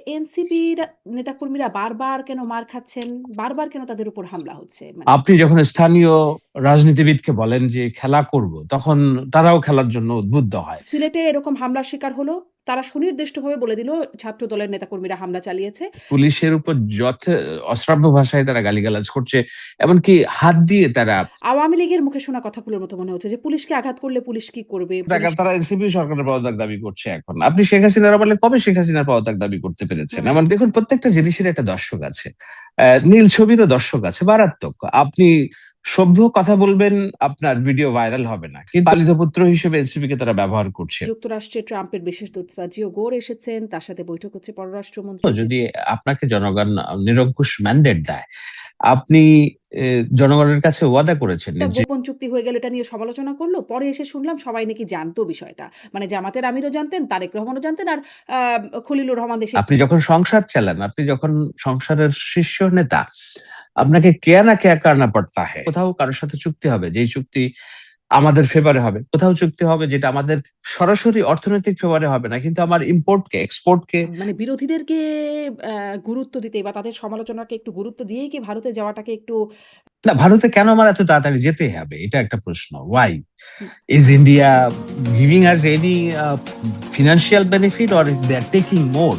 এনসিপির নেতাকর্মীরা বারবার কেন মার খাচ্ছেন? বারবার কেন তাদের উপর হামলা হচ্ছে? মানে আপনি যখন স্থানীয় রাজনীতিবিদকে বলেন যে খেলা করব, তখন তারাও খেলার জন্য উদ্বুদ্ধ হয়। সিলেটে এরকম হামলার শিকার হলো। তারা সুনির্দিষ্টভাবে বলে দিল ছাত্র দলের নেতাকর্মীরা হামলা চালিয়েছে। পুলিশের উপর অশ্রাব্য ভাষায় তারা গালিগালাজ করছে। এমনকি হাত দিয়ে তারা আওয়ামী লীগের মুখে শোনা কথাগুলোর মতো মনে হচ্ছে যে পুলিশকে আঘাত করলে পুলিশ কি করবে? পুলিশ তারা এনসিপি সরকারের পদত্যাগ দাবি করছে এখন। আপনি শেখ হাসিনার আমলে কবে শেখ হাসিনার পদত্যাগ দাবি করতে পেরেছেন? হুম। এমন দেখুন, প্রত্যেকটা জিনিসের একটা দর্শক আছে। নীল ছবিরও দর্শক আছে, মারাত্মক। আপনি সভ্য কথা বলবেন, আপনার ভিডিও ভাইরাল হবে না, কিন্তু পালিত পুত্র হিসেবে এনসিপি কে তারা ব্যবহার করছে। যুক্তরাষ্ট্রে ট্রাম্পের বিশেষ দূত সার্জিও গোর এসেছেন। তার সাথে বৈঠক হচ্ছে পররাষ্ট্রমন্ত্রী। যদি আপনাকে জনগণ নিরঙ্কুশ ম্যান্ডেট দেয়, আপনি জনগণের কাছে ওয়াদা করেছেন একটা যে গোপন চুক্তি হয়ে গেল এটা নিয়ে সমালোচনা করল। পরে এসে শুনলাম সবাই নাকি জানতো বিষয়টা। মানে জামাতের আমিরও জানতেন, তারেক রহমানও জানতেন আর আ খলিলুর রহমান দেশে আপনি যখন সংসদ চালান, আপনি যখন সংসদের শীর্ষ নেতা, আপনাকে কেয়া না কেয়া করনা পড়তা হ্যায়। কোথাও কারোর সাথে চুক্তি হবে যেই চুক্তি আমাদের ফেভারে হবে, কোথাও চুক্তি হবে যেটা আমাদের সরাসরি অর্থনৈতিক ফেভারে হবে না, কিন্তু আমার ইম্পোর্টকে, এক্সপোর্টকে। মানে বিরোধীদেরকে গুরুত্ব দিতে বা তাদের সমালোচনাকে একটু গুরুত্ব দিয়েই কি ভারতে যাওয়াটাকে একটু না, ভারতে কেন আমার এত তাড়াতাড়ি যেতে হবে, এটা একটা প্রশ্ন। Why hmm, is India giving us any financial benefit, or they are taking more?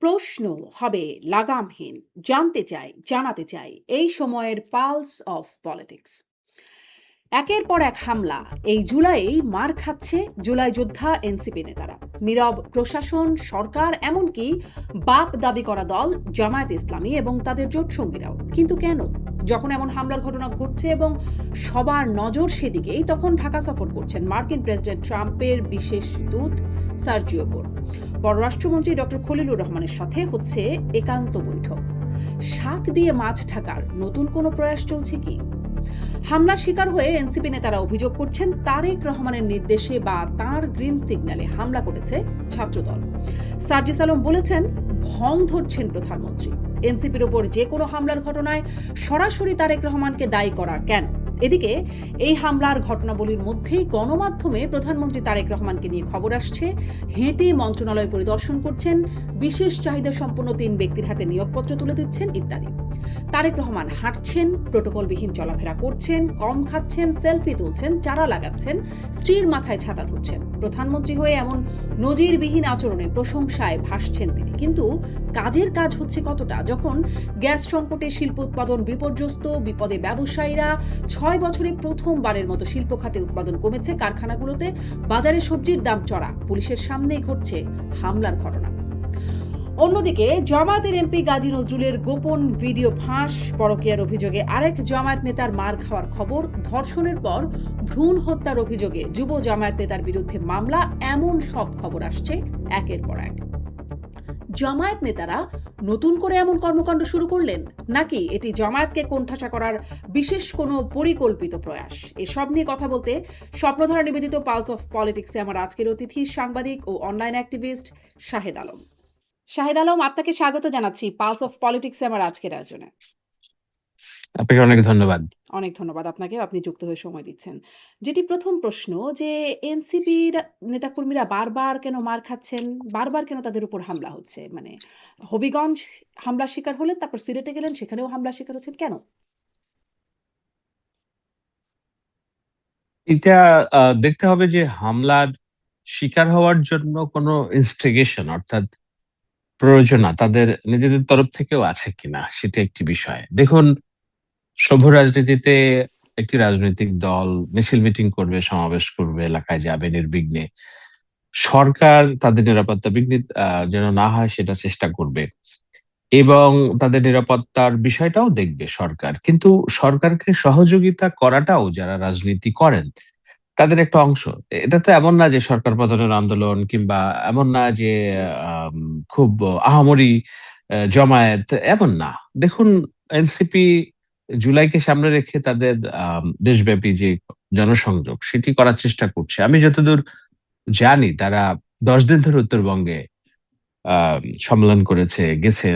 প্রশ্ন হবে লাগামহীন। জানতে চাই, জানাতে চাই এই সময়ের পালস অফ পলিটিক্স। একের পর এক হামলা। এই জুলাইয়েই মার খাচ্ছে জুলাই যোদ্ধা এনসিপি নেতারা। নীরব প্রশাসন, সরকার, এমনকি বাপ দাবি করা দল জামায়াত ইসলামী এবং তাদের জোট সঙ্গীরাও। কিন্তু কেন? যখন এমন হামলার ঘটনা ঘটছে এবং সবার নজর সেদিকেই, তখন ঢাকা সফর করছেন মার্কিন প্রেসিডেন্ট ট্রাম্পের বিশেষ দূত সার্জিও গোর। পররাষ্ট্রমন্ত্রী ডক্টর খলিলুর রহমানের সাথে হচ্ছে একান্ত বৈঠক। শাক দিয়ে মাছ ঢাকার নতুন কোনো প্রয়াস চলছে কি? হামলার শিকার হয়ে এনসিপি নেতারা অভিযোগ করছেন তারেক রহমানের নির্দেশে বা তার গ্রিন সিগন্যালে হামলা করেছে ছাত্রদল। সার্জিস আলম বলেছেন ভং ধরছেন প্রধানমন্ত্রী। এনসিপির ওপর যে কোনো হামলার ঘটনায় সরাসরি তারেক রহমানকে দায়ী করা কেন? এদিকে এই হামলার ঘটনাবলীর মধ্যেই গণমাধ্যমে প্রধানমন্ত্রী তারেক রহমানকে নিয়ে খবর আসছে হেঁটে মন্ত্রণালয় পরিদর্শন করছেন, বিশেষ চাহিদা সম্পন্ন 3 ব্যক্তির হাতে নিয়োগপত্র তুলে দিচ্ছেন ইত্যাদি। তারেক রহমান হাঁটছেন, প্রোটোকলবিহীন চলাফেরা করছেন, কম খাচ্ছেন, সেলফি তুলছেন, চারা লাগাচ্ছেন, স্ত্রীর মাথায় ছাতা ধরছেন। প্রধানমন্ত্রী হয়ে এমন নজিরবিহীন আচরণে প্রশংসায় ভাসছেন তিনি। কিন্তু কাজের কাজ হচ্ছে কতটা, যখন গ্যাস সংকটে শিল্প উৎপাদন বিপর্যস্ত, বিপদে ব্যবসায়ীরা, 6 বছরে প্রথমবারের মতো শিল্প খাতে উৎপাদন কমেছে, কারখানাগুলোতে বাজারে সবজির দাম চড়া, পুলিশের সামনেই ঘটছে হামলার ঘটনা। অন্যদিকে জামায়াতের এমপি গাজী নজরুলের গোপন ভিডিও ফাঁস, পরকীয়ার অভিযোগে আরেক জামায়াত নেতার মার খাওয়ার খবর, ধর্ষণের পর ভ্রূণ হত্যার অভিযোগে যুব জামায়াত নেতার বিরুদ্ধে মামলা, এমন সব খবর আসছে একের পর এক। জামায়াত নেতারা নতুন করে এমন কর্মকাণ্ড শুরু করলেন, নাকি এটি জামায়াতকে কোণঠাসা করার বিশেষ কোনো পরিকল্পিত প্রয়াস? এসব নিয়ে কথা বলতে স্বপ্নধারা নিবেদিত পালস অফ পলিটিক্সে আমার আজকের অতিথি সাংবাদিক ও অনলাইন অ্যাক্টিভিস্ট শাহেদ আলম। শাহেদ আলম, আপনাকে স্বাগত জানাচ্ছি পালস অফ পলিটিক্সে আমার আজকের আয়োজনে। আপনাকে অনেক ধন্যবাদ। অনেক ধন্যবাদ আপনাকে, আপনি যুক্ত হয়ে সময় দিচ্ছেন। যেটি প্রথম প্রশ্ন, যে এনসিপির নেতাকর্মীরা বারবার কেন মার খাচ্ছেন, বারবার কেন তাদের উপর হামলা হচ্ছে? মানে হবিগঞ্জ হামলার শিকার হলেন, তারপর সিলেটে গেলেন, সেখানেও হামলার শিকার হচ্ছেন কেন? এটা দেখতে হবে যে হামলার শিকার হওয়ার জন্য কোনো ইনস্টিগেশন, অর্থাৎ প্রয়োজনা তাদের নিজেদের তরফ থেকেও আছে কিনা, সেটা একটি বিষয়। দেখুন, সভ্য রাজনীতিতে একটি রাজনৈতিক দল মিছিল মিটিং করবে, সমাবেশ করবে, এলাকায় যাবে নির্বিঘ্নে। সরকার তাদের নিরাপত্তা বিঘ্নিত যেন না হয় সেটা চেষ্টা করবে, এবং তাদের নিরাপত্তার বিষয়টাও দেখবে সরকার। কিন্তু সরকারকে সহযোগিতা করাটাও যারা রাজনীতি করেন তাদের একটা অংশ। এটা তো এমন না যে সরকার পতনের আন্দোলন, কিংবা এমন না যে আম, খুব আহামরি জমায়েত, এমন না। দেখুন, এনসিপি জুলাইকে সামনে রেখে তাদের দেশব্যাপী যে জনসংযোগ সেটি করার চেষ্টা করছে। আমি যতদূর জানি, তারা 10 দিন ধরে উত্তরবঙ্গে সম্মেলন করেছে, গেছে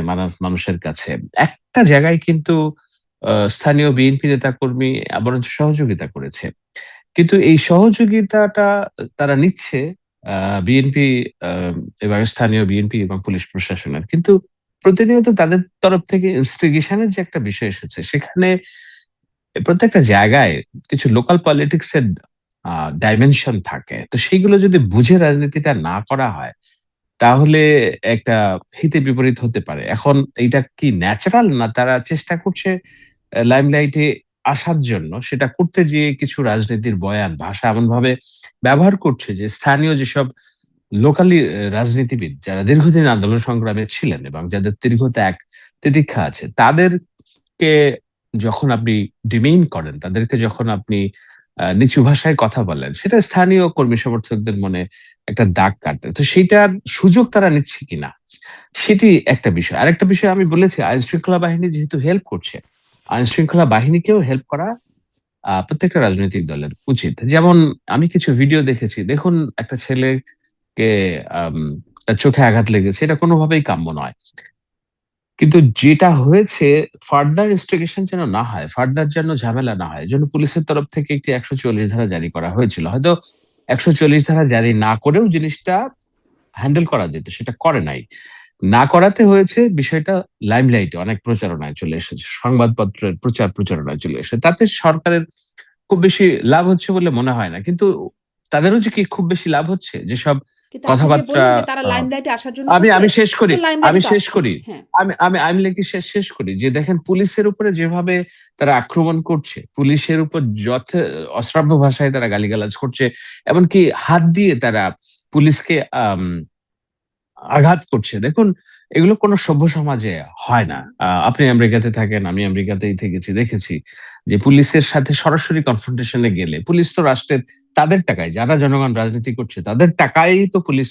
মানুষের কাছে। একটা জায়গায় কিন্তু স্থানীয় বিএনপি নেতাকর্মী বরঞ্চ সহযোগিতা করেছে। কিন্তু এই সহযোগিতাটা তারা নিচ্ছে বিএনপি এবার স্থানীয় বিএনপি এবং পুলিশ প্রশাসনের, কিন্তু প্রতিনিয়ত তাদের তরফ থেকে ইনস্টিগেশনের যে একটা বিষয় এসেছে, সেখানে প্রত্যেকটা জায়গায় কিছু লোকাল পলিটিক্স এর ডাইমেনশন থাকে। তো সেইগুলো যদি বুঝে রাজনীতিটা না করা হয়, তাহলে একটা হিতে বিপরীত হতে পারে। এখন এইটা কি ন্যাচারাল, না তারা চেষ্টা করছে লাইমলাইটে আসার জন্য? সেটা করতে যেয়ে কিছু রাজনীতির বয়ান, ভাষা এমনভাবে ব্যবহার করছে যে স্থানীয় যেসব লোকালি রাজনীতিবিদ যারা দীর্ঘদিন আন্দোলন সংগ্রামে ছিলেন এবং যাদের দীর্ঘ ত্যাগ তিতিক্ষা আছে, তাদেরকে যখন আপনি ডিমেইন করেন, তাদেরকে যখন আপনি নিচু ভাষায় কথা বলেন, সেটা স্থানীয় কর্মী সমর্থকদের মনে একটা দাগ কাটে। তো সেইটার সুযোগ তারা নিচ্ছে কিনা, সেটি একটা বিষয়। আরেকটা বিষয় আমি বলেছি, আইন শৃঙ্খলা বাহিনী যেহেতু হেল্প করছে, আইন শৃঙ্খলা বাহিনীকেও হেল্প করা প্রত্যেকটা রাজনৈতিক দলের উচিত। যেমন আমি কিছু ভিডিও দেখেছি। দেখুন, একটা ছেলেকে আম তার চোখে আঘাত লেগেছে। এটা কোনোভাবেই কাম্য নয়। কিন্তু যেটা হয়েছে, ফার্দার ইনস্টিগেশন যেন না হয়, ফার্দার যেন ঝামেলা না হয়, এজন্য পুলিশের তরফ থেকে একটি ১৪০ ধারা জারি করা হয়েছিল। হয়তো ১৪০ ধারা জারি না করেও জিনিসটা হ্যান্ডেল করা যেত, সেটা করে নাই। না করাতে হয়েছে বিষয়টা লাইমলাইটে অনেক প্রচারণায় চলে এসেছে। সংবাদপত্রের প্রচারণায় চলে এসেছে। তাতে সরকারের খুব বেশি লাভ হচ্ছে বলে মনে হয় না। কিন্তু তাদেরও যে কি খুব বেশি লাভ হচ্ছে? যেসব কিন্তু আপনি যে কথাবার্তা বললেন যে তারা আ লাইমলাইটে আসার জন্য আমি করছে, আমি শেষ তো করি, লাইমলাইটে আমি তো শেষ আসছেই। করি। হ্যাঁ। আমি লেখি শেষ করি যে দেখেন, পুলিশের উপরে যেভাবে তারা আক্রমণ করছে, পুলিশের উপর অশ্রাব্য ভাষায় তারা গালিগালাজ করছে। এমনকি হাত দিয়ে তারা পুলিশকে আঘাত করছে। দেখুন, এগুলো কোনো সভ্য সমাজে হয় না। হুম। আপনি আমেরিকাতে থাকেন, আমি আমেরিকাতেই থেকেছি, দেখেছি যে পুলিশের সাথে সরাসরি কনফ্রন্টেশন এ গেলে, পুলিশ তো রাষ্ট্রের, তাদের টাকায়, যারা জনগণ রাজনীতি করছে তাদের টাকায়ই তো পুলিশ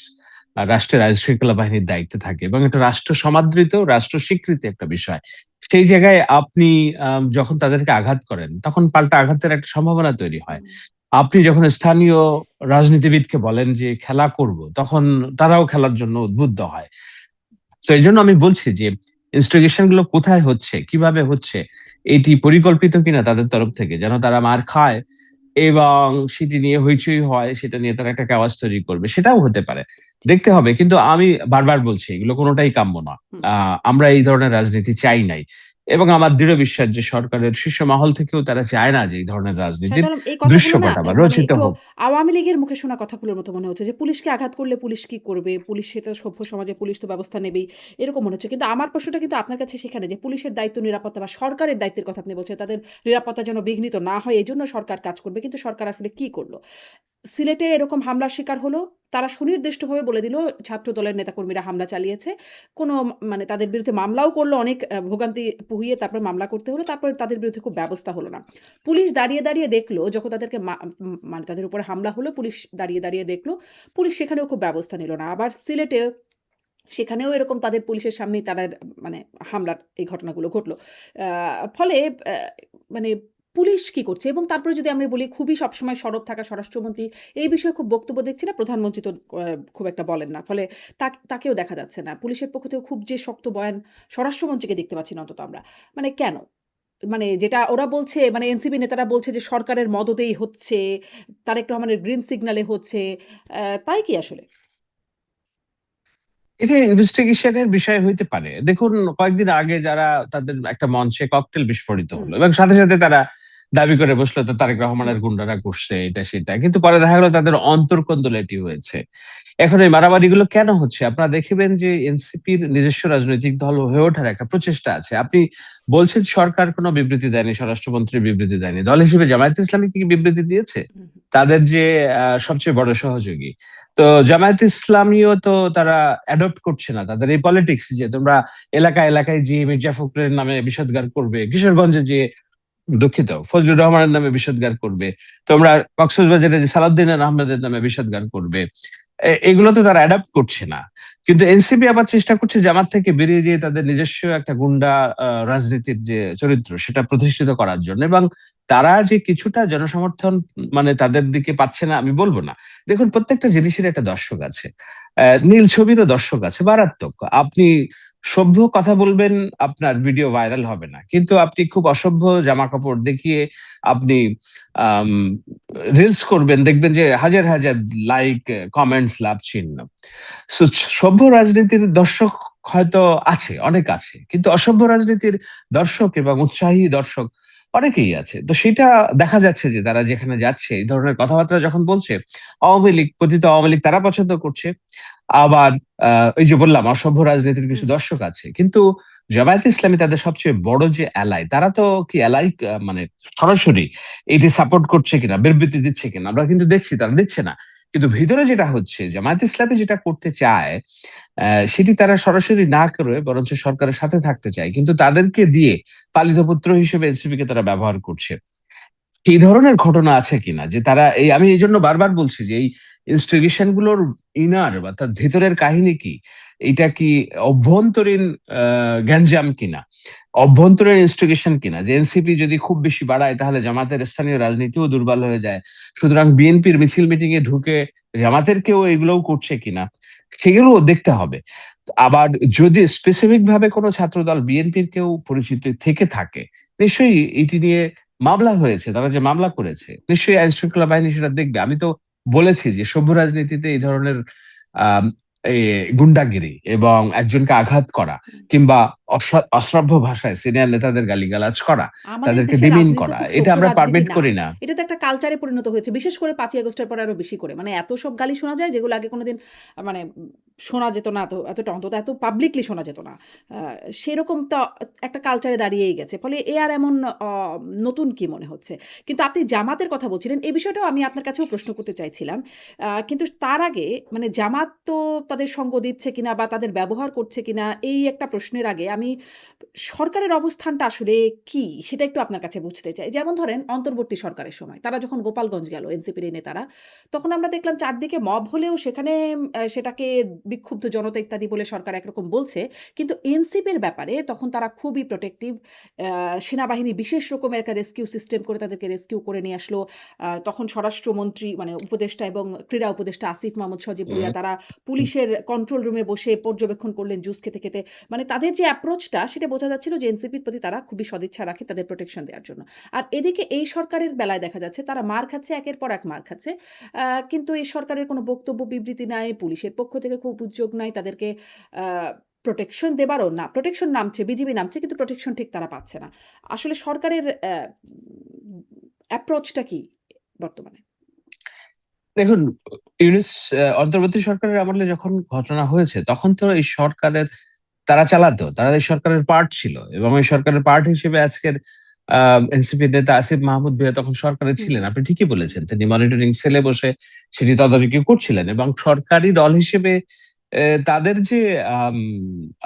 রাষ্ট্রের আইন শৃঙ্খলা বাহিনীর দায়িত্বে থাকে এবং এটা রাষ্ট্র সমাদৃত, রাষ্ট্র স্বীকৃতি একটা বিষয়। সেই জায়গায় আপনি যখন তাদেরকে আঘাত করেন, তখন পাল্টা আঘাতের একটা সম্ভাবনা তৈরি হয়। হুম। আপনি যখন স্থানীয় রাজনীতিবিদকে বলেন যে খেলা করব, তখন তারাও খেলার জন্য উদ্বুদ্ধ হয়। তো এইজন্য আমি বলছি যে ইনস্টিগেশন গুলো কোথায় হচ্ছে, কিভাবে হচ্ছে, এটি পরিকল্পিত কিনা তাদের তরফ থেকে, যেন তারা মার খায় এবং সেটি নিয়ে হইচই হয়, সেটা নিয়ে তারা একটা কাওয়াজ তৈরি করবে, সেটাও হতে পারে। দেখতে হবে। কিন্তু আমি বারবার বলছি, এগুলো কোনটাই কাম্য না। হুম। আমরা এই ধরনের রাজনীতি চাই নাই। এবং আমার দৃঢ় বিশ্বাস যে সরকারের শীর্ষ মহল থেকেও তারা চায় না যে এই ধরনের রাজনীতির শাহজালাল, এই কথাগুলো না দৃশ্যপট আবার মানে রচিত একটু হোক। আওয়ামী লীগের মুখে শোনা কথাগুলোর মতো মনে হচ্ছে যে পুলিশকে আঘাত করলে পুলিশ কি করবে? পুলিশ সেটা সভ্য সমাজে পুলিশ তো ব্যবস্থা নেবেই। এরকম মনে হচ্ছে। কিন্তু আমার প্রশ্নটা কিন্তু আপনার কাছে সেখানে যে পুলিশের দায়িত্ব নিরাপত্তা বা সরকারের দায়িত্বের কথা আপনি বলছেন। তাদের নিরাপত্তা যেন বিঘ্নিত না হয় এজন্য সরকার কাজ করবে। কিন্তু সরকার আসলে কি করল? সিলেটে এরকম হামলার শিকার হলো। তারা সুনির্দিষ্টভাবে বলে দিল ছাত্রদলের নেতাকর্মীরা হামলা চালিয়েছে। কোনো মানে তাদের বিরুদ্ধে মামলাও করল, অনেক ভোগান্তি পুহিয়ে তারপরে মামলা করতে হলো। তারপরে তাদের বিরুদ্ধে খুব ব্যবস্থা হলো না। পুলিশ দাঁড়িয়ে দেখলো যখন তাদেরকে মানে তাদের উপরে হামলা হলো, পুলিশ দাঁড়িয়ে দেখলো। পুলিশ সেখানেও খুব ব্যবস্থা নিল না। আবার সিলেটে সেখানেও এরকম তাদের পুলিশের সামনেই তাদের মানে হামলার এই ঘটনাগুলো ঘটলো। আ ফলে মানে পুলিশ কি করছে? এবং তারপরে যদি আমি বলি খুবই সবসময় সরব থাকা স্বরাষ্ট্রমন্ত্রী এই বিষয়ে খুব বক্তব্য দেখছি না। প্রধানমন্ত্রী তো খুব একটা বলেন না। ফলে তাকেও দেখা যাচ্ছে না। পুলিশের পক্ষ থেকেও খুব যে শক্ত বয়ান স্বরাষ্ট্রমন্ত্রীকে দেখতে পাচ্ছি না অন্তত আমরা। মানে কেন? মানে যেটা ওরা বলছে মানে এনসিপি নেতারা বলছে যে সরকারের মদতেই হচ্ছে, তারেক রহমানের গ্রিন সিগন্যালে হচ্ছে। তাই কি আসলে? এটা ইনভেস্টিগেশন এর বিষয় হইতে পারে। দেখুন, কয়েকদিন আগে যারা তাদের একটা মঞ্চে ককটেল বিস্ফোরিত হুম, হলো এবং সাথে তারা দাবি করে বসলো তো তারেক হুম, রহমানের গুন্ডারা করছে এটা সেটা। কিন্তু পরে দেখা গেল তাদের অন্তর্কন্দল এটি হয়েছে। এখন এই মারামারিগুলো কেন হচ্ছে? আপনারা দেখবেন যে এনসিপির নিজস্ব রাজনৈতিক দল হয়ে ওঠার একটা প্রচেষ্টা আছে। আপনি বলছেন সরকার কোনো বিবৃতি দেয়নি, স্বরাষ্ট্রমন্ত্রী বিবৃতি দেয়নি। দল হিসেবে জামায়াতে ইসলামী কি বিবৃতি দিয়েছে? হুম, হুম, তাদের যে সবচেয়ে বড় সহযোগী। তো জামায়াতে ইসলামীও তো তারা অ্যাডপ্ট করছে না তাদের এই পলিটিক্স, যে তোমরা এলাকায় যেয়ে মির্জা ফখরুলের নামে বিষোদগার করবে, কিশোরগঞ্জে যেয়ে দুঃখিত, ফজলুর রহমানের নামে বিষোদগার করবে, তোমরা কক্সবাজারে যে সালাউদ্দিন আহমেদের নামে বিষোদগার করবে। এগুলো তো তারা অ্যাডাপ্ট করছে না। কিন্তু এনসিপি আবার চেষ্টা করছে জামাত থেকে বেরিয়ে যেয়ে তাদের নিজস্ব একটা গুন্ডা রাজনীতির যে চরিত্র সেটা প্রতিষ্ঠিত করার জন্য, এবং তারা যে কিছুটা জনসমর্থন মানে তাদের দিকে পাচ্ছে না আমি বলবো না। দেখুন, প্রত্যেকটা জিনিসের একটা দর্শক আছে। নীল ছবিরও দর্শক আছে মারাত্মক। আপনি সভ্য কথা বলবেন, আপনার ভিডিও ভাইরাল হবে না, কিন্তু আপনি খুব অসভ্য জামা কাপড় দেখিয়ে আপনি রিলস করবেন, দেখবেন যে হাজার হাজার লাইক, কমেন্টস, লাভ চিহ্ন। So, সভ্য রাজনীতির দর্শক হয়তো আছে, অনেক আছে, কিন্তু অসভ্য রাজনীতির দর্শক এবং উৎসাহী দর্শক অনেকেই আছে। তো সেটা দেখা যাচ্ছে যে তারা যেখানে যাচ্ছে এই ধরনের কথাবার্তা যখন বলছে, আওয়ামী লীগ, পতিত আওয়ামী লীগ তারা পছন্দ করছে। আবার ওই যে বললাম অসভ্য রাজনীতির কিছু হুম। দর্শক আছে, কিন্তু জামায়াতে ইসলামী তাদের সবচেয়ে বড় যে অ্যালাই, তারা তো কি অ্যালাই মানে সরাসরি এটি সাপোর্ট করছে কিনা, বিবৃতি দিচ্ছে কিনা আমরা কিন্তু দেখছি, তারা দিচ্ছে না। কিন্তু ভিতরে যেটা হচ্ছে, জামায়াত ইসলামী যেটা করতে চায় সেটি তারা সরাসরি না করে বরঞ্চ সরকারের সাথে থাকতে চায়, কিন্তু তাদেরকে দিয়ে পালিত পুত্র হিসেবে এনসিপি কে তারা ব্যবহার করছে। সেই ধরনের ঘটনা আছে কিনা, যে তারা এই, আমি এই জন্য বারবার বলছি যে এই ইনস্টিগেশন গুলোর ইনার বা তার ভেতরের কাহিনী কি, এটা কি অভ্যন্তরীণ গ্যাঞ্জাম কিনা, অভ্যন্তরীণ ইনস্টিগেশন কিনা, যে এনসিপি যদি খুব বেশি বাড়ায় তাহলে জামাতের স্থানীয় রাজনীতিও দুর্বল হয়ে যায়, সুতরাং বিএনপির মিছিল মিটিং এ ঢুকে জামাতের কেউ এগুলোও করছে কিনা, সেগুলো দেখতে হবে। আবার যদি স্পেসিফিক ভাবে কোনো ছাত্রদল বিএনপির কেউ পরিচিত থেকে থাকে, নিশ্চয়ই এটি নিয়ে মামলা হয়েছে, তারা যে মামলা করেছে নিশ্চয়ই আইন শৃঙ্খলা বাহিনী সেটা দেখবে। আমি তো বলেছি যে সভ্য রাজনীতিতে এই ধরনের আহ গুন্ডাগিরি এবং একজনকে আঘাত করা কিংবা অশ্রাব্য ভাষায় সিনিয়র নেতাদের গালিগালাজ করা, আমাদের তাদেরকে দেশের ডিমিন রাজনীতি তো করা, খুব এটা সভ্য আমরা রাজনীতি পারমিট না। করি না। এটা তো একটা কালচারে পরিণত হয়েছে। বিশেষ করে ৫ই আগস্টের পরে আরো বেশি করে। মানে এত সব গালি শোনা যায় যেগুলো আগে কোনোদিন মানে শোনা যেত না, এতটা অন্তত এত পাবলিকলি শোনা যেত না। আ সেরকম তো একটা কালচারে দাঁড়িয়েই গেছে। ফলে এ আর এমন অ নতুন কি মনে হচ্ছে? কিন্তু আপনি জামাতের কথা বলছিলেন, এই বিষয়টাও আমি আপনার কাছেও প্রশ্ন করতে চাইছিলাম। কিন্তু তার আগে মানে জামাত তো তাদের সঙ্গ দিচ্ছে কিনা বা তাদের ব্যবহার করছে কিনা, এই একটা প্রশ্নের আগে আমি সরকারের অবস্থানটা আসলে কি? সেটা একটু আপনার কাছে বুঝতে চাই। যেমন ধরেন অন্তর্বর্তী সরকারের সময় তারা যখন গোপালগঞ্জ গেল এনসিপির এই নেতারা, তখন আমরা দেখলাম চারদিকে মব হলেও সেখানে সেটাকে বিক্ষুব্ধ জনতা ইত্যাদি বলে সরকার একরকম বলছে। কিন্তু এনসিপির ব্যাপারে তখন তারা খুবই প্রোটেক্টিভ। সেনাবাহিনী বিশেষ রকমের একটা রেস্কিউ সিস্টেম করে তাদেরকে রেস্কিউ করে নিয়ে আসলো। তখন স্বরাষ্ট্রমন্ত্রী মানে উপদেষ্টা এবং ক্রীড়া উপদেষ্টা আসিফ মাহমুদ সজীব ভুঁইয়া তারা পুলিশের কন্ট্রোল রুমে বসে পর্যবেক্ষণ করলেন জুস খেতে, খেতে। মানে তাদের যে অ্যাপ্রোচটা সেটা বোঝা যাচ্ছিল যে এনসিপির প্রতি তারা খুবই সদিচ্ছা রাখে তাদের প্রোটেকশন দেওয়ার জন্য। আর এদিকে এই সরকারের বেলায় দেখা যাচ্ছে তারা মার খাচ্ছে, একের পর এক মার খাচ্ছে। কিন্তু এই সরকারের কোনো বক্তব্য বিবৃতি নাই, পুলিশের পক্ষ থেকে খুব উদ্যোগ নাই তাদেরকে আ প্রোটেকশন দেবারও না। প্রোটেকশন নামছে, বিজিবি নামছে কিন্তু প্রোটেকশন ঠিক তারা পাচ্ছে না। আসলে সরকারের অ্যাপ্রোচটা কি বর্তমানে? দেখুন, ইউনূস অন্তর্বর্তী সরকারের আমলে যখন ঘটনা হয়েছে তখন তো এই সরকারের তারা চালাতো, তারা এই সরকারের পার্ট ছিল এবং এই সরকারের পার্ট হিসেবে আজকের এনসিপি নেতা আসিফ মাহমুদ ভাইয়া তখন সরকারে হুম, ছিলেন। আপনি ঠিকই বলেছেন, তিনি মনিটরিং সেলে বসে সেটি তদারকি করছিলেন এবং সরকারি দল হিসেবে তাদের যে আম,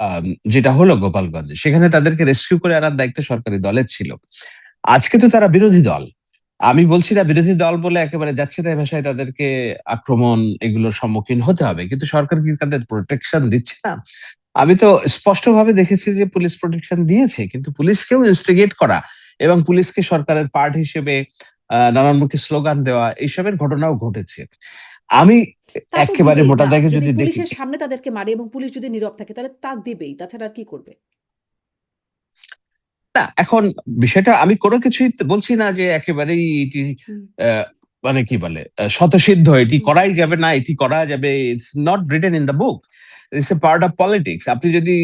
আম, যেটা হলো গোপালগঞ্জে, সেখানে তাদেরকে রেস্কিউ করে আনার দায়িত্ব সরকারি দলের ছিল। আজকে তো তারা বিরোধী দল। আমি বলছি না বিরোধী দল বলে একেবারে যাচ্ছে তাই ভাষায় তাদেরকে আক্রমণ এগুলোর সম্মুখীন হতে হবে, কিন্তু সরকার কি তাদের প্রোটেকশন দিচ্ছে না? আমি তো স্পষ্টভাবে দেখেছি যে পুলিশ প্রোটেকশন দিয়েছে, কিন্তু পুলিশকেও ইনস্টিগেট করা এবং পুলিশকে সরকারের পার্ট হিসেবে নানানমুখী স্লোগান দেওয়া, এইসবের ঘটনাও ঘটেছে। আমি তা তো একেবারে দিবেই মোটা না। দাগে যদি যদি দেখি, পুলিশের সামনে তাদেরকে মারে এবং পুলিশ যদি নীরব থাকে তাহলে তা দিবেই। তাছাড়া আর কি করবে? না এখন বিষয়টা আমি কোনো কিছুই বলছি না যে একেবারেই এটি হুম, আহ, মানে কি বলে স্বতঃসিদ্ধ এটি হুম, করাই যাবে না, এটি করা যাবে, it's not written in the book, it's a part of politics. আপনি যদি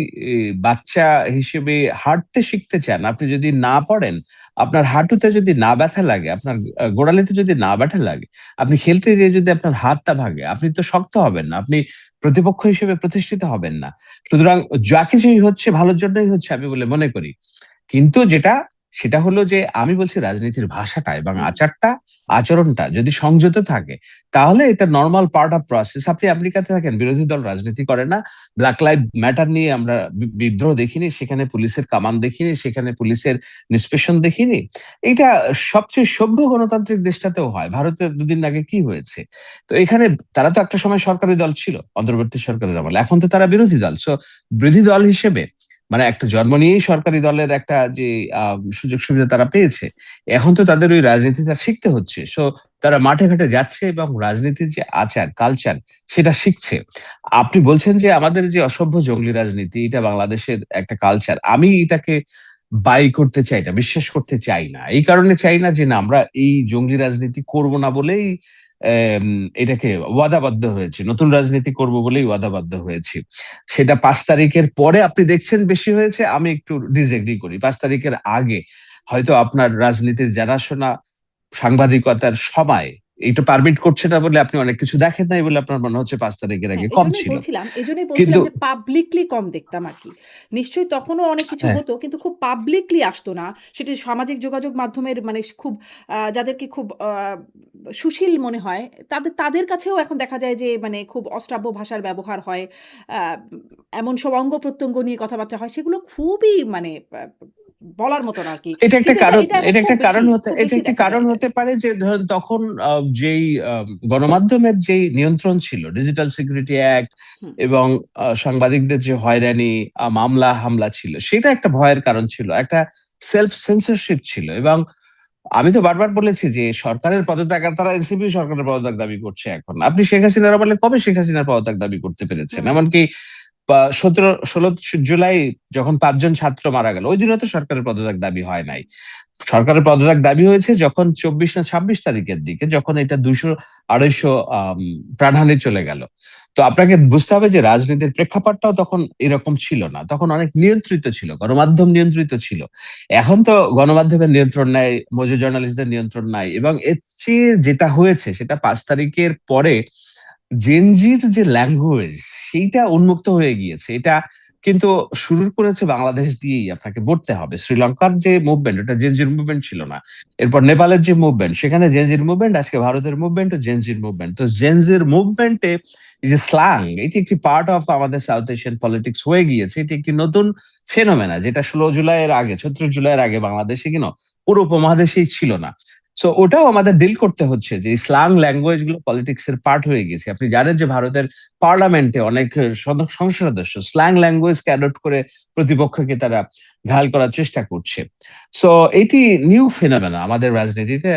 বাচ্চা হিসেবে হাঁটতে শিখতে চান, আপনি যদি না পড়েন, আপনার হাঁটুতে যদি না ব্যথা লাগে, আপনার গোড়ালিতে যদি না ব্যথা লাগে, আপনি খেলতে গিয়ে যদি আপনার হাতটা ভাগে, আপনি তো শক্ত হবেন না, আপনি প্রতিপক্ষ হিসেবে প্রতিষ্ঠিত হবেন না। সুতরাং যা কিছুই হচ্ছে ভালোর জন্যই হচ্ছে আমি বলে মনে করি। কিন্তু যেটা, সেটা হলো যে আমি বলছি রাজনীতির ভাষাটা এবং হুম। আচারটা, আচরণটা যদি সংযত থাকে তাহলে এটা নর্মাল পার্ট অফ প্রসেস। আপনি আমেরিকাতে থাকেন, বিরোধী দল রাজনীতি করে না, ব্ল্যাক লাইভ ম্যাটার নিয়ে আমরা বিদ্রোহ দেখিনি, সেখানে পুলিশের কামান দেখিনি, সেখানে পুলিশের নিষ্পেষণ দেখিনি। এটা সবচেয়ে সভ্য গণতান্ত্রিক দেশটাতেও হয়। ভারতে দুদিন আগে কি হয়েছে? তো এখানে তারা তো একটা সময় সরকারি দল ছিল অন্তর্বর্তী সরকারের আমলে, এখন তো তারা বিরোধী দল। সো বিরোধী দল হিসেবে মানে একটা জন্ম নিয়েই সরকারি দলের একটা যে সুযোগ সুবিধা তারা পেয়েছে, এখন তো তাদের ওই রাজনীতিটা শিখতে হচ্ছে। সো তারা মাঠে ঘাটে যাচ্ছে এবং রাজনীতির যে আচার কালচার সেটা শিখছে। আপনি বলছেন যে আমাদের যে অসভ্য জঙ্গলি রাজনীতি এটা বাংলাদেশের একটা কালচার, আমি এটাকে বাই করতে চাই না, বিশ্বাস করতে চাই না। এই কারণে চাই না যে না আমরা এই জঙ্গলি রাজনীতি করব না বলেই এটাকে ওয়াদাবদ্ধ হয়েছে, নতুন রাজনীতি করব বলেই ওয়াদাবদ্ধ হয়েছি। সেটা ৫ তারিখের পরে আপনি দেখছেন বেশি হয়েছে, আমি একটু ডিসএগ্রি করি। ৫ তারিখের আগে হয়তো আপনার রাজনীতির জানাশোনা সাংবাদিকতার সময় এটা পারমিট করছে না বলে আপনি অনেক কিছু দেখেন নাই বলে আপনার মনে হচ্ছে ৫ তারিখের হ্যাঁ, আগে কম এজন্যই ছিল। বলছিলাম এজন্যই কিন্তু বলছিলাম যে পাবলিকলি কম দেখতাম আরকি। নিশ্চয়ই তখনও অনেক কিছু হ্যাঁ, হতো কিন্তু খুব পাবলিকলি আসতো না। সেটি সামাজিক যোগাযোগ মাধ্যমের মানে খুব যাদেরকে খুব সুশীল মনে হয় তাদের কাছেও এখন দেখা যায় যে মানে খুব অশ্রাব্য ভাষার ব্যবহার হয়। আ এমন সব অঙ্গ-প্রত্যঙ্গ নিয়ে কথাবার্তা হয় সেগুলো খুবই মানে বলার মতো না আরকি। এটা একটা কিন্তু কারণ, এটা এখন এটা একটা কারণ খুব এটা বেশি একটা দেখা কারণ যায় এটা। হতে পারে যে ধরেন তখন যেই গণমাধ্যমের যেই নিয়ন্ত্রণ ছিল, ডিজিটাল সিকিউরিটি অ্যাক্ট হুম। এবং সাংবাদিকদের যে হয়রানি, মামলা হামলা ছিল, সেটা একটা ভয়ের কারণ ছিল। একটা সেলফ সেন্সরশিপ ছিল এবং আমি তো বারবার বলেছি যে সরকারের পদত্যাগ, আর তারা এনসিপি সরকারের পদত্যাগ দাবি করছে এখন। আপনি শেখ হাসিনার আমলে কবে শেখ হাসিনার পদত্যাগ দাবি করতে পেরেছেন? হুম। এমনকি ১৭-১৬ জুলাই যখন ৫ জন ছাত্র মারা গেল, ওই দিনও তো সরকারের পদত্যাগ দাবি হয় নাই। সরকারের পদত্যাগ দাবি হয়েছে যখন ২৪ না ২৬ তারিখের দিকে, যখন এটা ২০০-২৫০ প্রাণহানি চলে গেল। তো আপনাকে বুঝতে হবে যে রাজনীতির প্রেক্ষাপটটাও তখন এরকম ছিল না। তখন অনেক নিয়ন্ত্রিত ছিল, গণমাধ্যম নিয়ন্ত্রিত ছিল। এখন তো গণমাধ্যমের নিয়ন্ত্রণ নাই, মজুর জার্নালিস্টদের নিয়ন্ত্রণ নাই এবং এর চেয়ে যেটা হয়েছে সেটা ৫ তারিখের পরে জেনজির যে ল্যাঙ্গুয়েজ সেইটা উন্মুক্ত হয়ে গিয়েছে। এটা কিন্তু শুরু করেছে বাংলাদেশ দিয়েই, আপনাকে বলতে হবে। শ্রীলঙ্কার যে মুভমেন্ট ওটা জেনজির মুভমেন্ট ছিল না। এরপর নেপালের যে মুভমেন্ট সেখানে জেনজির মুভমেন্ট, আজকে ভারতের মুভমেন্ট ও জেনজির মুভমেন্ট। তো জেনজির মুভমেন্টে এই যে স্ল্যাং, এটি একটি পার্ট অফ আমাদের সাউথ এশিয়ান পলিটিক্স হয়ে গিয়েছে। এটি একটি নতুন ফেনোমেনা যেটা ১৬ জুলাইয়ের আগে, ৩৬ জুলাইয়ের আগে বাংলাদেশে পুরো উপমহাদেশেই ছিল না। সো ওটাও আমাদের ডিল করতে হচ্ছে যে স্ল্যাং ল্যাঙ্গুয়েজ গুলো পলিটিক্স এর পার্ট হয়ে গেছে। আপনি জানেন যে ভারতের পার্লামেন্টে অনেক সংসদ সদস্য স্ল্যাং ল্যাঙ্গুয়েজ কে অ্যাডপ্ট করে প্রতিপক্ষকে তারা ঘায়াল করার চেষ্টা করছে। সো এটি নিউ ফেনোমেনা আমাদের রাজনীতিতে,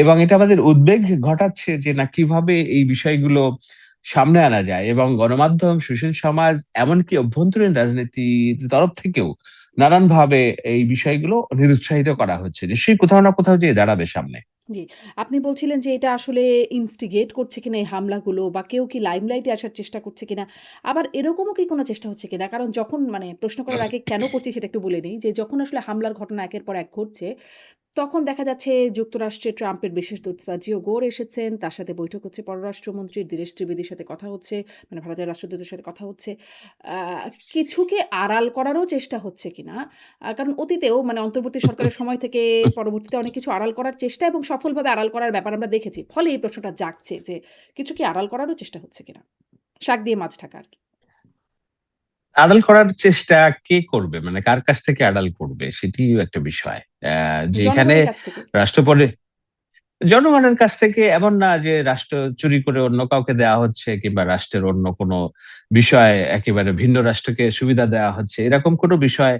এবং এটা আমাদের উদ্বেগ ঘটাচ্ছে যে না কিভাবে এই বিষয়গুলো সামনে আনা যায় এবং গণমাধ্যম, সুশীল সমাজ, এমনকি অভ্যন্তরীণ রাজনীতির তরফ থেকেও নানানভাবে এই বিষয়গুলো নিরুৎসাহিত করা হচ্ছে যে সে কোথাও না কোথাও যেয়ে দাঁড়াবে সামনে। জি। আপনি বলছিলেন যে এটা আসলে ইনস্টিগেট করছে কিনা এই হামলাগুলো বা কেউ কি লাইমলাইটে আসার চেষ্টা করছে কিনা? আবার এরকমও কি কোনো চেষ্টা হচ্ছে কিনা? কারণ যখন মানে প্রশ্ন করার আগে কেন করছি সেটা একটু বলে নেই। যে যখন আসলে হামলার ঘটনা একের পর এক ঘটছে তখন দেখা যাচ্ছে যুক্তরাষ্ট্রে ট্রাম্পের বিশেষ দূত সার্জিও গোর এসেছেন। তার সাথে বৈঠক হচ্ছে পররাষ্ট্রমন্ত্রীর দীনেশ ত্রিবেদীর সাথে কথা হচ্ছে। মানে ভারতের রাষ্ট্রদূতের সাথে কথা হচ্ছে। আ কিছুকে আড়াল করারও চেষ্টা হচ্ছে কিনা? কারণ অতীতেও মানে অন্তর্বর্তী সরকারের সময় থেকে পরবর্তীতে অনেক কিছু আড়াল করার চেষ্টা এবং সফলভাবে আড়াল করার ব্যাপার আমরা দেখেছি। ফলে এই প্রশ্নটা জাগছে যে কিছু কি আড়াল করারও চেষ্টা হচ্ছে কিনা? শাক দিয়ে মাছ ঢাকা আরকি। আড়াল করার চেষ্টা কে করবে? মানে কার কাছ থেকে আড়াল করবে? সেটিও একটা বিষয়। যেখানে জনগণের কাছ থেকে। রাষ্ট্র পরে জনগণের কাছ থেকে, এমন না যে রাষ্ট্র চুরি করে অন্য কাউকে দেওয়া হচ্ছে কিংবা রাষ্ট্রের অন্য কোনো বিষয় একেবারে ভিন্ন রাষ্ট্রকে সুবিধা দেওয়া হচ্ছে। এরকম কোনো বিষয়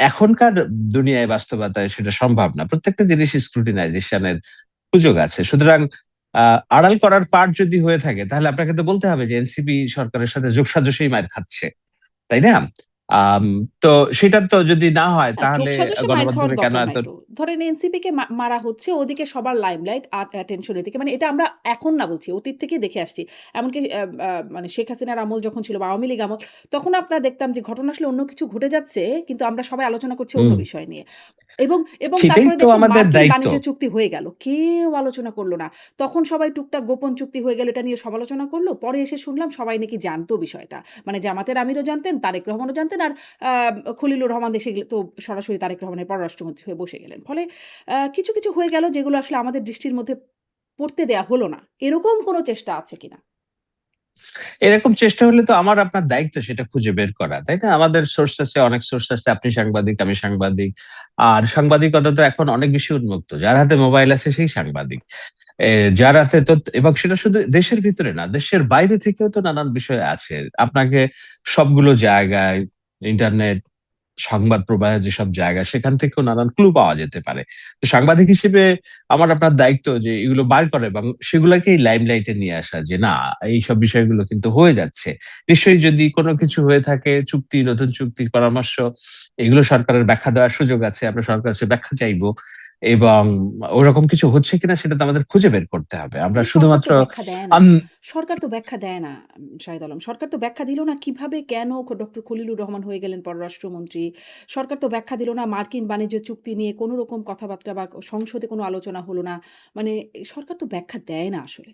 এখনকার দুনিয়ায় বাস্তবতায় সেটা সম্ভব না। প্রত্যেকটা জিনিস স্ক্রুটিনাইজেশন এর সুযোগ আছে। সুতরাং আড়াল করার পার্ট যদি হয়ে থাকে তাহলে আপনাকে তো বলতে হবে যে এনসিপি সরকারের সাথে যোগসাজশেই মাইর খাচ্ছে। তাই না? আম তো সেটা তো যদি না হয় না, তাহলে যোগসাজশে মাইর খাওয়ার গণমাধ্যমে কেন দরকার এত নাই তো। ধরেন এনসিপিকে মারা হচ্ছে, ওদিকে সবার লাইমলাইট আর অ্যাটেনশন এদিকে। মানে এটা আমরা এখন না বলছি, অতীত থেকেই দেখে আসছি। এমনকি আ আ মানে শেখ হাসিনার আমল যখন ছিল বা আওয়ামী লীগ আমল, তখন আপনারা দেখতাম যে ঘটনা আসলে অন্য কিছু ঘটে যাচ্ছে, কিন্তু আমরা সবাই আলোচনা করছি অন্য হুম, বিষয় নিয়ে। এবং এবং সেটাই তারপরে তো দেখুন আমাদের মার্কিন দায়িত্ব। বাণিজ্য চুক্তি হয়ে গেল। কেউ আলোচনা করল না। তখন সবাই টুকটাক গোপন চুক্তি হয়ে গেল এটা নিয়ে সমালোচনা করল। পরে এসে শুনলাম সবাই নাকি জানতো বিষয়টা। মানে জামাতের আমিরও জানতেন, তারেক রহমানও জানতেন আর আ খলিলুর রহমান দেশে গেলে তো সরাসরি তারেক রহমানের পররাষ্ট্রমন্ত্রী হয়ে বসে গেলেন। ফলে কিছু, কিছু হয়ে গেল যেগুলো আসলে আমাদের দৃষ্টির মধ্যে পড়তে দেয়া হলো না। এরকম কোনো চেষ্টা আছে কিনা? এরকম চেষ্টা হলে তো আমার আপনার দায়িত্ব সেটা খুঁজে বের করা, তাই না? আমাদের সোর্স আছে, অনেক সোর্স আছে। আপনি সাংবাদিক, আমি সাংবাদিক। আর সাংবাদিকতা তো এখন অনেক বেশি উন্মুক্ত। যার হাতে মোবাইল আছে সেই সাংবাদিক। যার হাতে এবং সেটা শুধু দেশের ভিতরে না, দেশের বাইরে থেকেও তো নানান বিষয় আছে। আপনাকে সবগুলো জায়গায় ইন্টারনেট, সংবাদ প্রবাহের যেসব জায়গা, সেখান থেকেও নানান ক্লু পাওয়া যেতে পারে। তো সাংবাদিক হিসেবে আমার আপনার দায়িত্ব যে এগুলো বার করে এবং সেগুলোকেই লাইমলাইটে নিয়ে আসা, যে না, এইসব বিষয়গুলো কিন্তু হয়ে যাচ্ছে। নিশ্চয়ই যদি কোনো কিছু হয়ে থাকে, চুক্তি, নতুন চুক্তির পরামর্শ, এগুলো সরকারের ব্যাখ্যা দেওয়ার সুযোগ আছে। আমরা সরকারের কাছে ব্যাখ্যা চাইবো এবং ওরকম কিছু হচ্ছে কিনা সেটা তো আমাদের খুঁজে বের করতে হবে। আমরা কিন্তু সরকার শুধুমাত্র তো ব্যাখ্যা দেয় না। আন সরকার তো ব্যাখ্যা দেয় না, শাহেদ আলম। সরকার তো ব্যাখ্যা দিল না কিভাবে কেন ডক্টর খলিলুর রহমান হয়ে গেলেন পররাষ্ট্রমন্ত্রী। সরকার তো ব্যাখ্যা দিল না মার্কিন বাণিজ্য চুক্তি নিয়ে কোনো রকম কথাবার্তা বা সংসদে কোনো আলোচনা হলো না। মানে সরকার তো ব্যাখ্যা দেয় না আসলে।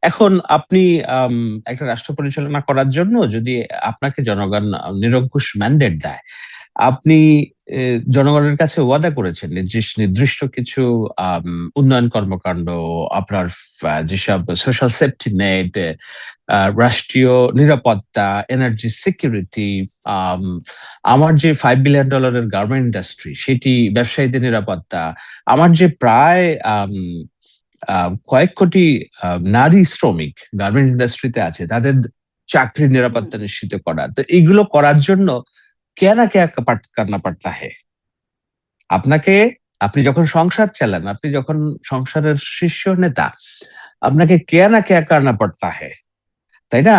এখন আপনি আম একটা রাষ্ট্র পরিচালনা করার জন্য যদি আপনাকে জনগণ নিরঙ্কুশ ম্যান্ডেট দেয়, আপনি জনগণের কাছে ওয়াদা করেছেন নির্দিষ্ট কিছু আম উন্নয়ন কর্মকাণ্ড, আপনার যেসব সোশ্যাল সেফটি নেট, রাষ্ট্রীয় নিরাপত্তা, এনার্জি সিকিউরিটি, আম আমার যে $5 বিলিয়ন এর গার্মেন্ট ইন্ডাস্ট্রি, সেটি, ব্যবসায়ীদের নিরাপত্তা, আমার যে প্রায় আ কয়েক কোটি নারী শ্রমিক গার্মেন্ট ইন্ডাস্ট্রিতে আছে, তাদের চাকরির হুম। নিরাপত্তা নিশ্চিত করা। তো এগুলো করার জন্য क्या ना क्या कपट करना पड़ता है। আপনাকে, আপনি যখন সংসার চালান, আপনি যখন সংসারের শীর্ষ নেতা, আপনাকে কেয়া না কেয়া করনা পড়তা है, তাই না?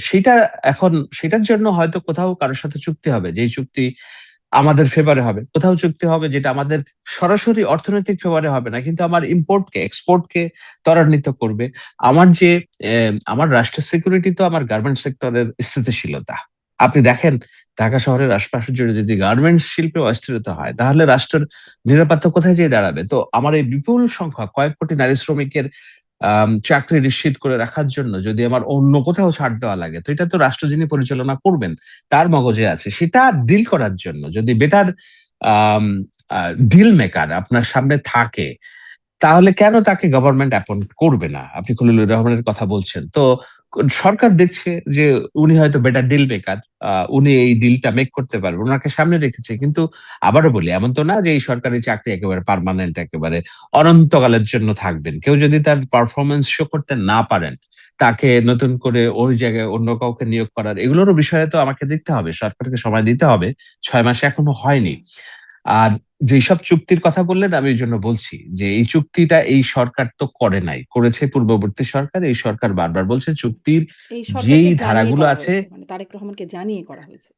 সেটা, এখন সেটার জন্য হয়তো কোথাও কারো সাথে চুক্তি হবে, যেই চুক্তি আমাদের ফেভারে হবে। কোথাও চুক্তি হবে যেটা আমাদের সরাসরি অর্থনৈতিক ফেভারে হবে না। কিন্তু আমার ইম্পোর্টকে, এক্সপোর্টকে ত্বরান্বিত করবে। আমার যে আমার রাষ্ট্রের সিকিউরিটি তো আমার গার্মেন্ট সেক্টরের স্থিতিশীলতা। আপনি দেখেন, ঢাকা শহরের আশপাশ জুড়ে যদি গার্মেন্টস শিল্পে অস্থিরতা হয়, তাহলে রাষ্ট্রের নিরাপত্তা কোথায় যেয়ে দাঁড়াবে? তো আমার এই বিপুল সংখ্যক কয়েক কোটি নারী শ্রমিকের চাকরি নিশ্চিত করে রাখার জন্য যদি আমার অন্য কোথাও ছাড় দেওয়া লাগে, তো এটা তো রাষ্ট্র যিনি পরিচালনা করবেন তার মগজে আছে। সেটা ডিল করার জন্য যদি better um a deal maker আপনার সামনে থাকে, তাহলে কেন তাকে গভর্নমেন্ট অ্যাপয়েন্ট করবে না? আপনি খলিলুর রহমানের কথা বলছেন। তো সরকার দেখছে যে উনি হয়তো বেটার ডিল মেকার। উনি এই ডিলটা মেক করতে পারবেন। উনাকে সামনে রেখেছে। কিন্তু আবারও বলি, এমন তো না যে এই সরকারি চাকরি একেবারে পার্মানেন্ট, একেবারে অনন্তকালের জন্য থাকবেন। কেউ যদি তার পারফরম্যান্স শো করতে না পারেন, তাকে নতুন করে ওই জায়গায় অন্য কাউকে নিয়োগ করার, এগুলোরও বিষয়ে তো আমাকে দেখতে হবে। সরকারকে সময় দিতে হবে। ৬ মাস এখনো হয়নি। হুম। আর যেসব চুক্তির কথা বললেন, আমি এইজন্য বলছি যে এই চুক্তিটা এই সরকার তো করে নাই। করেছে পূর্ববর্তী সরকার। এই সরকার বারবার বলছে চুক্তির এই যেই সরকারকে জানিয়ে ধারাগুলো করা আছে। হয়েছে। মানে তারেক রহমানকে জানিয়ে করা হয়েছে।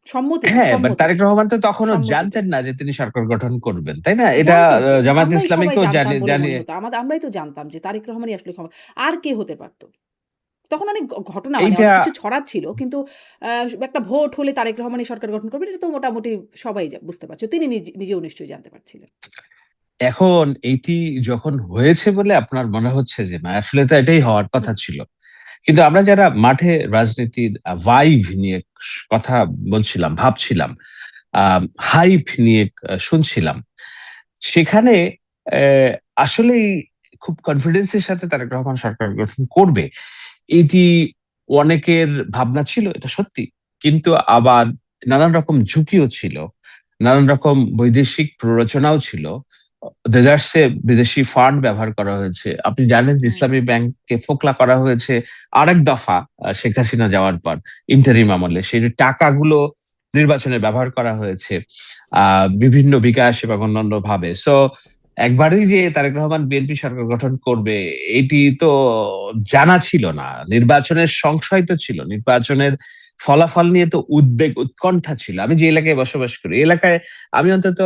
সম্মতিতে, হ্যাঁ, বাট তারেক সম্মতিতে, রহমান তো তখনও সম্মতিতে। জানতেন না যে তিনি সরকার গঠন করবেন। তাই না? এটা জানতেন তো। জামায়াত আমরাই সবাই ইসলামীকেও জানতাম বলে মনে জানিয়ে হতো। আমরাই তো জানতাম যে তারেক রহমানই আসলে আর কে হতে পারত? তখন অনেক ঘটনা মানে এইটা অনেক কিছু ছড়াচ্ছিল। কিন্তু আ একটা ভোট হলে তারেক রহমানই সরকার গঠন করবেন এটা তো মোটামুটি সবাই বুঝতে পারছে। তিনি নিজেও নিশ্চয়ই জানতে পারছিলেন। এখন এইটি যখন হয়েছে বলে আপনার মনে হচ্ছে যে না, আসলে তো এটাই হওয়ার কথা হুম, ছিল। কিন্তু আমরা যারা মাঠে রাজনীতির ভাইভ নিয়ে কথা বলছিলাম, ভাবছিলাম, হাইপ নিয়ে শুনছিলাম। সেখানে আসলেই খুব কনফিডেন্স এর সাথে তারেক রহমান সরকার গঠন করবে, এটি অনেকের ভাবনা ছিল, এটা সত্যি। কিন্তু আবার নানান রকম ঝুঁকিও ছিল। নানান রকম বৈদেশিক প্ররোচনাও ছিল। দেদারসে বিদেশি ফান্ড ব্যবহার করা হয়েছে। আপনি জানেন যে হুম, ইসলামী ব্যাংককে ফোকলা করা হয়েছে আরেক দফা শেখ হাসিনা যাওয়ার পর ইন্টারিম আমলে। সেই টাকাগুলো নির্বাচনে ব্যবহার করা হয়েছে বিভিন্ন বিকাশ এবং অন্যান্য ভাবে। সো একবারেই যে তারেক রহমান বিএনপি সরকার গঠন করবে, এটি তো জানা ছিল না। নির্বাচনের সংশয় তো ছিল। নির্বাচনের ফলাফল নিয়ে তো উদ্বেগ, উৎকণ্ঠা ছিল। আমি যে এলাকায় বসবাস করি, এই এলাকায় আমি অন্তত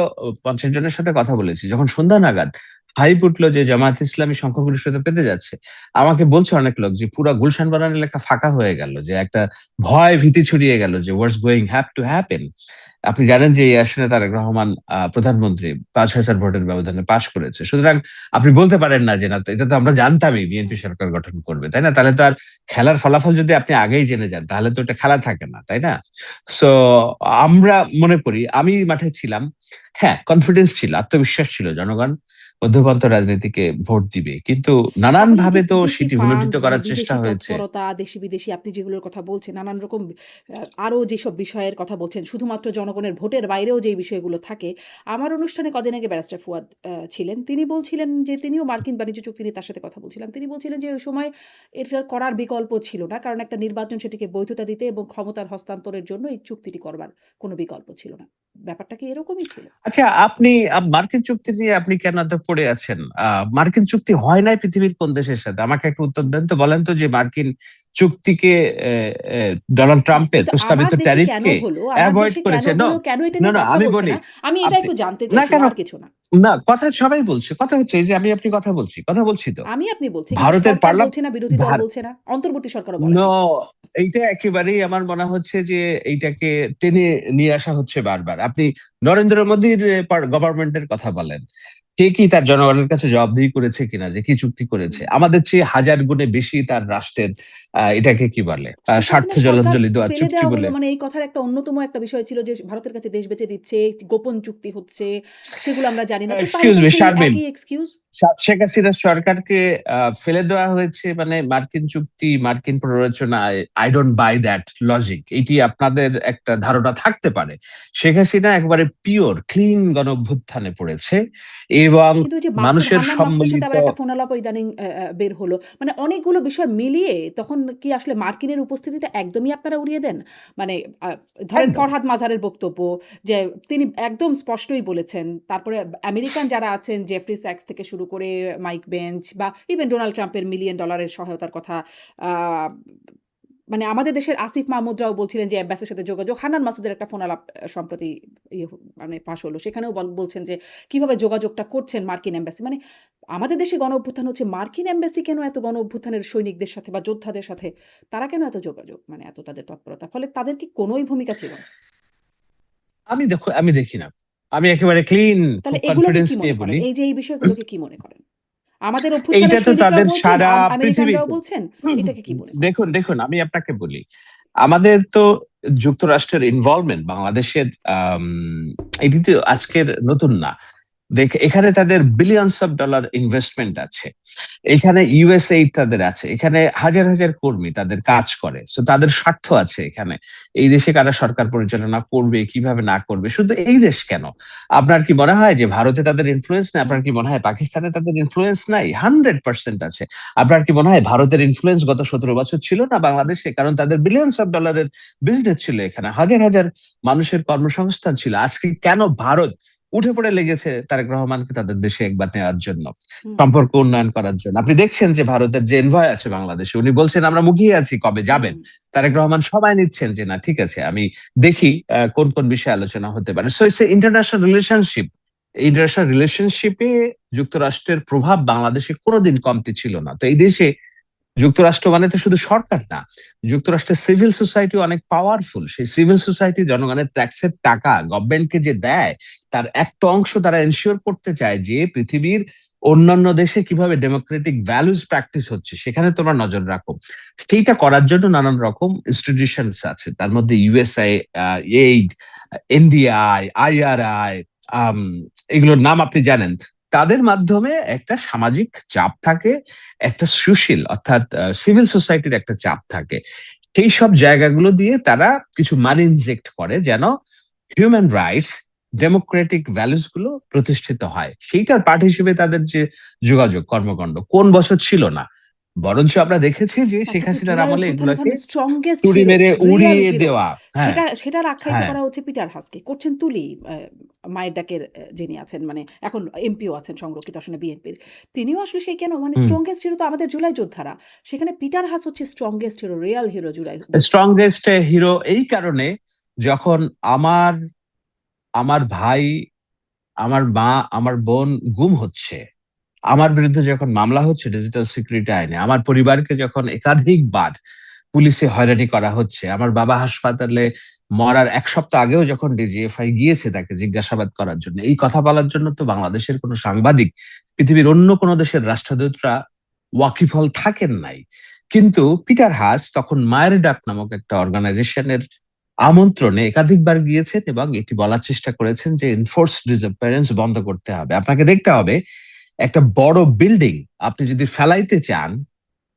৫০ জনের সাথে কথা বলেছি। যখন সন্ধ্যা নাগাদ হাইপ উঠলো যে জামায়াত ইসলামী সংখ্যাগরিষ্ঠতা পেতে যাচ্ছে, আমাকে বলছে অনেক লোক যে পুরা গুলশান বানান এলাকা ফাঁকা হয়ে গেল। যে একটা ভয় ভীতি ছড়িয়ে গেল যে হোয়াটস গোইং হ্যাভ টু হ্যাপেন। আপনি জানেন যে এই আসনে তারেক রহমান প্রধানমন্ত্রী ৫,০০০ ভোটের ব্যবধানে পাশ করেছে। সুতরাং আপনি বলতে পারেন না যে না, এটা তো আমরা জানতামই বিএনপি সরকার গঠন করবে, তাই না? তাহলে তো আর খেলার ফলাফল যদি আপনি আগেই জেনে যান, তাহলে তো এটা খেলা থাকে না, তাই না? সো আমরা মনে করি, আমি মাঠে ছিলাম। হ্যাঁ, কনফিডেন্স ছিল, আত্মবিশ্বাস ছিল। জনগণ মধ্যপন্থী রাজনীতিকে ভোট দিবে, কিন্তু নানান তাহলে এই যে ভাবে তো বিদেশি সেটি ফান্ড বিনোদিত মানে করার চেষ্টা বিদেশি হয়েছে। তৎপরতা, দেশি-বিদেশি আপনি যেগুলোর কথা বলছেন, নানান রকম আরো যেসব বিষয়ের কথা বলছেন, শুধুমাত্র জনগণের ভোটের বাইরেও যেই বিষয়গুলো থাকে। আমার অনুষ্ঠানে কদিন আগে ব্যারিস্টার ফুয়াদ ছিলেন। তিনি বলছিলেন যে তিনিও মার্কিন বাণিজ্য চুক্তি নিয়ে তার সাথে কথা বলছিলাম। তিনি বলছিলেন যে ওই সময় এটা করার বিকল্প ছিল না। কারণ একটা নির্বাচন সেটিকে বৈধতা দিতে এবং ক্ষমতার হস্তান্তরের জন্য এই চুক্তিটি করবার কোনো বিকল্প ছিল না। ব্যাপারটা কি এরকমই ছিল? আচ্ছা, আপনি মার্কিন চুক্তি নিয়ে আপনি কেন এত পড়ে আছেন? মার্কিন চুক্তি হয় নাই পৃথিবীর কোন দেশের সাথে? আমাকে একটা উত্তর দেন তো, বলেন তো যে মার্কিন চুক্তিকে ডোনাল্ড হ্যাঁ, ট্রাম্পের কিন্তু আমার প্রস্তাবিত দেশে কেন ট্যারিফকে হলো? আমার এভয়েড দেশে কেন করেছে। নো, হলো? কেন এটা না, নিয়ে না, কথা আমি বলছে বলি না? আমি এটা আপনি একটু জানতে না চাইছিলাম, কেন, আর কিছু না। না, কথা সবাই বলছে। কথা হচ্ছে এই যে আপনি কথা বলছি, কথা বলছি তো। আমি আপনি বলছি কিন্তু ভারতের সরকার পার্লা বলছে না, বিরোধী দল ভার বলছে না, অন্তর্বর্তী সরকারও বলে নো, নাই। এইটা একেবারেই আমার মনে হচ্ছে যে এইটাকে টেনে নিয়ে আসা হচ্ছে বারবার। আপনি নরেন্দ্র মোদীর গভর্নমেন্টের কথা বলেন, কে কি তার জনগণের কাছে জবাবদিহি করেছে কিনা যে কি চুক্তি করেছে? হুম। আমাদের চেয়ে হাজার গুণে বেশি তার রাষ্ট্রের এটাকে কি বলে, শেখ স্বার্থ হাসিনার সরকার জলাঞ্জলি দেওয়া ফেলে চুক্তি দেওয়া হলো বলে। মানে এই কথার একটা অন্যতম একটা বিষয় ছিল যে ভারতের কাছে দেশ বেচে দিচ্ছে, গোপন চুক্তি হচ্ছে, সেগুলো আমরা জানি না। তো তাই এক্সকিউজ তো মি সেই শারমিন, একই এক্সকিউজ। শেখ হাসিনার সরকারকে ফেলে দেওয়া হয়েছে মানে মার্কিন চুক্তি, মার্কিন প্ররোচনা। I don't buy that logic. এটি আপনাদের একটা ধারণা থাকতে পারে। শেখ হাসিনা একবারে পিওর ক্লিন গণ অভ্যুত্থানে পড়েছে এবং কিন্তু ওই যে মাসুদ মানুষের হান্নান মাসুদের সাথে সম্মিলিত। আবার একটা ফোনালাপ ইদানিং বের হলো। মানে অনেকগুলো বিষয় মিলিয়ে তখন কি আসলে মার্কিনের উপস্থিতিটা একদমই আপনারা উড়িয়ে দেন? মানে আ ধরেন একদম। ফরহাদ মাজারের বক্তব্য যে তিনি একদম স্পষ্টই বলেছেন। তারপরে আমেরিকান যারা আছেন জেফ্রি স্যাক্স থেকে শুরু করে মাইক বেঞ্চ বা ইভেন ডোনাল্ড ট্রাম্পের মিলিয়ন ডলারের সহায়তার কথা আ মানে আমাদের দেশের আসিফ মাহমুদরাও বলছিলেন যে এম্বাসির সাথে যোগাযোগ। হান্নান মাসুদের একটা ফোনালাপ সম্প্রতি মানে ফাঁস হলো। সেখানেও বলছেন যে কিভাবে যোগাযোগটা করছেন মার্কিন এম্বাসি। মানে আমাদের দেশে গণ অভ্যুত্থান হচ্ছে, মার্কিন এম্বাসি কেন এত গণ অভ্যুত্থানের সৈনিকদের সাথে বা যোদ্ধাদের সাথে তারা কেন এত যোগাযোগ? মানে এত তাদের তৎপরতা। ফলে তাদের কি কোনই ভূমিকা ছিল না? আমি দেখি না। আমি একেবারে ক্লিন, তাহলে খুব এগুলোকে কনফিডেন্স কি মনে নিয়ে করেন? বলি। এই যে এই বিষয়গুলোকে কি মনে করেন? আমাদের এইটা অভ্যুত্থানের তো সৈনিকরাও তাদের বলছেন, সারা আমেরিকানরাও পৃথিবীতে। বলছেন। এটাকে কি মনে করেন? দেখুন, দেখুন, আমি আপনাকে বলি, আমাদের তো যুক্তরাষ্ট্রের ইনভলভমেন্ট বাংলাদেশের এটি তো আজকের নতুন না। এখানে তাদের বিলিয়নস অফ ডলার ইনভেস্টমেন্ট আছে। এখানে ইউএসএইড তাদের আছে। এখানে হাজার হাজার কর্মী তাদের কাজ করে। সো তাদের স্বার্থ আছে এখানে। এই দেশে কারা সরকার পরিচালনা করবে, কিভাবে না করবে। শুধু এই দেশ কেন? আপনার কি মনে হয় যে ভারতে তাদের ইনফ্লুয়েন্স নেই? আপনার কি মনে হয় পাকিস্তানে তাদের ইনফ্লুয়েন্স নাই? 100% আছে। আপনার কি মনে হয় ভারতের ইনফ্লুয়েন্স গত 17 বছর ছিল না বাংলাদেশে? কারণ তাদের বিলিয়নস অফ ডলারের বিজনেস ছিল এখানে। হাজার হাজার মানুষের কর্মসংস্থান ছিল। আজকে কেন ভারত উঠে পড়ে লেগেছে তারেক রহমানকে তাদের দেশে একবার নেওয়ার জন্য, হুম, সম্পর্ক উন্নয়ন করার জন্য? আপনি দেখছেন যে ভারতের যে এনভয় আছে বাংলাদেশে, উনি বলছেন আমরা মুখিয়ে আছি কবে হুম। যাবেন। তারেক রহমান সবাই নিচ্ছেন যে না, ঠিক আছে, আমি দেখি কোন কোন বিষয়ে আলোচনা হতে পারে। So it's international relationship. International রিলেশনশিপে যুক্তরাষ্ট্রের প্রভাব বাংলাদেশে কোনোদিন কমতি ছিল না। তো এই দেশে যুক্তরাষ্ট্র মানে তো শুধু সরকার না, যুক্তরাষ্ট্রের সিভিল সোসাইটি অনেক পাওয়ারফুল। সেই সিভিল সোসাইটি জনগণের ট্যাক্সের টাকা গভর্নমেন্টকে যে দেয়, তার একটা অংশ তারা এনশিওর করতে চায় যে পৃথিবীর অন্যান্য দেশে কিভাবে ডেমোক্রেটিক ভ্যালুস প্র্যাকটিস হচ্ছে সেখানে তোমরা নজর রাখো। সেইটা করার জন্য নানান রকম ইনস্টিটিউশনস আছে, তার মধ্যে ইউএসআই, এইড, এনডিআই, আইআরআই, এগুলোর নাম আপনি জানেন। তাদের মাধ্যমে একটা সামাজিক চাপ থাকে, একটা সুশীল অর্থাৎ সিভিল সোসাইটির একটা চাপ থাকে। সেই সব জায়গাগুলো দিয়ে তারা কিছু মানি ইনজেক্ট করে যেন হিউম্যান রাইটস, ডেমোক্রেটিক ভ্যালুস গুলো প্রতিষ্ঠিত হয়। সেইটার পার্ট হিসেবে তাদের যে যোগাযোগ কর্মকাণ্ড কোন বছর ছিল না, বরঞ্চ আমরা দেখেছি যে শেখ অথচ হাসিনার জুলাই আমলে অভ্যুত্থানে এগুলোকে ধরেন স্ট্রংগেস্ট তুড়ি হিরো, মেরে রিয়াল উড়িয়ে হিরো দেওয়া। হ্যাঁ, সেটার আখ্যায়িত হ্যাঁ। করা হচ্ছে পিটার হাসকে। করছেন তুলি মায়ের ডাকের যিনি আছেন মানে এখন এমপিও আছেন সংরক্ষিত আসনে বিএনপির। তিনিও আসলে সেই কেন মানে হুম। স্ট্রংগেস্ট হিরো তো আমাদের জুলাই যোদ্ধারা। সেখানে পিটার হাস হচ্ছে স্ট্রংগেস্ট হিরো, রিয়াল হিরো জুলাই যোদ্ধারা। স্ট্রংগেস্ট হিরো এই কারণে, যখন আমার আমার ভাই, আমার মা, আমার বোন গুম হচ্ছে, আমার বিরুদ্ধে যখন মামলা হচ্ছে ডিজিটাল সিকিউরিটি আইনে, আমার পরিবারকে যখন একাধিকবার পুলিশে হয়রানি করা হচ্ছে, আমার বাবা হাসপাতালে মরার 1 সপ্তাহ আগেও যখন ডিজিএফআই গিয়েছে তাকে জিজ্ঞাসাবাদ করার জন্য, এই কথা বলার জন্য তো বাংলাদেশের কোনো সাংবাদিক পৃথিবীর অন্য কোনো দেশের রাষ্ট্রদূতরা ওয়াকিফল থাকেন নাই। কিন্তু পিটার হাস তখন মায়ের ডাক নামক একটা অর্গানাইজেশনের আমন্ত্রণে একাধিকবার গিয়েছেন এবং এটি বলার চেষ্টা করেছেন যে এনফোর্স ডিসঅ্যাপিয়ারেন্স বন্ধ করতে হবে। আপনাকে দেখতে হবে একটা বড় বিল্ডিং আপনি যদি ফেলাইতে চান,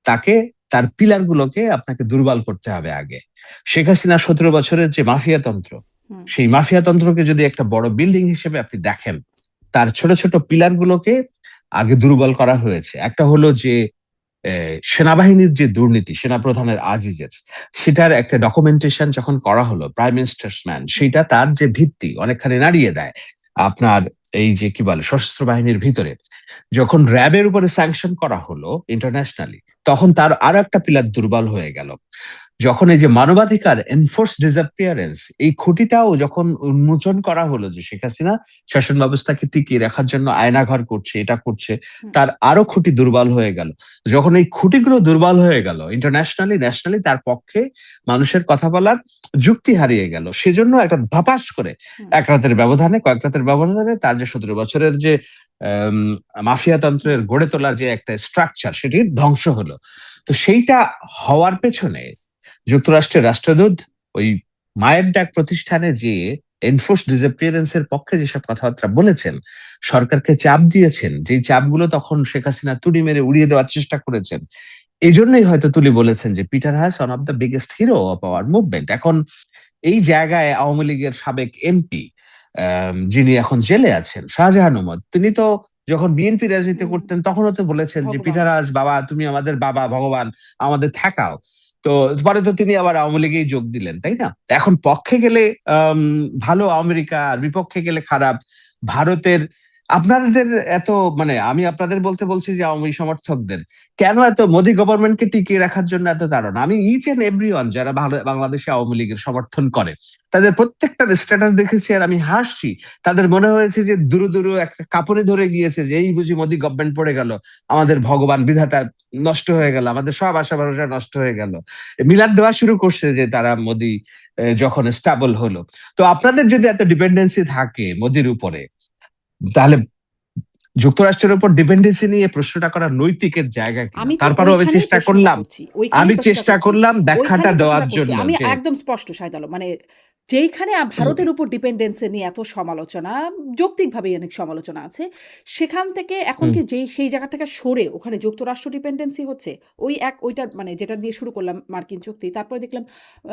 তাকে তার পিলার গুলোকে আপনাকে দুর্বল করতে হবে আগে। শেখ হাসিনা 17 বছরের যে মাফিয়াতন্ত্র, হুম, সেই মাফিয়াতন্ত্রকে যদি একটা বড় বিল্ডিং হিসেবে আপনি দেখেন, তার ছোট ছোট পিলার গুলোকে আগে দুর্বল করা হয়েছে। একটা হলো যে সেনাবাহিনীর যে দুর্নীতি, সেনাপ্রধানের আজিজের, সেটার একটা ডকুমেন্টেশন যখন করা হলো প্রাইম মিনিস্টার্স ম্যান, হুম, সেটা তার যে ভিত্তি অনেকখানি নাড়িয়ে দেয়। আপনার এই যে কি বলে সশস্ত্র বাহিনীর ভিতরে যখন র্যাবের উপরে স্যাংশন করা হলো ইন্টারন্যাশনালি, তখন তার আরো একটা পিলার দুর্বল হয়ে গেল। যখন এই যে মানবাধিকার এনফোর্স ডিসঅ্যাপিয়ারেন্স, এই খুঁটিটাও যখন উন্মোচন করা হলো যে শেখ হাসিনা শাসন ব্যবস্থাকে টিকিয়ে রাখার জন্য আয়নাঘর করছে, এটা করছে, হুম, তার আরো খুঁটি দুর্বল হয়ে গেল। যখন এই খুঁটিগুলো দুর্বল হয়ে গেল, ইন্টারন্যাশনালি ন্যাশনালি তার পক্ষে মানুষের কথা বলার যুক্তি হারিয়ে গেল। সেজন্য একটা ধপাস করে হুম, এক রাতের ব্যবধানে, কয়েক রাতের ব্যবধানে তার যে 17 বছরের যে মাফিয়াতন্ত্রের হুম। গড়ে তোলার যে একটা স্ট্রাকচার, সেটি ধ্বংস হলো। তো সেইটা হওয়ার পেছনে যুক্তরাষ্ট্রের রাষ্ট্রদূত ওই মায়ের ডাক প্রতিষ্ঠানে যে এনফোর্স ডিসঅ্যাপিয়ারেন্স এর পক্ষে যেসব কথাবার্তা বলেছেন, সরকারকে চাপ দিয়েছেন, যেই চাপগুলো তখন শেখ হাসিনা তুড়ি মেরে উড়িয়ে দেওয়ার চেষ্টা করেছেন, এই জন্যই হয়তো তুলি বলেছেন যে Peter Haas one of the biggest hero of our movement. এখন এই জায়গায় আওয়ামী লীগের সাবেক এমপি যিনি এখন জেলে আছেন, শাহজাহান ওমর, তিনি তো যখন বিএনপি রাজনীতি হুম, করতেন তখনও তো বলেছেন যে ভগবান। পিটারাস বাবা, তুমি আমাদের বাবা, ভগবান, আমাদের থাকাও। তো পরে তো তিনি আবার আওয়ামী লীগেই যোগ দিলেন, তাই না? তো এখন পক্ষে গেলে ভালো আমেরিকা, আর বিপক্ষে গেলে খারাপ ভারতের। আপনাদের এত মানে আমি আপনাদের বলতে বলছি যে আওয়ামী সমর্থকদের কেন এত মোদী গভর্নমেন্টকে টিকিয়ে রাখার জন্য এত তাড়না? আমি ইচ এন্ড এভরিওয়ান যারা বাংলাদেশে আওয়ামী লীগের সমর্থন করে, তাদের প্রত্যেকটার স্ট্যাটাস দেখেছি আর আমি হাসছি। তাদের মনে হয়েছে যে দুরু দুরু একটা কাপড়ে ধরে গিয়েছে, যে এই বুঝি মোদী গভর্নমেন্ট পড়ে গেল, আমাদের ভগবান বিধাতা নষ্ট হয়ে গেল, আমাদের সব আশা ভরসা নষ্ট হয়ে গেল। মিলাদ দেওয়া শুরু করছে যে তারা মোদী যখন স্টেবল হলো। তো আপনাদের যদি এত ডিপেন্ডেন্সি থাকে মোদির উপরে, তাহলে যুক্তরাষ্ট্রের উপর ডিপেন্ডেন্সি নিয়ে প্রশ্নটা করার নৈতিকের জায়গা কিনা? আমি তো তারপরেও আমি ওইখানেই চেষ্টা প্রশ্নটা করলাম, করছি, ওইখানেই প্রশ্নটা করছি, ব্যাখ্যাটা ওইখানেই দেওয়ার প্রশ্নটা করছি। জন্য আমি যে একদম স্পষ্ট শাহেদ আলম। মানে যেইখানে ভারতের উপর ডিপেন্ডেন্সি নিয়ে এত সমালোচনা, যৌক্তিকভাবেই অনেক সমালোচনা আছে। সেখান থেকে এখন হুম, কি সেই জায়গা থেকে সরে ওখানে যুক্তরাষ্ট্র ডিপেন্ডেন্সি হচ্ছে? ওইটার মানে যেটা দিয়ে শুরু করলাম মার্কিন চুক্তি। তারপরে দেখলাম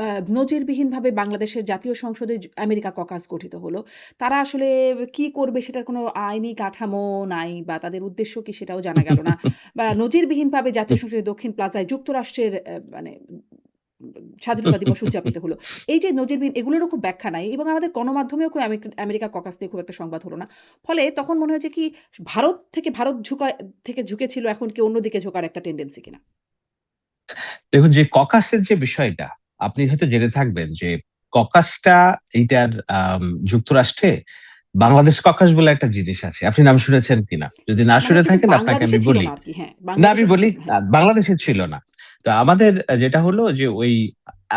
আ নজিরবিহীনভাবে বাংলাদেশের জাতীয় সংসদে আমেরিকা ককাস গঠিত হলো। তারা আসলে কি করবে সেটার কোনো আইনি কাঠামো নাই বা তাদের উদ্দেশ্য কি সেটাও জানা গেল না। বা নজিরবিহীনভাবে জাতীয় সংসদের দক্ষিণ প্লাজায় যুক্তরাষ্ট্রের মানে স্বাধীনতা দিবস উদযাপিত হলো। এই যে নজিরবিহীন, এগুলোরও খুব ব্যাখ্যা নাই এবং আমাদের গণমাধ্যমেও আমেরিকা ককাস নিয়ে খুব একটা সংবাদ হলো না। ফলে তখন মনে হয়েছে কি ভারত থেকে ঝুঁকেছিল, এখন কি অন্যদিকে ঝোঁকার একটা টেনডেন্সি কিনা? দেখুন, যে ককাসের যে বিষয়টা আপনি হয়তো জেনে থাকবেন যে ককাসটা এইটার যুক্তরাষ্ট্রে বাংলাদেশ ককাস বলে একটা জিনিস আছে। আপনি নাম শুনেছেন কিনা? যদি না মানে শুনে কিন্তু থাকেন আপনাকে বাংলাদেশে আমি ছিল বলি। না আরকি। হ্যাঁ, না, আমি বাংলাদেশে তো বলি, ছিল না। হ্যাঁ। বাংলাদেশে ছিল না। তো আমাদের যেটা হলো যে ওই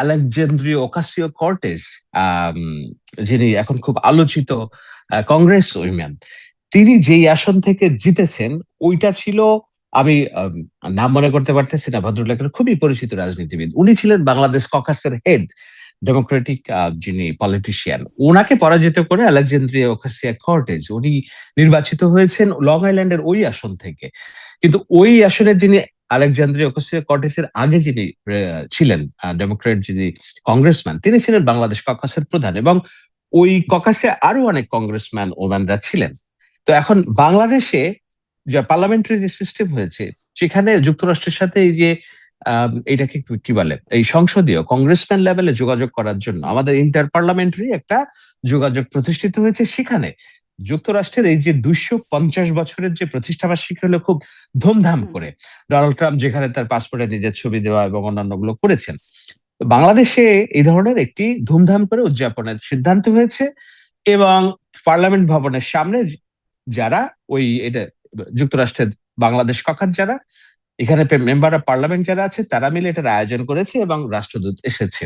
আলেকজান্দ্রিও ওকাসিও কর্টেস, আম, যিনি এখন খুব আলোচিত কংগ্রেস উইমেন, তিনি যেই আসন থেকে জিতেছেন, ওইটা ছিল, আমি নাম মনে করতে পারতেছি না ভদ্রলোকের, খুবই পরিচিত রাজনীতিবিদ, উনি ছিলেন বাংলাদেশ ককাসের হেড, ডেমোক্রেটিক যিনি পলিটিশিয়ান। ওনাকে পরাজিত করে আলেকজান্দ্রিয়া ওকাসিয়া কর্টেজ উনি নির্বাচিত হয়েছেন লং আইল্যান্ডের ওই আসন থেকে। কিন্তু ওই আসনের যিনি আলেকজান্দ্রিয়া ওকাসিয়া কর্টেসের আগে যিনি ছিলেন ডেমোক্রেট যিনি কংগ্রেসম্যান, তিনি ছিলেন বাংলাদেশ ককাসের প্রধান, এবং ওই ককাসে আরো অনেক কংগ্রেসম্যান ওম্যানরা ছিলেন। তো এখন বাংলাদেশে যে পার্লামেন্টারি যে সিস্টেম হয়েছে, সেখানে যুক্তরাষ্ট্রের সাথে এই যে এটাকে কি বলে, এই সংসদীয় কংগ্রেসম্যান লেভেলে যোগাযোগ করার জন্য আমাদের ইন্টার পার্লামেন্টারি একটা যোগাযোগ প্রতিষ্ঠিত হয়েছে। সেখানে যুক্তরাষ্ট্রের এই যে 250 বছরের যে প্রতিষ্ঠাবার্ষিকী হলো খুব ধুমধাম হুম, করে, ডোনাল্ড ট্রাম্প যেখানে তার পাসপোর্টে নিজের ছবি দেওয়া এবং অন্যান্য গুলো করেছেন, বাংলাদেশে এই ধরনের একটি ধুমধাম করে উদযাপনের সিদ্ধান্ত হয়েছে। এবং পার্লামেন্ট ভবনের সামনে যারা ওই এটা যুক্তরাষ্ট্রের বাংলাদেশ কখাত যারা এখানে মেম্বার অফ পার্লামেন্ট যারা আছে, তারা মিলে এটার আয়োজন করেছে এবং রাষ্ট্রদূত এসেছে।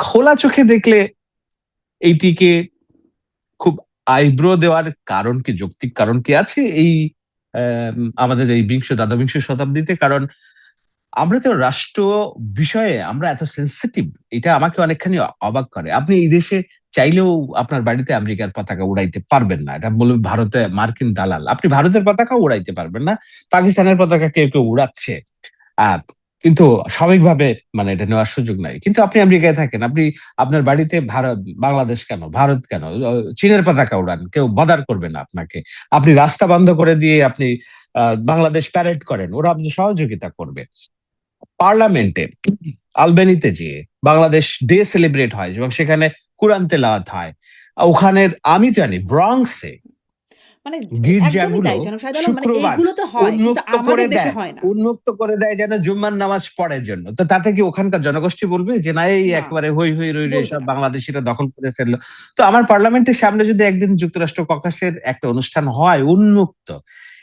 খোলা চোখে দেখলে এইটিকে খুব আইব্রো দেওয়ার কারণ কি, যৌক্তিক কারণ কি আছে এই আমাদের এই দ্বাদবিংশ শতাব্দীতে? কারণ আমরা তো রাষ্ট্র বিষয়ে আমরা এত সেনসিটিভ, এটা আমাকে অনেকখানি অবাক করে। আপনি এই দেশে চাইলেও আপনার বাড়িতে আমেরিকার পতাকা উড়াইতে পারবেন না, এটা বলবে ভারতে মার্কিন দালাল। আপনি ভারতের পতাকা উড়াইতে পারবেন না, পাকিস্তানের পতাকা কেউ কেউ উড়াচ্ছে। আহ কিন্তু স্বাভাবিকভাবে মানে এটা নেওয়ার সুযোগ নাই। কিন্তু আপনি আমেরিকায় থাকেন, আপনি আপনার বাড়িতে ভারত, বাংলাদেশ কেন, ভারত কেন, চীনের পতাকা উড়ান, কেউ বদার করবে না আপনাকে। আপনি রাস্তা বন্ধ করে দিয়ে আপনি বাংলাদেশ প্যারেড করেন, ওরা আপনি সহযোগিতা করবে। পার্লামেন্টে আলবেনিতে যে বাংলাদেশ ডে সেলিব্রেট হয় এবং সেখানে কোরআন তেলাওয়াত হয়, ওখানের আমি জানি ব্রঙ্কসে মানে একদমই গির্জাগুলো তাই জনাব শাহিদ আলম। মানে শুক্রবার এইগুলো তো হয় কিন্তু উন্মুক্ত করে আমাদের দেশে দেয়, হয় না। উন্মুক্ত করে দেয় যেন জুম্মার নামাজ পড়ার জন্য। তো তাতে কি ওখানকার জনগোষ্ঠী বলবে যে না, এই না, একবারে হই হই রই রই বলবে সব না। বাংলাদেশিরা দখল করে ফেললো? তো আমার পার্লামেন্টের সামনে যদি একদিন যুক্তরাষ্ট্র ককাসের একটা অনুষ্ঠান হয় উন্মুক্ত,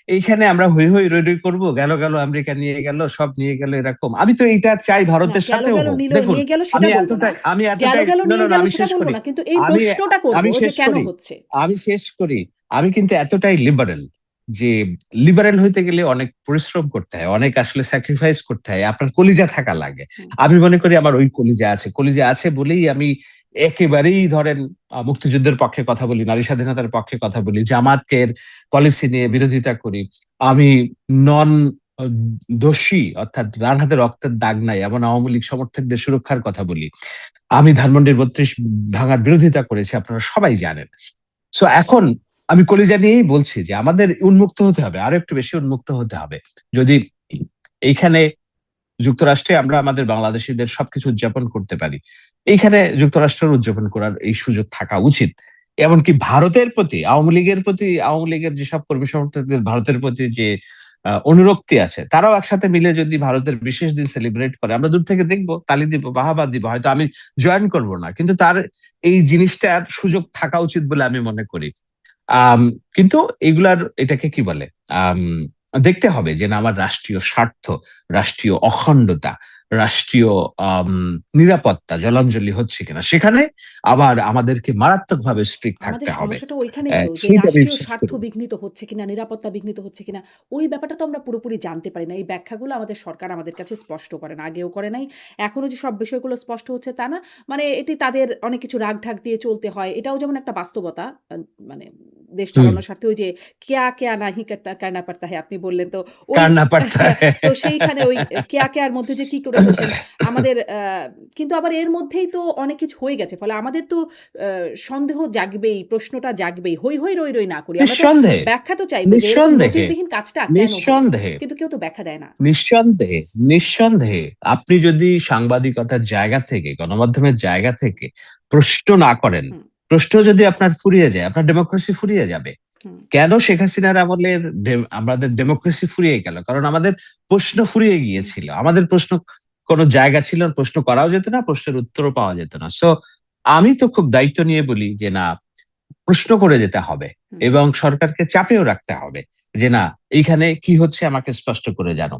এইখানে আমরা হই হই রই রই করবো, গেল গেল আমেরিকা নিয়ে গেল, সব নিয়ে গেল, এরকম আমি তো এইটা চাই না, ভারতের গেল, সাথেও গেল হোক। নিল দেখুন, নিয়ে গেল সেটা আমি বলব না। এতটাই আমি গেল, এতটাই গেল না নিয়ে না না, গেল আমি সেটা শেষ বলব করি। না। কিন্তু এই আমি প্রশ্নটা করব আমি যে শেষ কেন করি হচ্ছে? আমি শেষ করি। আমি কিন্তু এতটাই লিবারেল যে লিবারেল হইতে গেলে অনেক পরিশ্রম করতে হয়, অনেক আসলে স্যাক্রিফাইস করতে হয়, আপনার কলিজা থাকা লাগে। হুম, আমি মনে করি আমার ওই কলিজা আছে বলেই আমি একেবারেই ধরেন মুক্তিযুদ্ধের পক্ষে কথা বলি, নারী স্বাধীনতার পক্ষে কথা বলি, জামাতের পলিসি নিয়ে বিরোধিতা করি। আমি নন দোষী, অর্থাৎ যার হাতে রক্তের দাগ নাই এমন আওয়ামী লীগ সমর্থকদের সুরক্ষার কথা বলি। আমি ধানমন্ডির ৩২ ভাঙার বিরোধিতা করেছি, আপনারা সবাই জানেন। সো এখন আমি কলিজা নিয়েই বলছি যে আমাদের উন্মুক্ত হতে হবে, আরো একটু বেশি উন্মুক্ত হতে হবে। যদি এইখানে যুক্তরাষ্ট্রে আমরা আমাদের বাংলাদেশিদের সবকিছু উদযাপন করতে পারি, এইখানে যুক্তরাষ্ট্রের উদযাপন করার এই সুযোগ থাকা উচিত। এমনকি ভারতের প্রতি, আওয়ামী লীগের যেসব কর্মী সমর্থকদের ভারতের প্রতি যে অনুরক্তি আছে, তারাও একসাথে মিলে যদি ভারতের বিশেষ দিন সেলিব্রেট করে, আমরা দূর থেকে দেখবো, তালি দিব, বাহাবা দিব, হয়তো আমি জয়েন করব না, কিন্তু তার এই জিনিসটার সুযোগ থাকা উচিত বলে আমি মনে করি। আম, কিন্তু এগুলার এটাকে কি বলে, আম, দেখতে হবে যে না আমার রাষ্ট্রীয় স্বার্থ, রাষ্ট্রীয় অখণ্ডতা, রাষ্ট্রীয় আম, নিরাপত্তা জলাঞ্জলি হচ্ছে কিনা, সেখানে আবার আমাদেরকে মারাত্মকভাবে স্ট্রিক্ট আমাদের থাকতে হবে। সমস্যাটা ওইখানেই তো যে সেইটা আমি রাষ্ট্রীয় বিশ্বাস স্বার্থ করি। বিঘ্নিত হচ্ছে কিনা, নিরাপত্তা বিঘ্নিত হচ্ছে কিনা, ওই ব্যাপারটা তো আমরা পুরোপুরি জানতে পারি না। এই ব্যাখ্যাগুলো আমাদের সরকার আমাদের কাছে স্পষ্ট করে না, আগেও করে নাই। এখনো যে সব বিষয়গুলো স্পষ্ট হচ্ছে তা না। মানে এটি তাদের অনেক কিছু রাগ-ঢাক দিয়ে চলতে হয়। এটাও যেমন একটা বাস্তবতা। মানে দেশ হুম। চালানোর স্বার্থে ওই যে কেয়া, কেয়া নাহি করনা পড়তা হ্যায় আপনি বললেন তো ওই কার না পারতা হ্যায়। তো সেইখানে ওই কেয়া, কেয়ার মধ্যে যে কি করে ফেলছেন আমাদের কিন্তু আবার এর মধ্যেই তো অনেক কিছু হয়ে গেছে। ফলে আমাদের তো আ সন্দেহ জাগবেই, প্রশ্নটা জাগবেই। হৈ, হৈ, রই, রই না করি। আমরা তো নিঃসন্দেহে, ব্যাখ্যা তো চাইবো যে এরকম নিঃসন্দেহে, নজিরবিহীন কাজটা কেন হলো? নিঃসন্দেহে, কিন্তু কেউ তো ব্যাখ্যা দেয় না। নিঃসন্দেহে, নিঃসন্দেহে আপনি যদি সাংবাদিকতার জায়গা থেকে, গণমাধ্যমের জায়গা থেকে প্রশ্ন না করেন, হুম, প্রশ্ন যদি আপনার ফুরিয়ে যায়, আপনার ডেমোক্রেসি ফুরিয়ে যাবে। হুম, কেন শেখ হাসিনার আমলের আমাদের ডেমোক্রেসি ফুরিয়ে গেল? কারণ আমাদের প্রশ্ন ফুরিয়ে হুম, গিয়েছিল। আমাদের প্রশ্ন কোনো জায়গা ছিল না, প্রশ্ন করাও যেত না, প্রশ্নের উত্তরও পাওয়া যেত না। সো আমি তো খুব দায়িত্ব নিয়ে বলি যে না, প্রশ্ন করে যেতে হবে হুম, এবং সরকারকে চাপেও রাখতে হবে যে না, এইখানে কি হচ্ছে আমাকে স্পষ্ট করে জানো।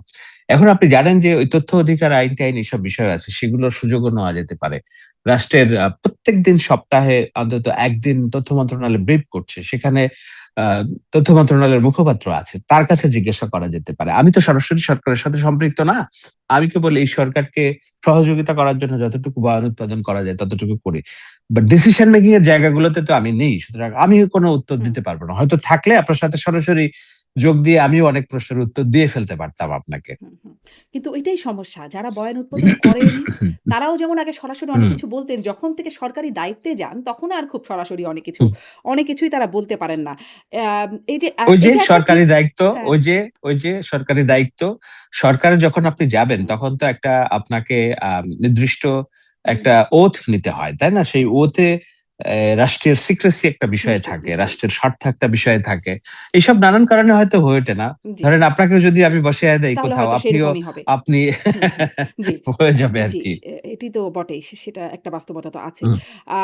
এখন আপনি জানেন যে ওই তথ্য অধিকার আইন টাইন এইসব বিষয় আছে, সেগুলোর সুযোগও নেওয়া যেতে পারে। রাষ্ট্রের প্রত্যেকদিন সপ্তাহে অন্তত একদিন তথ্য মন্ত্রণালয় ব্রিফ করছে, সেখানে আহ তথ্য মন্ত্রণালয়ের মুখপাত্র আছে, তার কাছে জিজ্ঞাসা করা যেতে পারে। আমি তো সরাসরি সরকারের সাথে সম্পৃক্ত না, আমি কেবল এই সরকারকে সহযোগিতা করার জন্য যতটুকু বয়ান উৎপাদন করা যায় ততটুকু করি। বাট ডিসিশন মেকিং এর জায়গাগুলোতে তো আমি নেই, সুতরাং আমি কোনো উত্তর হুম, দিতে পারবো না। হয়তো থাকলে আপনার সাথে সরাসরি যোগ দিয়ে আমিও অনেক প্রশ্নের উত্তর দিয়ে ফেলতে পারতাম আপনাকে। হুম, হুম। কিন্তু ওইটাই সমস্যা। যারা বয়ান উৎপাদন করেন, তারাও যেমন আগে সরাসরি অনেক হুম, কিছু বলতেন। যখন থেকে সরকারি দায়িত্বে যান, তখন আর খুব সরাসরি হুম। অনেক কিছুই তারা বলতে পারেন না। এই যে ওই যে এটা একটা কি সরকারি দায়িত্ব, হ্যাঁ, ওই যে সরকারি দায়িত্ব, সরকারে যখন আপনি যাবেন হুম, তখন তো একটা আপনাকে নির্দিষ্ট হুম, একটা ওথ নিতে হয়, তাই না? সেই ওথে রাষ্ট্রীয় সিক্রেসি একটা বিষয় নিশ্চয়ই, থাকে, নিশ্চয়ই। রাষ্ট্রের স্বার্থ একটা বিষয় থাকে। এইসব নানান কারণে হয়তো হয়ে ওঠে না। জি। ধরেন আপনাকেও যদি আমি বসাইয়া দেই তাহলে কোথাও, হয়তো আপনিও সেরকমই হবে। আপনি হুম, হুম। জি, হয়ে যাবে জি, আরকি। এটি তো বটেই। সেটা একটা বাস্তবতা তো আছেই। হুম, আ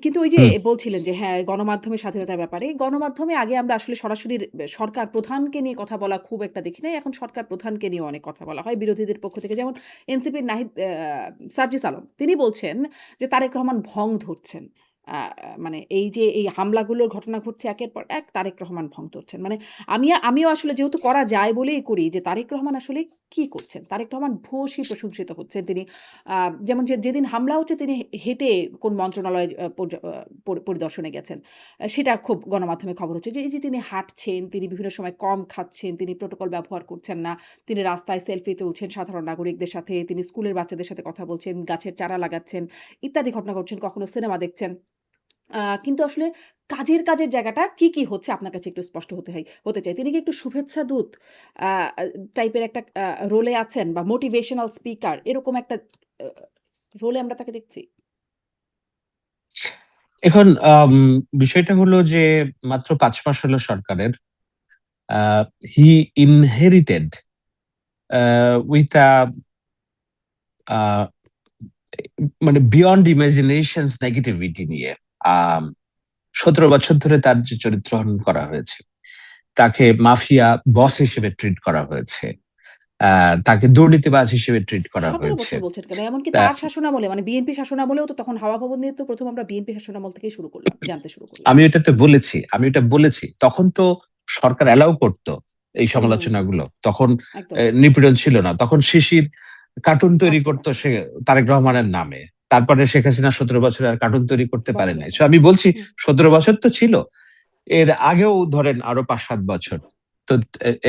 কিন্তু ওই যে হুম, বলছিলেন যে হ্যাঁ, গণমাধ্যমের স্বাধীনতার ব্যাপারে। গণমাধ্যমে আগে আমরা আসলে সরাসরি সরকার প্রধানকে নিয়ে কথা বলা খুব একটা দেখি নাই। এখন সরকার প্রধানকে নিয়ে অনেক কথা বলা হয় বিরোধীদের পক্ষ থেকে। যেমন এনসিপির নাহিদ সার্জিস আলম তিনি বলছেন যে তারেক রহমান ভং ধরছেন। আ মানে এই যে এই হামলাগুলোর ঘটনা ঘটছে একের পর এক, তারেক রহমান ভং ধরছেন। মানে আমিও আসলে যেহেতু করা যায় বলেই করি যে তারেক রহমান আসলে কি করছেন? তারেক রহমান ভূয়সী প্রশংসিত হচ্ছেন। তিনি আ যেমন যেদিন হামলা হচ্ছে তিনি হেঁটে কোন মন্ত্রণালয় পরিদর্শনে গেছেন। সেটা খুব গণমাধ্যমে খবর হচ্ছে যে এই যে তিনি হাঁটছেন, তিনি বিভিন্ন সময় কম খাচ্ছেন, তিনি প্রোটোকল ব্যবহার করছেন না। তিনি রাস্তায় সেলফি তুলছেন সাধারণ নাগরিকদের সাথে, তিনি স্কুলের বাচ্চাদের সাথে কথা বলছেন, গাছের চারা লাগাচ্ছেন, ইত্যাদি ঘটনা ঘটছেন, কখনো সিনেমা দেখছেন। কিন্তু আসলে কাজের জায়গাটা কি হচ্ছে আপনার কাছে একটু স্পষ্ট হতে চাই। তিনি কি একটু শুভেচ্ছা দূত আ আ টাইপের একটা রোলে আছেন বা মোটিভেশনাল স্পিকার এরকম একটা আ রোলে আমরা তাকে দেখছি? এখন বিষয়টা হলো যে মাত্র ৫ মাস হলো সরকারের। আ হি ইনহেরিটেড উইথ আ মানে বিয়ন্ড ইমাজিনেশনস নেগেটিভিটি নিয়ে। আম ১৭ বছর ধরে তার যে চরিত্র হনন করা হয়েছে, তাকে মাফিয়া বস হিসেবে ট্রিট করা হয়েছে। তাকে দুর্নীতিবাজ হিসেবে ট্রিট করা ১৭ হয়েছে। বছর বলছেন কেন? এমনকি তা তার শাসনামলে মানে বিএনপি শাসনামলেও তো তখন হাওয়া ভবন নিয়ে তো ১ম আমরা বিএনপি শাসনামল থেকেই শুরু করলাম, জানতে শুরু করলাম। আমি এটা বলেছি। তখন তো সরকার অ্যালাউ করত এই হুম, হুম, হুম। সমালোচনাগুলো। তখন একদম। নিপীড়ন ছিল না। তখন শিশির কার্টুন তৈরি পারত না। করত সে তারেক রহমানের নামে। তারপরে শেখ হাসিনা ১৭ বছরে আর কার্টুন তৈরি করতে পারে বন্ধ নাই। হয়ে সো গেল। আমি বলছি হুম, ১৭ বছর তো ছিল। এর আগেও ধরেন আরো ৫-৭ বছর। তো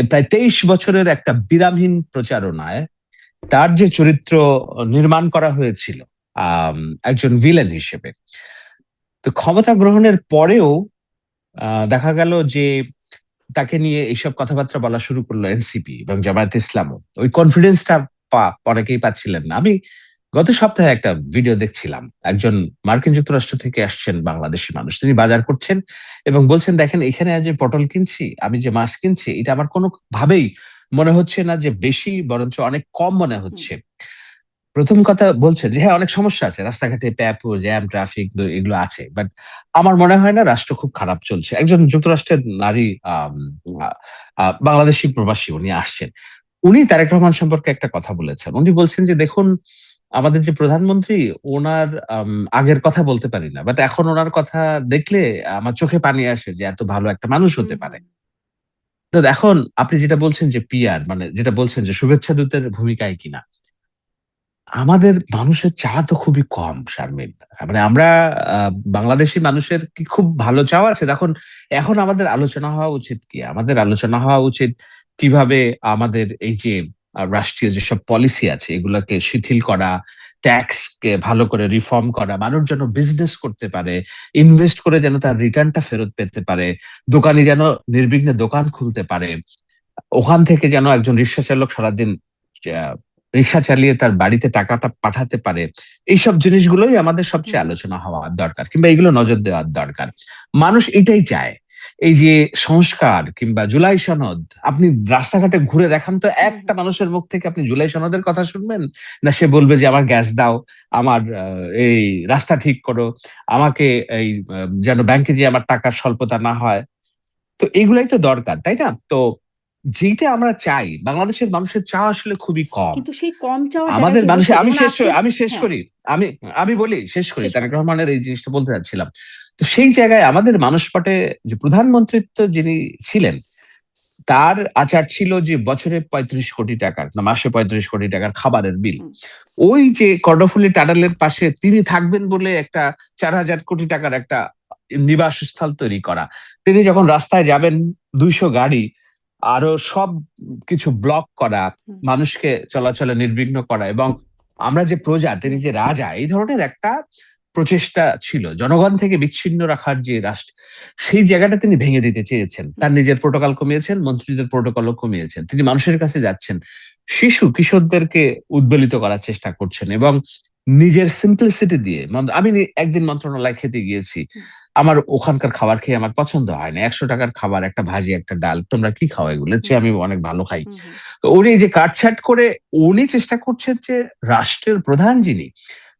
প্রায় ২৩ বছরের একটা বিরামহীন প্রচারণায় তার যে চরিত্র নির্মাণ করা হয়েছিল আম একজন ভিলেন হিসেবে। তো ক্ষমতা গ্রহণের পরেও দেখা গেল যে তাকে নিয়ে এইসব কথাবার্তা বলা শুরু করলো এনসিপি এবং জামায়াতে ইসলামও। ওই কনফিডেন্সটা অনেকেই পাচ্ছিলেন না। আমি গত সপ্তাহে একটা ভিডিও দেখছিলাম। একজন মার্কিন যুক্তরাষ্ট্র থেকে আসছেন বাংলাদেশী মানুষ। তিনি বাজার করছেন এবং বলছেন, "দেখেন এখানে আমি যে পটল কিনছি, আমি যে মাছ কিনছি, এটা আমার কোনোভাবেই মনে হচ্ছে না যে বেশি, বরঞ্চ অনেক কম মনে হুম, হচ্ছে।" ১ম কথা বলছেন যে, "হ্যাঁ, অনেক সমস্যা আছে। রাস্তাঘাটে জ্যাম, ট্রাফিক এগুলো আছে। বাট আমার মনে হয় না রাষ্ট্র খুব খারাপ চলছে।" একজন যুক্তরাষ্ট্রের নারী আ বাংলাদেশী প্রবাসী উনি আসছেন। উনি তারেক রহমান সম্পর্কে একটা কথা বলেছেন। উনি বলছেন যে, "দেখুন আমাদের যে প্রধানমন্ত্রী উনার আগের কথা বলতে পারি না। বাট এখন উনার কথা দেখলে আমার চোখে পানি আসে যে এত ভালো একটা মানুষ হুম, হতে পারে।" হুম। তো এখন আপনি যেটা বলছেন যে পিআর মানে যেটা বলছেন যে শুভেচ্ছা দূতের ভূমিকায় কিনা। আমাদের মানুষের চাওয়া তো খুবই কম শারমিন। মানে আমরা আ বাংলাদেশী মানুষের কি খুব ভালো চাওয়া আছে? এখন আমাদের আলোচনা হওয়া উচিত কি? আমাদের আলোচনা হওয়া উচিত কিভাবে আমাদের এই যে রাষ্ট্রীয় যেসব পলিসি আছে এগুলাকে শিথিল করা, ট্যাক্স কে ভালো করে রিফর্ম করা, মানুষ যেন বিজনেস করতে পারে, ইনভেস্ট করে যেন তার রিটার্নটা ফেরত পেতে পারে, দোকানি যেন নির্বিঘ্নে দোকান খুলতে পারে। ওখান থেকে যেন একজন রিক্সা চালক সারাদিন আ রিক্সা চালিয়ে তার বাড়িতে টাকাটা পাঠাতে পারে। এইসব জিনিসগুলোই আমাদের হুম, সবচেয়ে হুম, আলোচনা হওয়া দরকার। কিংবা এগুলো নজর দেওয়ার দরকার। মানুষ এটাই চায়। এই যে সংস্কার কিংবা জুলাই সনদ, আপনি রাস্তাঘাটে ঘুরে দেখান তো হুম, একটা হুম। মানুষের মুখ থেকে আপনি জুলাই সনদের কথা শুনবেন? না সে বলবে যে আমার গ্যাস দাও, আমার এই রাস্তা ঠিক করো, আমাকে এই যেন ব্যাংকে যেয়ে আমার টাকার স্বল্পতা না হয়। তো এগুলাই তো দরকার, তাই না? তো যেইটা আমরা চাই, বাংলাদেশের মানুষের চাওয়া আসলে খুবই কম। কিন্তু সেই কম চাওয়ার জায়গায় আমাদের কি হচ্ছে? মানুষের যেমন আজকের আমি শেষ হ্যাঁ, করি। আমি আমি বলি, শেষ করি। শেষ তারেক করেন। রহমানের এই জিনিসটা বলতে চাচ্ছিলাম। তো সেই জায়গায় আমাদের মানসপটে যে প্রধানমন্ত্রিত্ব যিনি ছিলেন, তার আচার ছিল যে বছরে ৩৫ কোটি টাকার না মাসে ৩৫ কোটি টাকার খাবারের বিল। হুম, ওই যে কর্ণফুলী টানেলের পাশে তিনি থাকবেন বলে একটা ৪,০০০ কোটি টাকার একটা নিবাসস্থল তৈরি করা। তিনি যখন রাস্তায় যাবেন ২০০ গাড়ি আরো সবকিছু ব্লক করা, হুম, মানুষকে চলাচলে নির্বিঘ্ন করা এবং আমরা যে প্রজা, তিনি হুম, যে রাজা, এই ধরনের একটা প্রচেষ্টা ছিল। জনগণ থেকে বিচ্ছিন্ন রাখার যে রাষ্ট্র, সেই জায়গাটা তিনি ভেঙে দিতে চেয়েছেন। হুম, তার নিজের প্রোটোকল কমিয়েছেন, মন্ত্রীদের প্রোটোকলও কমিয়েছেন। তিনি মানুষের কাছে যাচ্ছেন। কিশোরদেরকে উদ্বেলিত করার চেষ্টা করছেন এবং নিজের সিম্পলিসিটি দিয়ে আমি একদিন মন্ত্রণালয় খেতে গিয়েছি। হুম, আমার ওখানকার খাবার খেয়ে আমার পছন্দ হয় না। ৳১০০ র খাবার, একটা ভাজি, একটা ডাল। তোমরা কি খাও এগুলো? এর হুম, চেয়ে আমি অনেক ভালো খাই। হুম, হুম, তো উনি এই যে কাটছাঁট করে উনি চেষ্টা করছেন যে রাষ্ট্রের প্রধান যিনি,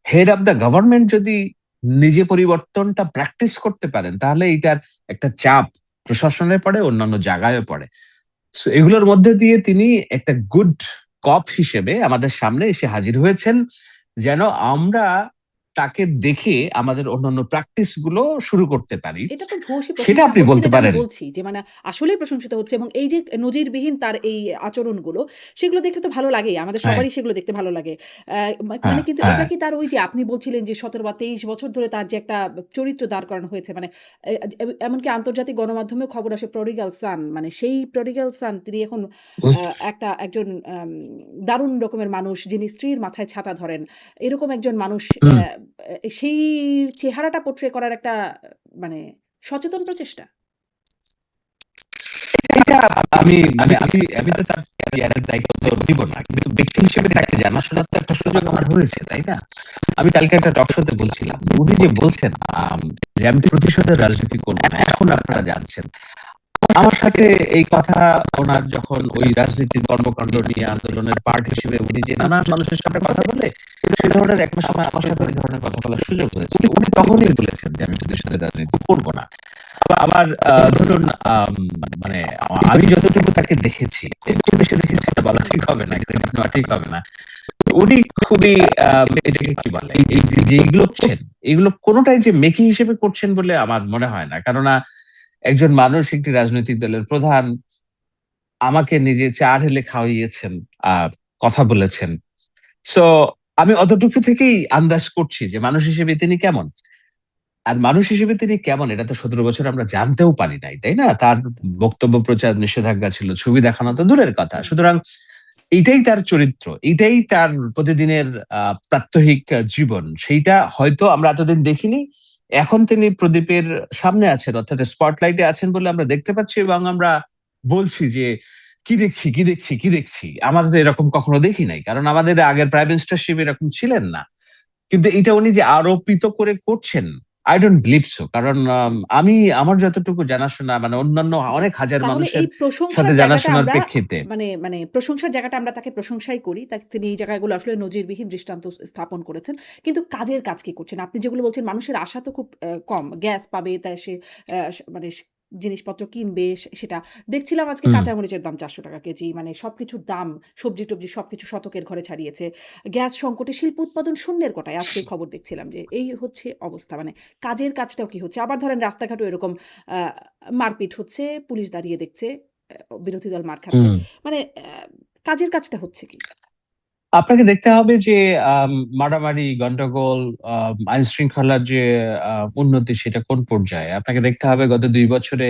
হেড অফ দ্যা গভর্নমেন্ট যদি নিজে পরিবর্তনটা প্র্যাকটিস করতে পারেন, তাহলে এইটার একটা চাপ প্রশাসনে পড়ে, অন্যান্য জায়গায়ও পড়ে। সো এগুলোর মধ্যে দিয়ে তিনি একটা গুড কপ হিসেবে আমাদের সামনে এসে হাজির হয়েছেন। যেন আমরা তাকে দেখে আমাদের অন্যান্য প্র্যাকটিস গুলো শুরু করতে পারি, এটা তো ভূয়সী সেটা প্রশংসা আপনি হচ্ছে বলতে যেটা আমি পারেন। বলছি যে মানে আসলেই প্রশংসিত হচ্ছে এবং এই যে নজিরবিহীন তার এই আচরণগুলো সেগুলো দেখতে তো ভালো লাগেই। আমাদের হ্যাঁ, সবারই সেগুলো দেখতে ভালো লাগে। হ্যাঁ, মানে কিন্তু এটা হ্যাঁ। কি তার ওই যে আপনি বলছিলেন যে ১৭ বা ২৩ বছর ধরে তার যে একটা চরিত্র দাঁড় করানো হয়েছে মানে এ এমনকি আন্তর্জাতিক গণমাধ্যমেও খবর আসে প্রডিগাল সান মানে সেই প্রডিগাল সান তিনি এখন আ একজন দারুণ রকমের মানুষ যিনি স্ত্রীর মাথায় ছাতা ধরেন। এরকম একজন মানুষ হুম। সেই চেহারাটা পোর্ট্রে করার একটা মানে সচেতন প্রচেষ্টা? এটা আমি মানে আমি তো তার ক্যারিয়ারের দায়িত্ব নিব না। কিন্তু ব্যক্তি হিসেবে তাকে জানাশোনার তো একটা সুযোগ আমার হয়েছে, তাই না? আমি কালকে একটা টক শোতে বলছিলাম। উনি যে বলছেন যে আমি প্রতিশোধের রাজনীতি করব না। এখন আপনারা জানছেন। আমার সাথে এই কথা ওনার যখন ওই রাজনীতির কর্মকাণ্ড নিয়ে আন্দোলনের পার্ট হিসেবে উনি যে নানান মানুষের সাথে কথা বলে, সে ধরনের একটা সময় আমার সাথে ওই ধরনের কথা বলার সুযোগ হয়েছে। উনি তখনই বলেছেন যে আমি প্রতিশোধের রাজনীতি করব না। আবার ধরুন মানে আমি যতটুকু তাকে দেখেছি, খুব বেশি দেখেছি এটা বলা ঠিক হবে না, ক্রেডিট নেওয়া ঠিক হবে না। উনি খুবই এটাকে কি বলে? এই যে যেগুলো করছেন, এগুলো কোনটাই যে মেকি হিসেবে করছেন বলে আমার মনে হয় না। কেননা একজন মানুষ একটি রাজনৈতিক দলের প্রধান, আমাকে নিজে চা ঢেলে খাওয়িয়েছেন, আ কথা বলেছেন। সো আমি অতটুকু থেকেই আন্দাজ করছি যে মানুষ হিসেবে তিনি কেমন। আর মানুষ হিসেবে তিনি কেমন এটা তো ১৭ বছর আমরা জানতেও পারি নাই, তাই না? তার বক্তব্য প্রচার নিষেধাজ্ঞা ছিল। ছবি দেখানো তো দূরের কথা। হুম। সুতরাং এইটাই তার চরিত্র। এইটাই তার প্রতিদিনের প্রাত্যহিক জীবন। সেইটা হয়তো আমরা এতদিন দেখিনি। এখন তিনি প্রদীপের সামনে আছেন, অর্থাৎ স্পটলাইটে আছেন বলে আমরা দেখতে পাচ্ছি এবং আমরা বলছি যে, "কি দেখছি, কি দেখছি, কি দেখছি?" আমরা তো এরকম কখনো দেখি নাই। কারণ আমাদের আগের প্রাইম মিনিস্টারশিপ এরকম ছিলেন না। কিন্তু এটা উনি যে আরোপিত করে করছেন, I don't believe so. কারণ আমি আমার যতটুকু জানাশোনা মানে অন্যান্য জি। অনেক হাজার তাহলে মানুষের এই প্রশংসার সাথে জায়গাটা জানাশোনার আমরা প্রেক্ষিতে মানে প্রশংসার জায়গাটা আমরা তাকে প্রশংসাই করি। তিনি এই জায়গাগুলো আসলে নজিরবিহীন দৃষ্টান্ত স্থাপন করেছেন। কিন্তু কাজের কাজ কি করছেন? আপনি যেগুলো বলছেন মানুষের আশা তো খুব কম। গ্যাস পাবে তাই সে মানে জিনিসপত্র কিনবে সেটা। দেখছিলাম আজকে হুম, কাঁচামরিচের দাম ৳৪০০ কেজি। মানে সবকিছুর দাম, সবজি-টবজি সবকিছু শতকের ঘরে ছাড়িয়েছে। গ্যাস সংকটে শিল্প উৎপাদন শূন্যের কোটায়। আজকের খবর দেখছিলাম যে এই হচ্ছে অবস্থা। মানে কাজের কাজটাও কি হচ্ছে? আবার ধরেন রাস্তাঘাটেও এরকম আ মারপিট হচ্ছে, পুলিশ দাঁড়িয়ে দেখছে, বিরোধী দল মার খাচ্ছে। হুম। মানে কাজের কাজটা হচ্ছে কি? আপনাকে দেখতে হবে যে মারামারি, গন্ডগোল, আইনশৃঙ্খলার যে উন্নতি সেটা কোন পর্যায়ে। আপনাকে দেখতে হবে গত ২ বছরে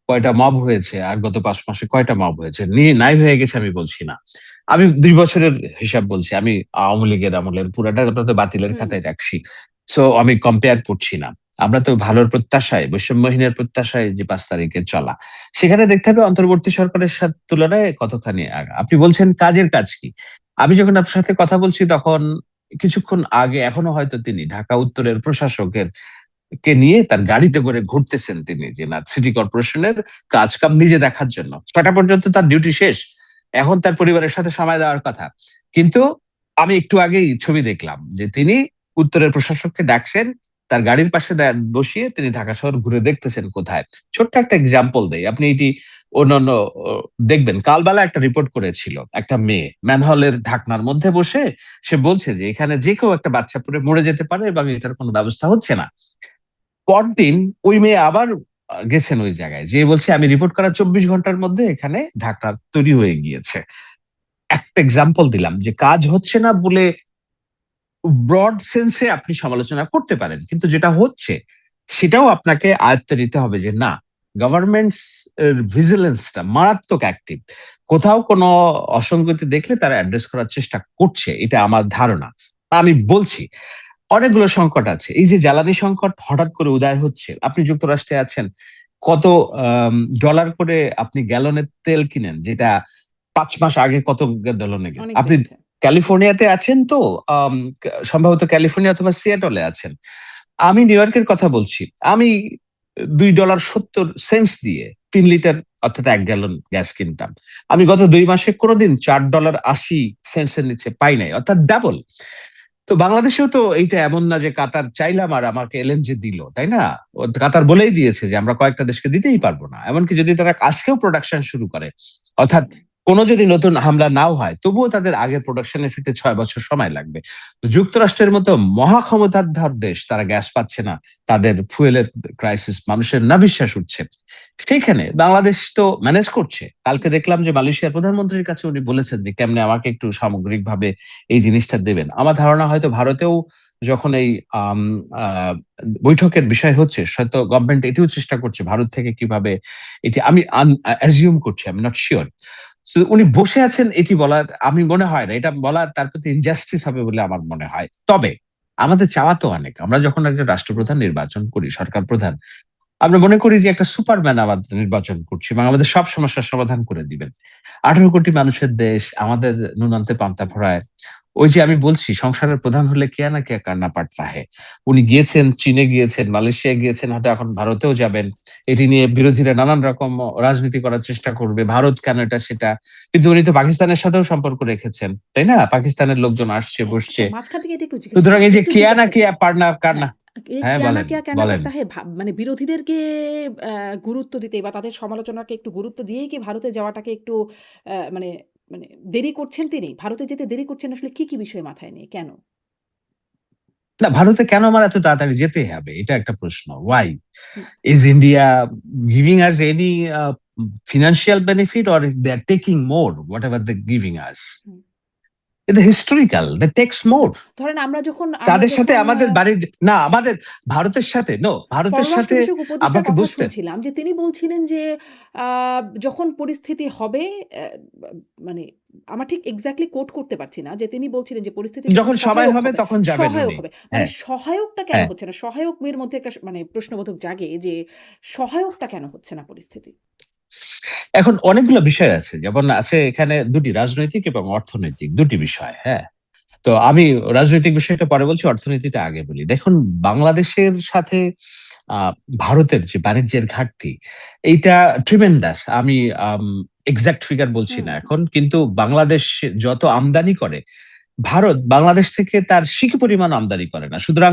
কয়টা মব হয়েছে আর গত ৫ মাসে কয়টা মব হয়েছে। নাই হয়ে গেছে আমি বলছি না। আমি ২ বছরের হিসাব বলছি। আমি আওয়ামী লীগের আমলের পুরাটা আমরা তো বাতিলের হুম, খাতায় রাখছি। সো আমি কম্পেয়ার করছি না। আমরা তো ভালোর প্রত্যাশায়, বৈষম্যহীনের প্রত্যাশায় যে ৫ তারিখে চলা। সেখানে দেখতে হবে অন্তর্বর্তী সরকারের তুলনায় কতখানি আগা। আপনি বলছেন কাজের কাজ কি? আমি যখন আপনার সাথে কথা বলছি তখন কিছুক্ষণ আগে এখনো হয়তো তিনি ঢাকা উত্তরের প্রশাসকের কে নিয়ে তার গাড়িতে করে ঘুরতেছেন তিনি যে না সিটি কর্পোরেশনের কাজ কাম নিজে দেখার জন্য। ৬টা পর্যন্ত তার ডিউটি শেষ। এখন তার পরিবারের সাথে সময় দেওয়ার কথা। কিন্তু আমি একটু আগেই ছবি দেখলাম যে তিনি উত্তরের প্রশাসককে ডাকছেন, তার গাড়ির পাশে বসিয়ে তিনি ঢাকা শহর ঘুরে দেখতেছেন কোথায়। ছোট্ট একটা এক্সাম্পল দেই। আপনি এটি অন্যান্য ও দেখবেন। কালবেলা একটা রিপোর্ট করেছিল। একটা মেয়ে ম্যানহোলের ঢাকনার মধ্যে বসে সে বলছে যে এখানে যে কেউ একটা বাচ্চা পড়ে মরে যেতে পারে এবং এটার কোনো ব্যবস্থা হচ্ছে না। পরদিন ওই মেয়ে আবার গেছেন ওই জায়গায়। যেয়ে বলছে আমি রিপোর্ট করার ২৪ ঘন্টার মধ্যে এখানে ঢাকনা তৈরি হয়ে গিয়েছে। একটা এক্সাম্পল দিলাম যে কাজ হচ্ছে না বলে ব্রড সেন্স এ আপনি সমালোচনা করতে পারেন। কিন্তু যেটা হচ্ছে সেটাও আপনাকে আয়ত্তে নিতে হবে যে না গভর্নমেন্টস এর ভিজিলেন্সটা মারাত্মক অ্যাক্টিভ। কোথাও কোনো অসঙ্গতি দেখলে তারা অ্যাড্রেস করার চেষ্টা করছে। এটা আমার ধারণা। আমি বলছি অনেকগুলো সংকট আছে। এই যে জ্বালানি সংকট হঠাৎ করে উদয় হচ্ছে। আপনি যুক্তরাষ্ট্রে আছেন। কত আম ডলার করে আপনি গ্যালনের তেল কিনেন যেটা ৫ মাস আগে কত গ্যালনে অনেক আপনি বেড়েছে। ক্যালিফোর্নিয়াতে আছেন তো আম সম্ভবত ক্যালিফোর্নিয়া অথবা সিয়াটলে আছেন। আমি নিউ ইয়র্কের কথা বলছি। আমি $2.70 দিয়ে ৩ লিটার অর্থাৎ ১ গ্যালন গ্যাস কিনতাম। আমি গত ২ মাসে কোনদিন $4.80 এর নিচে পাই নাই। অর্থাৎ ডাবল। তো বাংলাদেশেও তো এইটা এমন না যে কাতার চাইলাম আর আমাকে এলএনজি দিল, তাই না? কাতার বলেই দিয়েছে যে আমরা কয়েকটা দেশকে দিতেই পারবো না। এমনকি যদি তারা আজকেও প্রোডাকশন শুরু করে, অর্থাৎ হুম। কোনো যদি নতুন হামলা নাও হয় তবুও তাদের আগের প্রোডাকশনে ফিরতে 6 বছর সময় লাগবে। তো যুক্তরাষ্ট্রের মতো মহাক্ষমতাধর দেশ, তারা গ্যাস পাচ্ছে না, তাদের ফুয়েলের ক্রাইসিস, মানুষের না বিশ্বাস উঠছে। সেইখানে বাংলাদেশ তো ম্যানেজ করছে। কালকে দেখলাম যে মালয়েশিয়ার প্রধানমন্ত্রীর কাছে উনি বলেছেন যে কেমনে আমাকে একটু সামগ্রিকভাবে এই জিনিসটা দেবেন। আমার ধারণা হয়তো ভারতেও যখন এই আম, আহ, বৈঠকের বিষয় হচ্ছে, হয়তো গভর্নমেন্ট এটিও চেষ্টা করছে ভারত থেকে কিভাবে এটি, আমি অ্যাজিউম করছি, আমি নট শিওর। উনি বসে আছেন এটি বলার আমি মনে হয় না, এটা বলার তার প্রতি ইনজাস্টিস হবে বলে আমার মনে হয়। তবে আমাদের চাওয়া তো অনেক। আমরা যখন একজন রাষ্ট্রপ্রধান নির্বাচন করি, সরকার প্রধান, আমরা মনে করি যে একটা সুপারম্যান আমাদের নির্বাচন করছি এবং আমাদের সব সমস্যার সমাধান করে দিবেন। 18 কোটি মানুষের দেশ, আমাদের নুনান্তে পান্তা ফোড়ায়। ওই যে আমি বলছি, সংসারের প্রধান হলে কেয়া না কেয়া কান্না পাড়তা হে। উনি গিয়েছেন, চীনে গিয়েছেন, মালয়েশিয়া গিয়েছেন, হয়তো এখন ভারতেও যাবেন। এটি নিয়ে বিরোধীরা নানান রকম রাজনীতি করার চেষ্টা করবে, ভারত কেন এটা সেটা। কিন্তু উনি তো পাকিস্তানের সাথেও সম্পর্ক রেখেছেন, তাই না? পাকিস্তানের লোকজন আসছে, বসছে। আচ্ছা, মাঝখান থেকে এটা একটু জিজ্ঞেস সুতরাং করি, এই যে একটু কেয়া না জিজ্ঞাসা কেয়া করি। পাড়না কান্না। হ্যাঁ, এই হ্যাঁ, কেয়া না বলেন কেয়া কেন বলেন। করতে হয় মানে বিরোধীদেরকে গুরুত্ব দিতে বা তাদের সমালোচনাকে একটু গুরুত্ব দিয়েই কি ভারতে যাওয়াটাকে একটু মানে মানে দেরি করছেন তিনি? ভারতে যেতে দেরি করছেন আসলে কি, কি বিষয় মাথায় নিয়ে? কেন? না, ভারতে কেন আমার এত তাড়াতাড়ি যেতে হবে? এটা একটা প্রশ্ন। Why? Hmm, Is India giving us any financial benefit, or they are taking more, whatever they're giving us? Hmm. It's historical. They takes আচ্ছা, more. ধরেন আমরা তাদের সাথে যখন আমাদের বাড়ির না, আমাদের ভারতের সাথে ভারতের পররাষ্ট্র সাথে বিষয়ক উপদেষ্টার আমাকে কথা বুঝতে শুনছিলাম যে তিনি বলছিলেন যে আ যখন পরিস্থিতি হবে বা মানে আমার ঠিক এক্সাক্টলি কোট করতে পারছি না যে তিনি বলছিলেন যে পরিস্থিতি যখন যখন সময় হবে তখন যাবেন সহায়ক উনি। হবে। মানে হ্যাঁ, সহায়কটা কেন হ্যাঁ। হচ্ছে না? সহায়ক মধ্যে একটা মানে প্রশ্নবোধক জাগে যে সহায়কটা কেন হচ্ছে না পরিস্থিতি? এখন অনেকগুলো বিষয় আছে। যেমন আছে এখানে ২টি, রাজনৈতিক এবং অর্থনৈতিক ২টি বিষয়। হ্যাঁ? তো আমি রাজনৈতিক বিষয়টা পরে বলছি, অর্থনীতিটা আগে বলি। দেখুন, বাংলাদেশের সাথে আ ভারতের যে বাণিজ্যের ঘাটতি, এইটা ট্রিমেন্ডাস। আমি আম এক্সাক্ট ফিগার বলছি হুম, না এখন। কিন্তু বাংলাদেশ যত আমদানি করে, ভারত বাংলাদেশ থেকে তার সিকি পরিমাণ আমদানি করে না। সুতরাং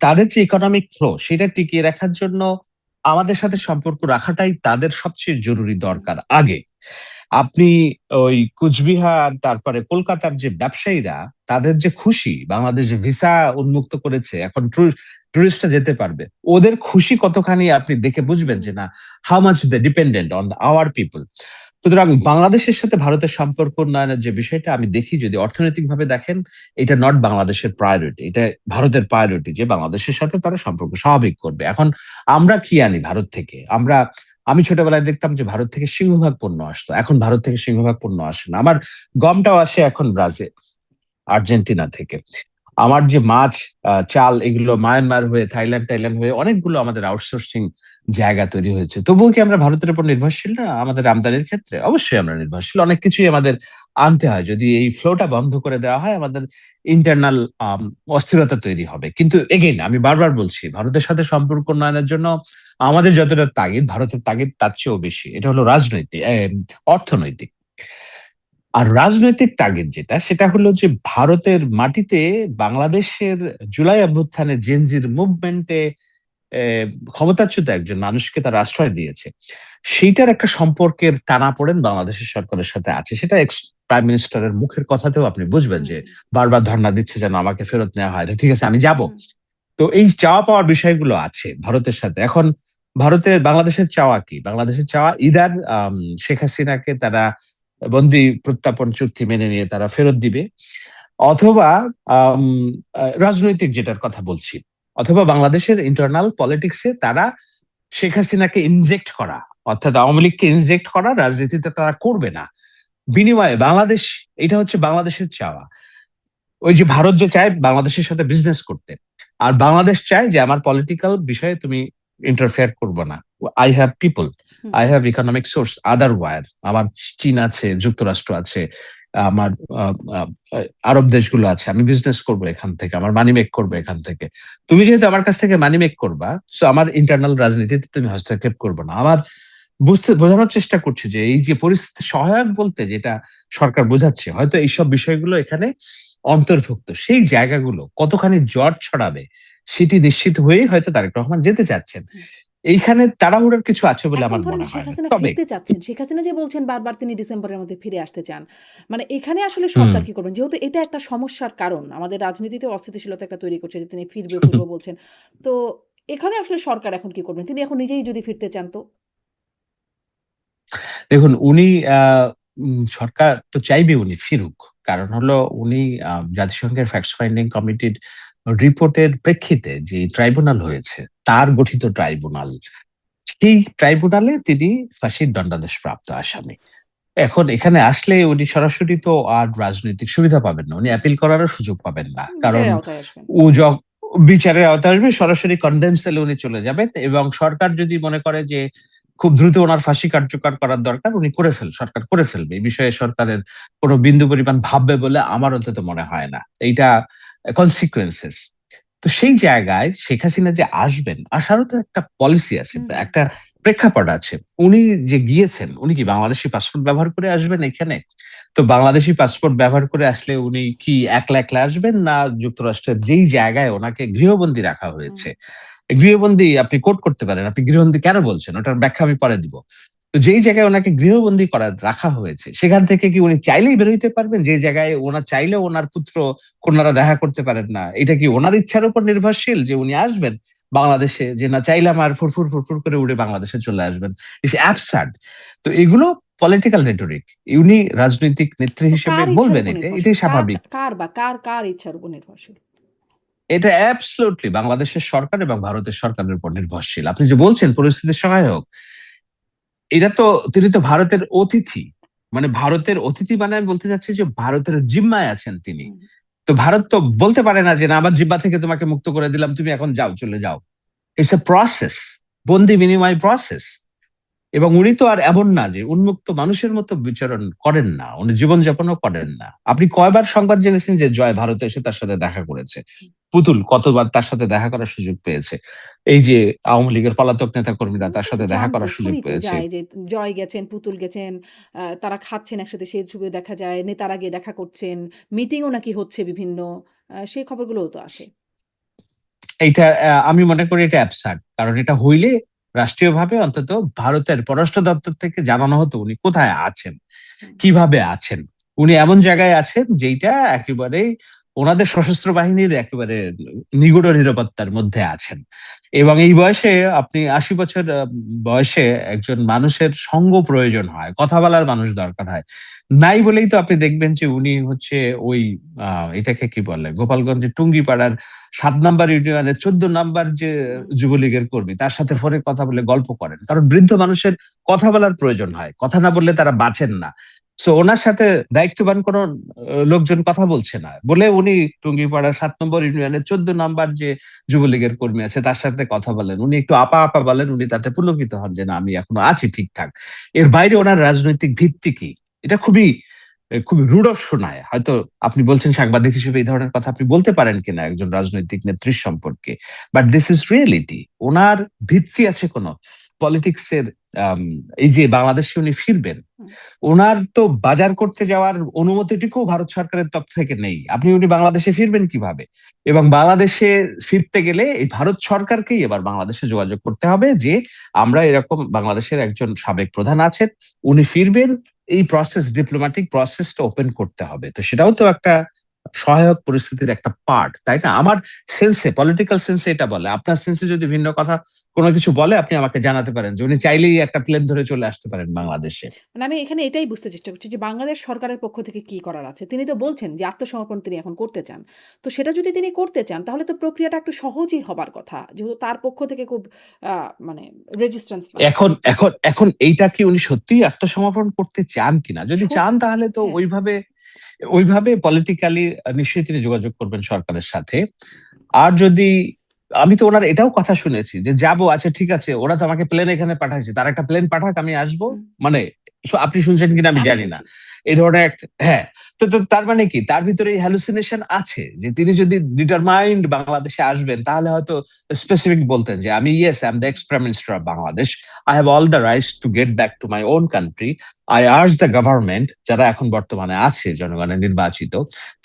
তাদের যে ইকোনমিক ফ্লো, সেটা টিকিয়ে রাখার জন্য আমাদের সাথে সম্পর্ক রাখাটাই তাদের সবচেয়ে জরুরি হুম, দরকার আগে। আপনি ওই কুচবিহার, তারপরে কলকাতার যে ব্যবসায়ীরা, তাদের যে খুশি, বাংলাদেশ যে ভিসা উন্মুক্ত করেছে, এখন টুরিস্টরা যেতে পারবে। ওদের খুশি কতখানি আপনি দেখে বুঝবেন হুম, যে না, how much they dependent on our people. সুতরাং বাংলাদেশের সাথে ভারতের সম্পর্ক উন্নয়নের যে বিষয়টা আমি দেখি, যদি অর্থনৈতিকভাবে দেখেন, এটা নট বাংলাদেশের প্রায়োরিটি, এটা ভারতের প্রায়োরিটি যে বাংলাদেশের সাথে তারা সম্পর্ক স্বাভাবিক করবে। এখন আমরা কি আনি ভারত থেকে? আমি ছোটবেলায় দেখতাম যে ভারত থেকে সিংহভাগ পণ্য আসতো। এখন ভারত থেকে সিংহভাগ পণ্য আসে না। আমার গমটাও আসে এখন ব্রাজিল, আর্জেন্টিনা থেকে। আমার যে মাছ, চাল, এগুলো মায়ানমার হয়ে, থাইল্যান্ড হয়ে অনেকগুলো আমাদের আউটসোর্সিং জায়গা তৈরি হয়েছে। তবুও কি আমরা ভারতের উপর নির্ভরশীল না আমাদের আমদানির ক্ষেত্রে? অবশ্যই আমরা নির্ভরশীল। অনেক কিছুই আমাদের আনতে হয়। যদি এই ফ্লোটা বন্ধ করে দেওয়া হয়, আমাদের ইন্টারনাল অস্থিরতা তৈরি হবে। কিন্তু এগেইন আমি বারবার বলছি, ভারতের সাথে সম্পর্ক উন্নয়নের জন্য আমাদের যতটা তাগিদ, ভারতের তাগিদ তার চেয়েও বেশি। এটা হলো রাজনৈতিক, অর্থনৈতিক। আর রাজনৈতিক তাগিদ যেটা, সেটা হলো যে ভারতের মাটিতে বাংলাদেশের জুলাই অভ্যুত্থানে জেনজির মুভমেন্টে ক্ষমতাচ্যুত একজন মানুষকে তারা আশ্রয় দিয়েছে। সেইটার একটা সম্পর্কের টানাপোড়েন বাংলাদেশের সরকারের সাথে আছে। সেটা এক্স প্রাইম মিনিস্টারের মুখের কথাতেও আপনি বুঝবেন হুম, যে বারবার ধর্ণা দিচ্ছে যেন আমাকে ফেরত নেওয়া হয়। ঠিক আছে, আমি যাব। হুম, তো এই চাওয়া পাওয়ার বিষয়গুলো আছে ভারতের সাথে। এখন বাংলাদেশের চাওয়া কি? বাংলাদেশের চাওয়া ইদার শেখ হাসিনাকে তারা বন্দি প্রত্যাপন চুক্তি মেনে নিয়ে তারা ফেরত দিবে, অথবা আম রাজনৈতিক যেটার কথা বলছি, অথবা বাংলাদেশের ইন্টারনাল পলিটিক্সে তারা শেখ হাসিনাকে ইনজেক্ট করা, অর্থাৎ আওয়ামী লীগকে ইনজেক্ট করা, রাজনীতিতে তারা করবে না। বিনিময়ে বাংলাদেশ, এটা হচ্ছে বাংলাদেশের চাওয়া। ওই যে ভারত যে চায় বাংলাদেশের সাথে বিজনেস করতে, আর বাংলাদেশ চায় যে আমার পলিটিক্যাল বিষয়ে তুমি ইন্টারফেয়ার করবো না। I have people, hmm, I have economic source, other war. আমার চীন আছে, যুক্তরাষ্ট্র আছে, আমার আহ, আহ, আরব দেশগুলো আছে। আমি বিজনেস করবো এখান থেকে, আমার মানি মেক করবো হুম, এখান থেকে। তুমি যেহেতু আমার কাছ থেকে মানি মেক করবা, সো আমার ইন্টারনাল রাজনীতিতে তুমি হস্তক্ষেপ করবো না। আমার বোঝানোর চেষ্টা করছি যে এই যে পরিস্থিতি সহায়ক বলতে যেটা সরকার বোঝাচ্ছে, হয়তো এইসব বিষয়গুলো এখানে অন্তর্ভুক্ত। সেই জায়গাগুলো কতখানি জট ছড়াবে সেটি নিশ্চিত হয়েই হয়তো তারেক রহমান যেতে চাচ্ছেন। হুম। এইখানে তাড়াহুড়োর কিছু আছে বলে এখন আমার ধরেন মনে শেখ হয় না। হাসিনা তবে ফিরতে চাচ্ছেন। শেখ হাসিনা যে বলছেন বারবার তিনি ডিসেম্বরের মধ্যে ফিরে আসতে চান। মানে এখানে আসলে হুম। সরকার কি করবেন? যেহেতু এটা একটা সমস্যার কারণ। আমাদের রাজনীতিতে অস্থিতিশীলতা একটা তৈরি করছে যে তিনি ফিরবো বলছেন। তো এখানে আসলে সরকার এখন কি করবেন? তিনি এখন নিজেই যদি ফিরতে চান তো? দেখুন উনি সরকার তো চাইবে উনি ফিরুক। কারণ হলো উনি জাতিসংঘের ফ্যাক্ট ফাইন্ডিং কমিটির রিপোর্টের প্রেক্ষিতে যে ট্রাইব্যুনাল হয়েছে, তার গঠিত ট্রাইব্যুনাল। সেই ট্রাইব্যুনালে তিনি ফাঁসির দণ্ডাদেশপ্রাপ্ত আসামি। এখন এখানে আসলে উনি সরাসরি তো আর রাজনৈতিক সুবিধা পাবেন না। উনি হুম, অ্যাপিল করারও সুযোগ পাবেন না। কারণ বিচারের আওতায় আসবেন। ও বিচারের আওতায় আসবে, সরাসরি কনডেম সেলে উনি চলে যাবেন এবং সরকার যদি মনে করে যে খুব দ্রুত ওনার ফাঁসি কার্যকর করার দরকার, উনি সরকার করে ফেলবে। এই বিষয়ে সরকারের কোনো বিন্দু পরিমাণ ভাববে বলে আমার অন্তত মনে হয় না। এইটা কনসিকুয়েন্সেস। তো সেই জায়গায় শেখ হাসিনা যে আসবেন, আসারও তো একটা পলিসি আছে, হুম, হুম। একটা প্রেক্ষাপট আছে। উনি যে গিয়েছেন, উনি কি বাংলাদেশী পাসপোর্ট ব্যবহার করে আসবেন এখানে? তো বাংলাদেশী পাসপোর্ট ব্যবহার করে আসলে উনি কি একলা, একলা আসবেন, না যুক্তরাষ্ট্রের যেই জায়গায় ওনাকে গৃহবন্দী রাখা হুম। হয়েছে? গৃহবন্দী আপনি কোট করতে পারেন। আপনি গৃহবন্দী কেন বলছেন? ওটার ব্যাখ্যা আমি পরে দিব। তো যেই জায়গায় ওনাকে গৃহবন্দী রাখা হয়েছে, সেখান থেকে কি উনি চাইলেই বের হইতে পারবেন? যে জায়গায় ওনার চাইলেও ওনার পুত্র কন্যারা দেখা করতে পারেন না। এটা কি ওনার ইচ্ছার উপর নির্ভরশীল যে উনি আসবেন বাংলাদেশে, যে না চাইলাম আর ফুরফুর করে উড়ে বাংলাদেশে চলে আসবেন? It's absurd. তো এগুলো পলিটিক্যাল রেটরিক। উনি রাজনৈতিক নেত্রী তো হিসেবে কার ইচ্ছার বলবেন উপর এটা, নির্ভরশীল? এটাই স্বাভাবিক। কার ইচ্ছার উপর নির্ভরশীল? এটা অ্যাবসোলিউটলি বাংলাদেশের সরকার এবং ভারতের সরকারের উপর নির্ভরশীল। আপনি যে বলছেন পরিস্থিতি সহায়ক, এটা তো তিনি তো ভারতের অতিথি। মানে ভারতের অতিথি মানে আমি বলতে চাচ্ছি যে ভারতের জিম্মায় আছেন তিনি। হুম। তো ভারত তো বলতে পারে না যে না আমার জিম্মা থেকে তোমাকে মুক্ত করে দিলাম, তুমি এখন যাও, চলে যাও। ইটস এ প্রসেস, বন্দি বিনিময় প্রসেস। এবং উনি তো আর এমন না যে উন্মুক্ত মানুষের মতো বিচরণ করেন না, উনি জীবনযাপনও করেন না। আপনি কয়বার সংবাদ জেনেছেন যে জয় ভারতে এসে তার সাথে দেখা করেছে? পুতুল কতবার তার সাথে দেখা করার সুযোগ পেয়েছে? এই যে আওয়ামী লীগের পলাতক নেতা কর্মীরা তার সাথে দেখা যান তো, করার সুযোগ শুনি তো পেয়েছে। যায় যে জয় গেছেন, পুতুল গেছেন, তারা খাচ্ছেন একসাথে সেই ছবিও দেখা যায়। নেতারা গিয়ে দেখা করছেন। মিটিংও নাকি হচ্ছে বিভিন্ন। সেই খবরগুলোও তো আসে। এইটা আমি মনে করি এটা অ্যাবসার্ড। কারণ এটা হইলে রাষ্ট্রীয়ভাবে অন্তত ভারতের পররাষ্ট্র দপ্তর থেকে জানানো হতো উনি কোথায় আছেন, হুম, কিভাবে আছেন। উনি এমন জায়গায় আছেন যেইটা একেবারেই ওনাদের সশস্ত্র বাহিনীর একেবারে নিগুড় নিরাপত্তার মধ্যে আছেন। এবং এই বয়সে আপনি ৮০ বছর বয়সে একজন মানুষের সঙ্গ প্রয়োজন হয়, কথা বলার মানুষ দরকার হয়। নাই বলেই তো আপনি দেখবেন যে উনি হচ্ছে ওই এটাকে কি বলে, গোপালগঞ্জের টুঙ্গিপাড়ার ৭ নাম্বার ইউনিয়নের ১৪ নাম্বার যে হুম। যুবলীগের কর্মী, তার সাথে ফোনে কথা বলে গল্প করেন। কারণ বৃদ্ধ মানুষের কথা বলার প্রয়োজন হয়। কথা না বললে তারা বাঁচেন না। সো উনার সাথে দায়িত্ববান কোন লোকজন কথা বলছে না বলে উনি টুঙ্গিপাড়ার ৭ নম্বর ইউনিয়নের ১৪ নাম্বার যে যুবলীগের কর্মী আছে তার সাথে কথা বলেন। উনি একটু আপা, আপা বলেন, উনি তাতে পুলকিত হন যে না আমি এখনো আছি ঠিকঠাক। এর বাইরে ওনার রাজনৈতিক ভিত্তি কি? এটা খুবই রূঢ় শোনায়। হয়তো আপনি বলছেন সাংবাদিক হিসেবে এই ধরনের কথা আপনি বলতে পারেন কিনা একজন রাজনৈতিক নেত্রীর সম্পর্কে। But this is reality. উনার ভিত্তি আছে কোন? পলিটিক্স এর আম এই যে বাংলাদেশে উনি ফিরবেন, হুম। উনার তো বাজার করতে যাওয়ার অনুমতিটুকুও ভারত সরকারের তরফ থেকে নেই। উনি বাংলাদেশে ফিরবেন কিভাবে? এবং বাংলাদেশে ফিরতে গেলে এই ভারত সরকারকেই এবার বাংলাদেশে যোগাযোগ করতে হবে যে আমরা এরকম, বাংলাদেশের একজন সাবেক প্রধান আছেন, উনি ফিরবেন। এই ডিপ্লোম্যাটিক প্রসেসটা ওপেন করতে হবে। তো সেটাও তো একটা সহায়ক পরিস্থিতির একটা পার্ট, তাই না? আমার পলিটিক্যাল সেন্সে এটা বলে। আপনার সেন্সে যদি ভিন্ন কথা কোনো কিছু বলে আপনি আমাকে জানাতে পারেন যে উনি চাইলেই একটা প্লেন ধরে চলে আসতে পারেন হুম। বাংলাদেশে। মানে আমি এখানে এটাই বুঝতে চেষ্টা করছি যে বাংলাদেশ সরকারের পক্ষ থেকে কি করার আছে? তিনি তো বলছেন যে আত্মসমর্পণ তিনি এখন করতে চান। তো সেটা যদি তিনি করতে চান তাহলে তো প্রক্রিয়াটা একটু সহজই হবার কথা। যেহেতু তার পক্ষ থেকে খুব আ মানে রেজিস্ট্যান্স না। এখন এইটা কি উনি সত্যিই আত্মসমর্পণ করতে চান কিনা? যদি সত চান তাহলে তো হ্যাঁ। ওইভাবে পলিটিক্যালি নিশ্চয়ই তিনি যোগাযোগ করবেন সরকারের সাথে। আর যদি, আমি তো ওনার এটাও কথা শুনেছি যে যাবো, আচ্ছা ঠিক আছে, ওরা তো আমাকে প্লেন এখানে পাঠাইছে, তারা একটা প্লেন পাঠাক আমি আসবো। হুম। মানে আপনি শুনছেন কিনা আমি আমি জানি না। শুনছি। এই ধরনের একটা, হ্যাঁ। তো তার মানে কি তার ভিতরে এই হ্যালুসিনেশন আছে যে তিনি যদি ডিটারমাইন্ড বাংলাদেশে আসবেন তাহলে হয়তো স্পেসিফিক বলতেন যে আমি yes I am the x prime minister of Bangladesh, I have all the rights to get back to my own country. I urge the government, যারা এখন বর্তমানে আছে জনগণের নির্বাচিত,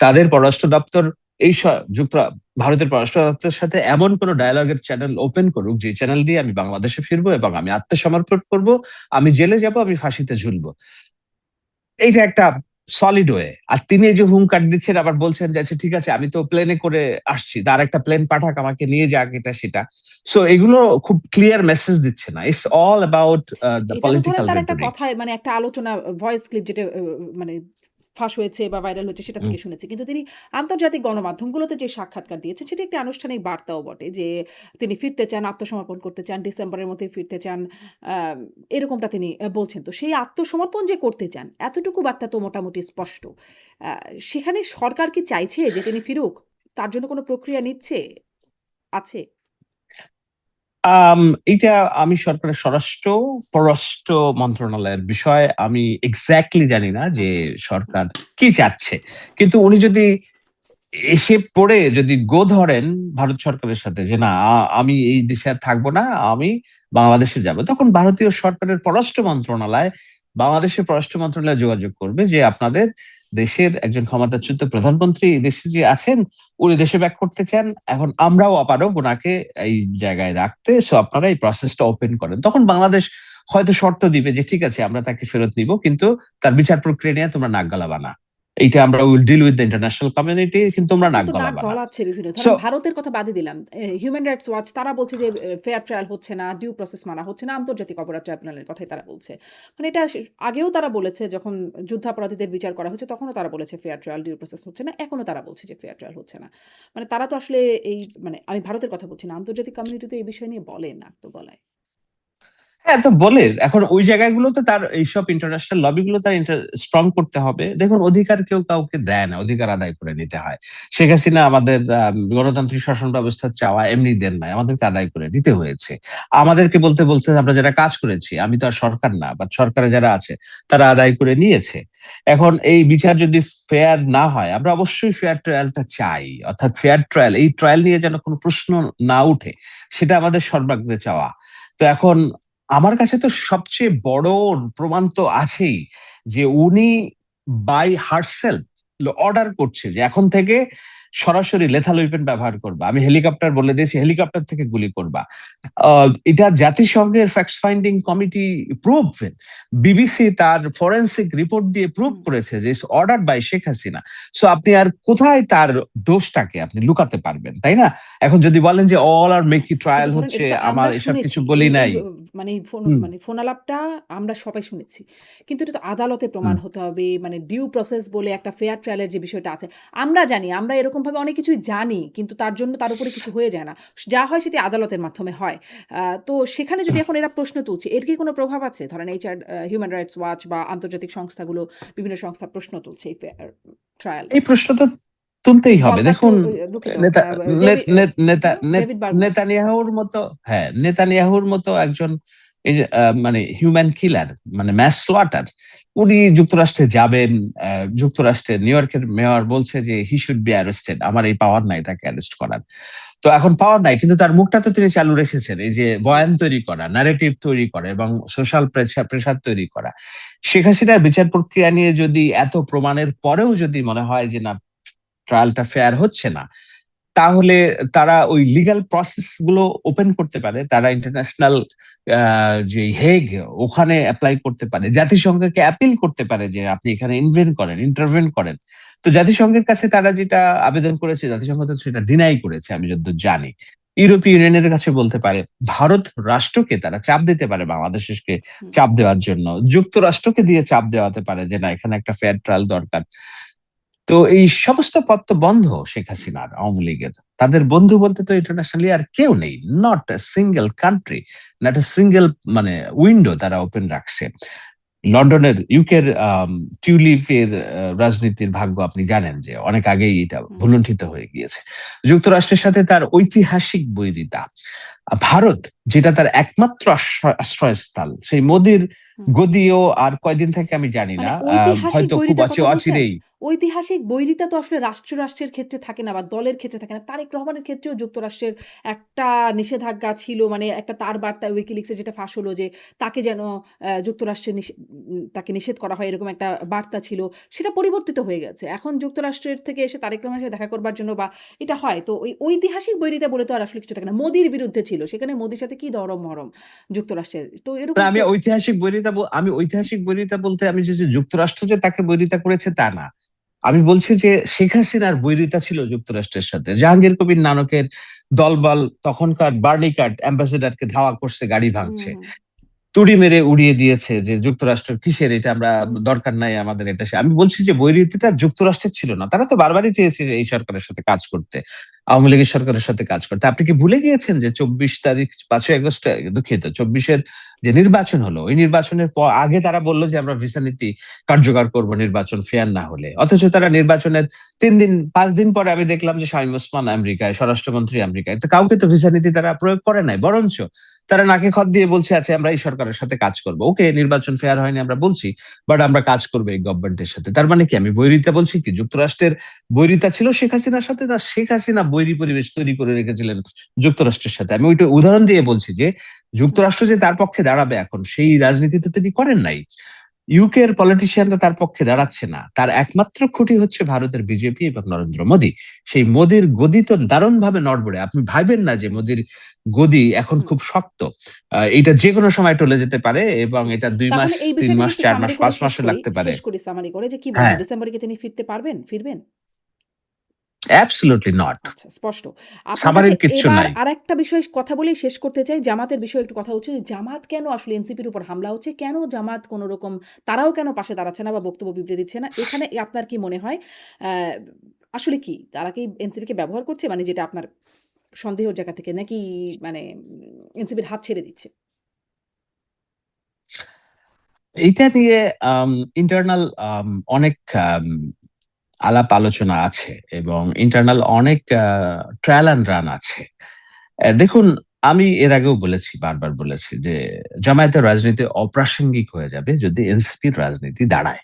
তাদের পররাষ্ট্র দপ্তর এই ভারতের পররাষ্ট্র দপ্তরের সাথে এমন কোন ডায়ালগের চ্যানেল ওপেন করুক, যে চ্যানেল দিয়ে আমি বাংলাদেশে ফিরবো এবং আমি আত্মসমর্পণ করব, আমি জেলে যাব, আমি ফাঁসিতে ঝুলবো। এইটা একটা সলিড ওয়ে। আর তিনি এই যে হুঙ্কার দিচ্ছেন, আবার বলছেন যে আচ্ছা ঠিক আছে, আমি তো প্লেনে করে আসছি, তার একটা প্লেন পাঠাক, আমাকে নিয়ে যাক, এটা সেটা। সো এগুলো খুব ক্লিয়ার মেসেজ দিচ্ছে না। ইটস অল অ্যাবাউট দ্য এটা তো ধরেন পলিটিক্যাল তার একটা রেটরিক। কথায় মানে একটা আলোচনা ভয়েস ক্লিপ যেটা মানে ফাঁস হয়েছে বা ভাইরাল হয়েছে সেটা থেকে শুনেছি। কিন্তু তিনি আন্তর্জাতিক গণমাধ্যমগুলোতে যে সাক্ষাৎকার দিয়েছেন সেটা একটি আনুষ্ঠানিক বার্তাও বটে যে তিনি ফিরতে চান, আত্মসমর্পণ করতে চান, ডিসেম্বরের মধ্যেই ফিরতে চান। এরকমটা তিনি বলছেন। তো সেই আত্মসমর্পণ যে করতে চান এতটুকু বার্তা তো মোটামুটি স্পষ্ট। আ সেখানে সরকার কি চাইছে যে তিনি ফিরুক? তার জন্য কোনো প্রক্রিয়া নিচ্ছে? আছে? আম এইটা আমি সরকারের স্বরাষ্ট্র, পররাষ্ট্র মন্ত্রণালয়ের বিষয়। আমি এক্সাক্টলি জানি না যে আচ্ছা। হুম। সরকার কি চাচ্ছে। কিন্তু উনি যদি এসে পড়ে যদি ধরেন ভারত সরকারের সাথে যে না, আমি এই দেশে আর থাকবো না, আমি বাংলাদেশে যাব, তখন ভারতীয় সরকারের পররাষ্ট্র মন্ত্রণালয় বাংলাদেশের পররাষ্ট্র মন্ত্রণালয়ে যোগাযোগ করবে যে আপনাদের দেশের একজন ক্ষমতাচ্যুত প্রধানমন্ত্রী এই দেশে যে আছেন, উনি দেশে ব্যাক করতে চান, এখন আমরাও আপারও ওনাকে এই জায়গায় রাখতে, সো আপনারা এই প্রসেসটা ওপেন করেন। তখন বাংলাদেশ হয়তো শর্ত দিবে যে ঠিক আছে, আমরা তাকে ফেরত নিব, কিন্তু তার বিচার প্রক্রিয়া নিয়ে তোমরা নাক গলাবা না। এইটা আমরা will deal with the international community, কিন্তু তোমরা এখন নাক তো নাক গলাবা না। গলাচ্ছে বিভিন্ন। সো ধরেন ভারতের কথা বাদই দিলাম। হিউম্যান রাইটস ওয়াচ তারা বলছে যে ফেয়ার ট্রায়াল হচ্ছে না, ডিউ প্রসেস মানা হচ্ছে না। আন্তর্জাতিক অপরাধ ট্রাইব্যুনালের কথাই তারা বলছে। মানে এটা আগেও তারা বলেছে যখন যুদ্ধাপরাধীদের বিচার করা হয়েছে তখনও তারা বলেছে ফেয়ার ট্রায়াল, ডিউ প্রসেস হচ্ছে না। এখনো তারা বলছে যে ফেয়ার ট্রায়াল হচ্ছে না। মানে তারা তো আসলে এই মানে আমি ভারতের কথা বলছি না। আন্তর্জাতিক কমিউনিটি তো এই বিষয় নিয়ে বলে নাক তো গলায়। হ্যাঁ, তো বলে এখন ওই জায়গাগুলোতে তার এইসব ইন্টারন্যাশনাল লবিগুলো তার স্ট্রং করতে হবে। দেখুন, অধিকার কেউ কাউকে দেয় না, অধিকার আদায় করে নিতে হয়। শেখ হাসিনা আমাদের গণতান্ত্রিক শাসন ব্যবস্থা চাওয়া এমনি দেন নাই, আমাদেরকে আদায় করে নিতে হয়েছে। আমাদেরকে বলতে বলতে আমরা যারা কাজ করেছি, আমি তো আর সরকার না, বাট সরকারে যারা আছে তারা আদায় করে নিয়েছে। এখন এই বিচার যদি ফেয়ার না হয়, আমরা অবশ্যই ফেয়ার ট্রায়ালটা চাই, অর্থাৎ ফেয়ার ট্রায়াল, এই ট্রায়াল নিয়ে যেন কোনো প্রশ্ন না উঠে, সেটা আমাদের সর্বাগ্রে চাওয়া। তো এখন আমার কাছে তো সবচেয়ে বড় প্রমাণ তো আছেই যে উনি বাই হারসেলফ অর্ডার করছে যে এখন থেকে সরাসরি লেথাল ওয়েপন ব্যবহার করবা, আমি হেলিকপ্টার বলে দিয়েছি, হেলিকপ্টার থেকে গুলি করবা। এটা জাতিসংঘের fact finding committee prove, BBC তার ফরেন্সিক রিপোর্ট দিয়ে প্রুভ হুম। করেছে যে order by Sheikh Hasina. So আপনি আর কোথায় তার দোষটাকে আপনি লুকাতে পারবেন, তাই না? এখন যদি বলেন যে অল আর মেকি কিন্তু ট্রায়াল ধরেন হচ্ছে, এটা তো আমার আমরা এসব কিছু শুনেছি। বলি এই নাই। মানে হুম, মানে ফোন আলাপটা আমরা সবাই শুনেছি। কিন্তু এটা তো আদালতে হুম। প্রমাণ হতে হবে। মানে ডিউ প্রসেস বলে একটা ফেয়ার ট্রায়াল এর যে বিষয়টা আছে। আমরা জানি, আমরা এরকমভাবে অনেক কিছুই জানি। কিন্তু তার জন্য তার উপরে কিছু হয়ে যায় না। যা হয় সেটি আদালতের মাধ্যমে হয়। তো সেখানে যদি এখন এরা প্রশ্ন তুলছে, এর কি কোনো প্রভাব আছে? ধরেন হিউম্যান রাইটস ওয়াচ বা আন্তর্জাতিক সংস্থাগুলো বিভিন্ন সংস্থা প্রশ্ন তুলছে এই ফেয়ার ট্রায়ালে। এই প্রশ্ন তো তুলতেই হবে। ভলকার দেখুন, দুঃখিত নেতা কি নেতা যেন? ডেভিড বার্গুর। নেতানিয়াহুর মতো, হ্যাঁ, নেতানিয়াহুর মতো একজন এই যে, মানে হিউম্যান কিলার, মানে ম্যাস স্লটার, উনি যুক্তরাষ্ট্রে যাবেন। যুক্তরাষ্ট্রের নিউ ইয়র্কের মেয়র বলছে যে হি শুড বি অ্যারেস্টেড, আমার এই পাওয়ার নাই তাকে অ্যারেস্ট করার। তো এখন পাওয়ার নাই, কিন্তু তার মুখটা তো তিনি চালু রেখেছেন, এই যে বয়ান তৈরি করা, ন্যারেটিভ তৈরি করা এবং সোশ্যাল প্রেসার তৈরি করা। শেখ হাসিনার বিচার প্রক্রিয়া নিয়ে যদি এত প্রমাণের পরেও যদি মনে হয় যে না, ট্রায়ালটা ফেয়ার হচ্ছে না, তাহলে তারা ওই লিগ্যাল প্রসেস গুলো ওপেন করতে পারে, তারা ইন্টারন্যাশনাল যে হেগ, ওখানে অ্যাপ্লাই করতে পারে, জাতিসংঘকে অ্যাপিল করতে পারে যে আপনি এখানে ইন্টারভেন করেন। তো জাতিসংঘের কাছে তারা যেটা আবেদন করেছে, জাতিসংঘ তো সেটা ডিনাই করেছে আমি যতদূর জানি। ইউরোপীয় ইউনিয়নের কাছে বলতে পারে, ভারত রাষ্ট্রকে তারা চাপ দিতে পারে বাংলাদেশকে হুম। চাপ দেওয়ার জন্য, যুক্তরাষ্ট্রকে দিয়ে চাপ দেওয়াতে পারে যে না, এখানে একটা ফেয়ার ট্রায়াল দরকার। তো এই সমস্ত পথ তো বন্ধ শেখ হাসিনার, আওয়ামী লীগের। তাদের বন্ধু বলতে তো ইন্টারন্যাশনালি আর কেউ নেই, not a single country, not a single মানে উইন্ডো তারা ওপেন রাখছে। লন্ডনের, ইউকের টিউলিপের রাজনীতির ভাগ্য আপনি জানেন যে অনেক আগেই এটা হুম। ভুলুণ্ঠিত হয়ে গিয়েছে। যুক্তরাষ্ট্রের সাথে তার ঐতিহাসিক বৈরিতা, ভারত যেটা তার একমাত্র আশ্রয়স্থল, সেই মোদির হুম। গদিও আর কয়দিন থেকে আমি জানি মানে না, ঐতিহাসিক হয়তো খুব বৈরিতার কথা বলছেন? অচিরেই। ঐতিহাসিক বৈরিতা তো আসলে রাষ্ট্রের ক্ষেত্রে থাকে না বা দলের ক্ষেত্রে থাকে না। তারেক রহমানের ক্ষেত্রেও যুক্তরাষ্ট্রের একটা নিষেধাজ্ঞা ছিল। মানে একটা তার বার্তায় WikiLeaks এ যেটা ফাঁস হলো যে তাকে যেন যুক্তরাষ্ট্রের তাকে নিষেধ করা হয় এরকম একটা বার্তা ছিল। সেটা পরিবর্তিত হয়ে গেছে। এখন যুক্তরাষ্ট্রের থেকে এসে তারেক রহমানের সাথে দেখা করবার জন্য বা এটা হয়। তো ওই ঐতিহাসিক বৈরিতা বলে তো আর আসলে কিছু থাকে না। মোদির বিরুদ্ধে ছিল। সেখানে মোদির সাথে কি দরম-মরম যুক্তরাষ্ট্রের। তো না, এরকম আমি তো ঐতিহাসিক বৈরিতা আমি ঐতিহাসিক বৈরিতা বলতে আমি যে যুক্তরাষ্ট্র যে তাকে বৈরিতা করেছে তা না। আমি বলছি যে শেখ হাসিনার বৈরিতা ছিল যুক্তরাষ্ট্রের সাথে। জাহাঙ্গীর কবির নানকের দলবল তখনকার বার্লিকাট অ্যাম্বাসেডরকে ধাওয়া করছে, গাড়ি হুম, ভাঙছে, হুম, তুড়ি মেরে উড়িয়ে দিয়েছে যে যুক্তরাষ্ট্র কিসের এটা, আমরা হুম। দরকার নাই আমাদের এটা। আমি বলছি যে বৈরিতিটা যুক্তরাষ্ট্রের ছিল না, তারা তো বারবারই চেয়েছে যে এই সরকারের সাথে কাজ করতে, আওয়ামী লীগের সরকারের সাথে কাজ করতে। আপনি কি ভুলে গিয়েছেন যে 24 তারিখ, 5ই আগস্ট, দুঃখিত, 24-এর যে নির্বাচন হলো, ওই নির্বাচনের পর আগে তারা বললো যে আমরা ভিসা নীতি কার্যকর করব নির্বাচন ফেয়ার না হলে, অথচ তারা নির্বাচনের 3 দিন 5 দিন পরে আমি দেখলাম যে শামীম ওসমান আমেরিকায়, স্বরাষ্ট্রমন্ত্রী আমেরিকায়। তো কাউকে তো ভিসা নীতি তারা প্রয়োগ করে নাই, বরঞ্চ তারা নাকে খত দিয়ে বলছে আছে আমরা এই সরকারের সাথে কাজ করব। ওকে, নির্বাচন ফেয়ার হয়নি আমরা বলছি, বাট আমরা কাজ করবো এই গভর্নমেন্টের সাথে। তার মানে কি আমি বৈরিতা বলছি? কি যুক্তরাষ্ট্রের বৈরিতা ছিল শেখ হাসিনার সাথে, না শেখ হাসিনা বৈরী পরিবেশ তৈরি করে রেখেছিলেন যুক্তরাষ্ট্রের সাথে? আমি ওইটা উদাহরণ দিয়ে বলছি যে হুম, যুক্তরাষ্ট্র যে তার পক্ষে দাঁড়াবে এখন, সেই রাজনীতি তো তিনি করেন নাই। ইউকে এর পলিটিশিয়ানরা তার পক্ষে দাঁড়াচ্ছে না। তার একমাত্র খুঁটি হচ্ছে ভারতের বিজেপি এবং নরেন্দ্র মোদী। সেই মোদির গদি তো দারুণ ভাবে নড়বড়ে। আপনি ভাইবেন না যে হুম, মোদির গদি এখন হুম, খুব শক্ত। এটা যেকোনো সময় টলে যেতে পারে এবং জি। এটা ২ মাস, তাহলে এই ৩ বিষয়টাকে মাস, একটু ৪ মাস, সামারি করে ৫ মাসও লাগতে পারে। শেষ করি সামারি করে যে কি মনে হ্যাঁ, হয় ডিসেম্বরে কি তিনি ফিরতে পারবেন? ফিরবেন? Absolutely not. আচ্ছা, স্পষ্ট। আপনার কাছে সামারের কিচ্ছু এবার নাই। আরেকটা বিষয় কথা বলেই শেষ করতে চাই। জামাতের বিষয়ে একটু কথা হচ্ছে যে জামাত কেন আসলে এনসিপির উপর হামলা হচ্ছে? কেন জামাত কোন রকম তারাও কেন পাশে দাঁড়াচ্ছে না বা বক্তব্য বিবৃতি দিচ্ছে না? এখানে আপনার কি মনে হয় অ্যা আসলে কি? তারা কি এনসিপিকে ব্যবহার করছে? মানে যেটা আপনার সন্দেহের জায়গা থেকে নাকি মানে এনসিপির হাত ছেড়ে দিচ্ছে? এইটা নিয়ে আম ইন্টারনাল অনেক আলাপ আলোচনা আছে এবং ইন্টারনাল অনেক ট্রায়াল অ্যান্ড রান আছে। দেখুন, আমি এর আগেও বলেছি, বারবার বলেছি যে জামায়াতের রাজনীতি অপ্রাসঙ্গিক হয়ে যাবে যদি এনসিপির রাজনীতি দাঁড়ায়।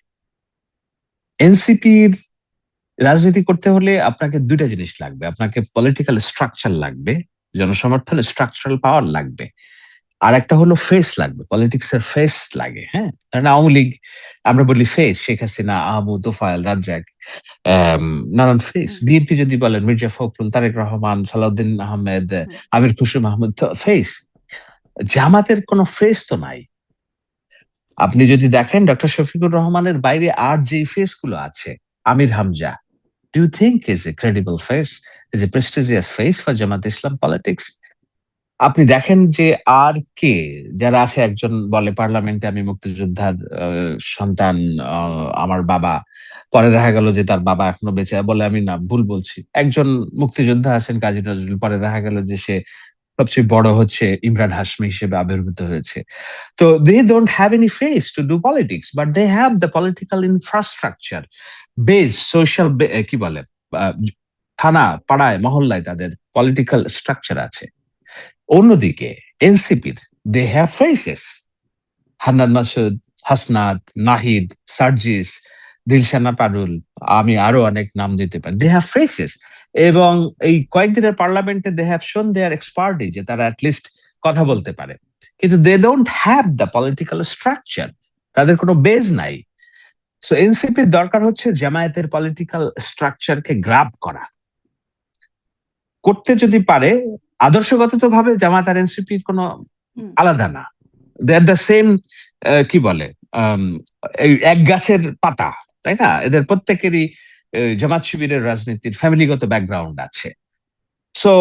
এনসিপির রাজনীতি করতে হলে আপনাকে ২ টা জিনিস লাগবে। আপনাকে পলিটিক্যাল স্ট্রাকচার লাগবে, জনসমর্থন, স্ট্রাকচারাল পাওয়ার লাগবে। আরেকটা হলো ফেস লাগবে। পলিটিক্স এর ফেস লাগে, হ্যাঁ? কারণ আওয়ামী লীগ, আমরা বলি ফেস, শেখ হাসিনা, আহমদ, তোফায়েল, রাজ্জাক, নানান ফেস। হুম, বিএনপি যদি বলেন মির্জা ফখরুল, তারেক রহমান, সালাউদ্দিন আহমেদ, হুম, আমির খুসরো মাহমুদ, তো ফেস। জামাতের কোনো ফেস তো নাই। আপনি যদি দেখেন ডক্টর শফিকুর রহমানের বাইরে আর যেই ফেস গুলো আছে, Amir Hamza, do you think is a credible face, is a prestigious face for Jamaat Islam politics? আপনি দেখেন যে আর কে যারা আছে, একজন বলে পার্লামেন্টে আমি মুক্তিযোদ্ধার সন্তান, আমার বাবা, পরে দেখা গেল যে তার বাবা এখনো বেঁচে, বলে আমি না ভুল বলছি, একজন মুক্তিযোদ্ধা আছেন কাজী নজরুল, পরে দেখা গেল যে সে সবচেয়ে বড় হচ্ছে ইমরান হাশমি হিসেবে আবির্ভূত হয়েছে। তো they don't have any face to do politics, but they have the political infrastructure, base, social, কি বলে, আহ, থানা, পাড়ায়, মহল্লায় তাদের পলিটিক্যাল স্ট্রাকচার আছে। অন্যদিকে এনসিপির, they have faces, Hannan Masud, Hasnat, Nahid, Sarjis, Dilshana Parul, আমি আরো অনেক নাম দিতে পারি। দে হ্যাভ ফেসেস এবং এই কয়েকদিনের পার্লামেন্টে দে হ্যাভ শোন দেয়ার এক্সপার্টি, যে তারা অ্যাটলিস্ট কথা বলতে পারে। কিন্তু they don't have the political structure, তাদের কোনো বেজ নাই। সো এনসিপির দরকার হচ্ছে জামায়াতের পলিটিক্যাল স্ট্রাকচারকে গ্রাব করা। করতে যদি পারে, আদর্শগত ভাবে জামাত আর এনসিপির কোনো হুম। আলাদা না, দে আর দ্য সেম, কি বলে, আম, এই এক গাছের পাতা, তাই না? এদের প্রত্যেকেরই জামাত শিবিরের রাজনীতির ফ্যামিলিগত ব্যাকগ্রাউন্ড আছে। সো